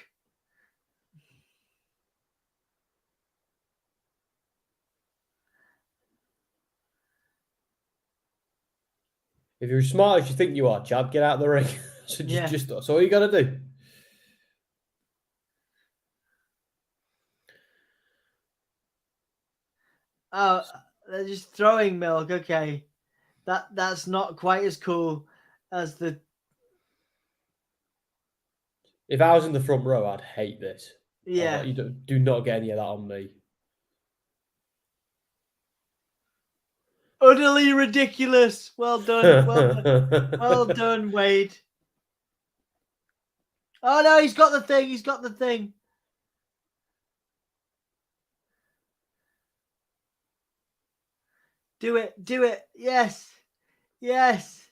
If you're as smart as you think you are, Chad, get out of the ring. That's all you got to do. Oh, they're just throwing milk. Okay, that's not quite as cool as the. If I was in the front row, I'd hate this. Yeah. You do not get any of that on me. Utterly ridiculous. Well done. Well done, Wade. Oh no, he's got the thing. He's got the thing. Do it. Do it. Yes. Yes.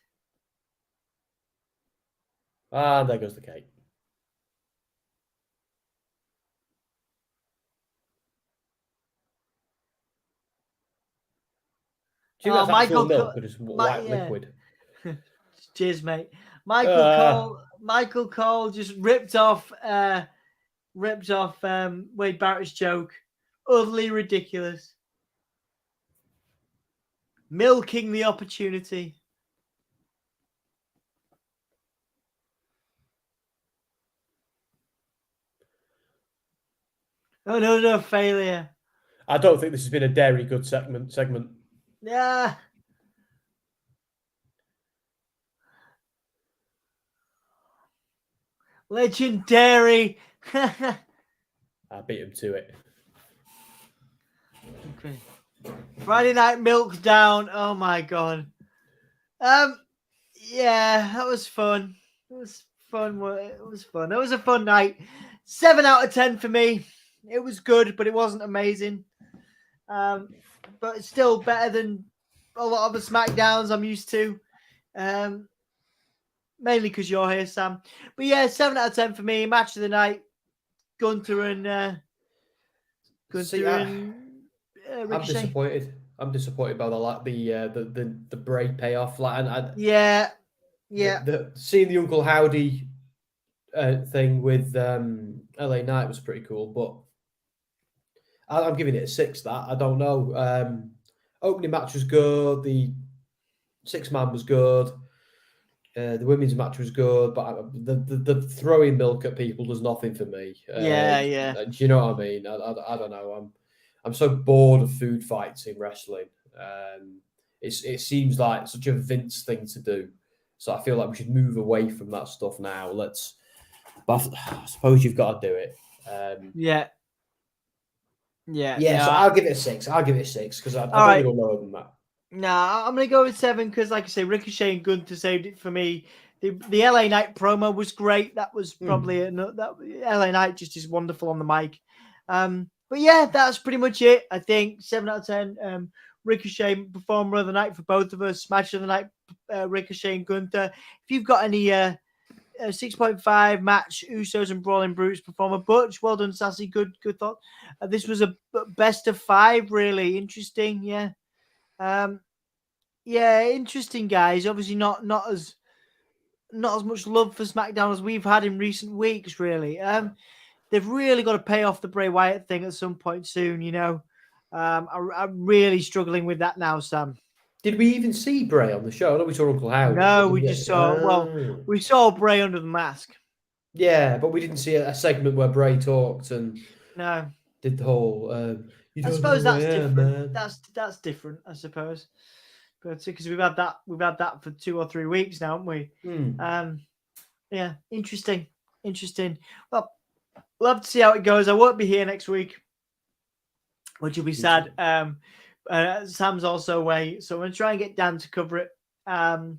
Ah, there goes the cake. Do you think that's actual milk or just white liquid? Cheers, mate. Michael Cole just ripped off Wade Barrett's joke. Utterly ridiculous. Milking the opportunity. Oh no, failure. I don't think this has been a dairy good segment. Yeah. Legendary. I beat him to it. Okay. Friday Night Milk down. Oh my god. Yeah, that was fun. It was fun. It was fun. It was a fun night. 7 out of 10 for me. It was good, but it wasn't amazing. But it's still better than a lot of the Smackdowns I'm used to. Mainly because you're here, Sam. But yeah, 7 out of 10 for me. Match of the night. Gunter and Ricochet. I'm disappointed. I'm disappointed by the Bray payoff. Yeah. Seeing the Uncle Howdy thing with LA Knight was pretty cool, but I'm giving it a 6. That I don't know. Opening match was good. The 6-man was good. The women's match was good, but the throwing milk at people does nothing for me. Yeah. Do you know what I mean? I don't know. I'm so bored of food fights in wrestling. It seems like such a Vince thing to do. So I feel like we should move away from that stuff now. But I suppose you've got to do it. Yeah. So I'll give it a 6. I'll give it a 6 because I don't even know lower than that. Nah, I'm going to go with 7 because, like I say, Ricochet and Gunter saved it for me. The LA Knight promo was great. That was probably LA Knight just is wonderful on the mic. But yeah, that's pretty much it. I think 7 out of 10. Ricochet performer of the night for both of us. Match of the night, Ricochet and Gunter. If you've got any 6.5 match. Usos and Brawling Brutes performer. Butch, well done, Sassy. Good thought. This was a best of 5. Really interesting. Yeah. Interesting, guys. Obviously, not as much love for SmackDown as we've had in recent weeks. Really. They've really got to pay off the Bray Wyatt thing at some point soon. I'm really struggling with that now, Sam. Did we even see Bray on the show? I know we saw Uncle Howard. No, we just saw. We saw Bray under the mask. Yeah, but we didn't see a segment where Bray talked and did the whole. I suppose that's different. That's different, I suppose. But because we've had that for 2 or 3 weeks now, haven't we? Yeah, interesting. Well, we'll have to see how it goes. I won't be here next week, which will be sad. Sam's also away, so I'm going to try and get Dan to cover it. But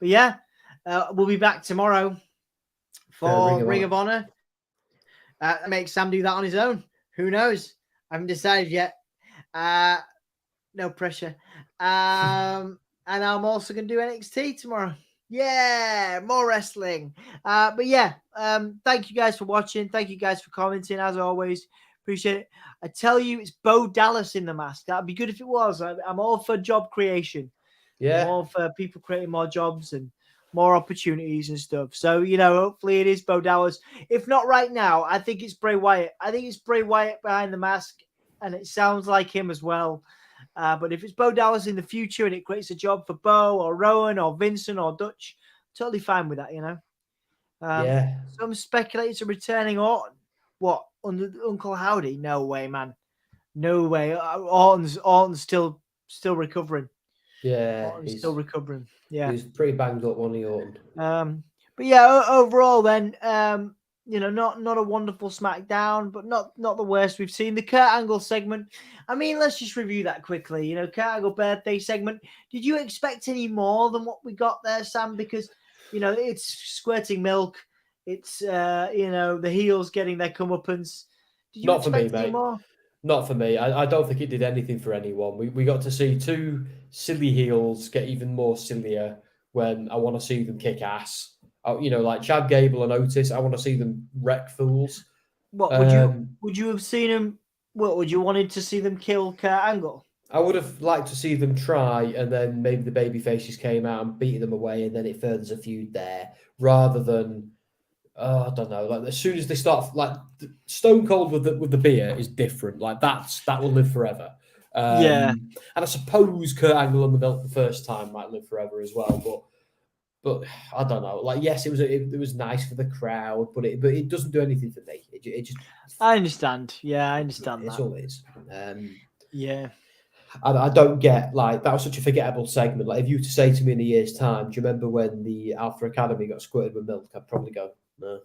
yeah, we'll be back tomorrow for Ring of Honor. Make Sam do that on his own. Who knows? I haven't decided yet. No pressure. And I'm also going to do NXT tomorrow. Yeah, more wrestling. But yeah, thank you guys for watching. Thank you guys for commenting, as always. Appreciate it. I tell you, it's Bo Dallas in the mask. That'd be good if it was. I'm all for job creation. Yeah. I'm all for people creating more jobs and more opportunities and stuff. So, hopefully it is Bo Dallas. If not right now, I think it's Bray Wyatt. I think it's Bray Wyatt behind the mask, and it sounds like him as well. But if it's Bo Dallas in the future and it creates a job for Bo or Rowan or Vincent or Dutch, totally fine with that, Some speculators are returning Orton. What? Under Uncle Howdy? No way, man. No way. Orton's still recovering. Yeah. Orton's still recovering. Yeah. He's pretty banged up, wasn't he, Orton? But yeah, overall then, not a wonderful SmackDown, but not the worst we've seen. The Kurt Angle segment, I mean, let's just review that quickly. Kurt Angle birthday segment. Did you expect any more than what we got there, Sam? Because, it's squirting milk. It's, the heels getting their comeuppance. Did you Not for me, expect any mate. more? Not for me. I don't think it did anything for anyone. We got to see 2 silly heels get even more sillier when I want to see them kick ass. Like Chad Gable and Otis, I want to see them wreck fools. What would you have seen them? What would you wanted to see them kill Kurt Angle? I would have liked to see them try, and then maybe the baby faces came out and beat them away, and then it furthers a feud there, rather than I don't know. Like as soon as they start, like Stone Cold with the beer is different. Like that will live forever. And I suppose Kurt Angle on the belt the first time might live forever as well, but I don't know. Like, yes, it was nice for the crowd, but it doesn't do anything for me. It just. I understand. Yeah, I understand. It's all it is. Yeah. I don't get, like, that was such a forgettable segment. Like, if you were to say to me in a year's time, do you remember when the Alpha Academy got squirted with milk? I'd probably go, no.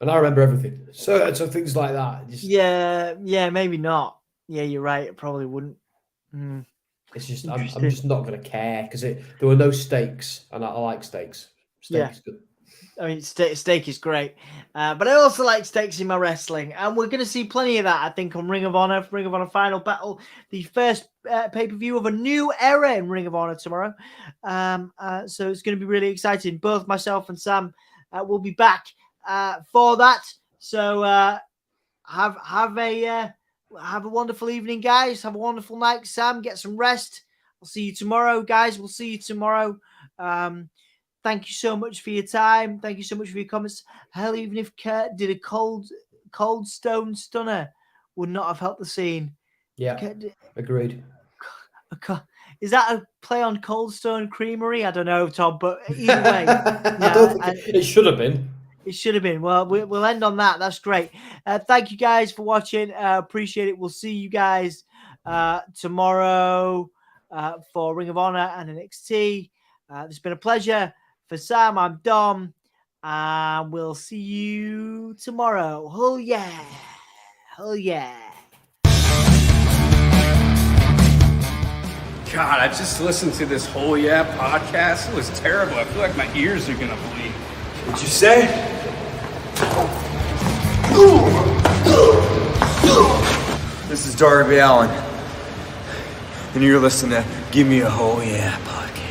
And I remember everything. So things like that. Yeah, maybe not. Yeah, you're right. It probably wouldn't. It's just I'm just not going to care because there were no stakes, and I like steaks. Steak is good. I mean, steak is great, but I also like stakes in my wrestling, and we're going to see plenty of that, I think, on Ring of Honor Final Battle, the first pay-per-view of a new era in Ring of Honor tomorrow. So it's going to be really exciting. Both myself and Sam will be back for that. So have a wonderful evening, guys. Have a wonderful night, Sam. Get some rest. I'll see you tomorrow, guys. We'll see you tomorrow. Thank you so much for your time. Thank you so much for your comments. Hell, even if Kurt did a cold stone stunner, would not have helped the scene. Yeah, agreed. Is that a play on Cold Stone Creamery? I don't know, Tom, but either way. I don't think it should have been. It should have been. Well, we'll end on that. That's great. Thank you guys for watching. Appreciate it. We'll see you guys tomorrow for Ring of Honor and NXT. It's been a pleasure. For Sam, I'm Dom. We'll see you tomorrow. Oh, yeah. Oh, yeah. God, I just listened to this whole podcast. It was terrible. I feel like my ears are going to bleed. What'd you say? This is Darby Allen, and you're listening to Give Me a Oh Yeah podcast.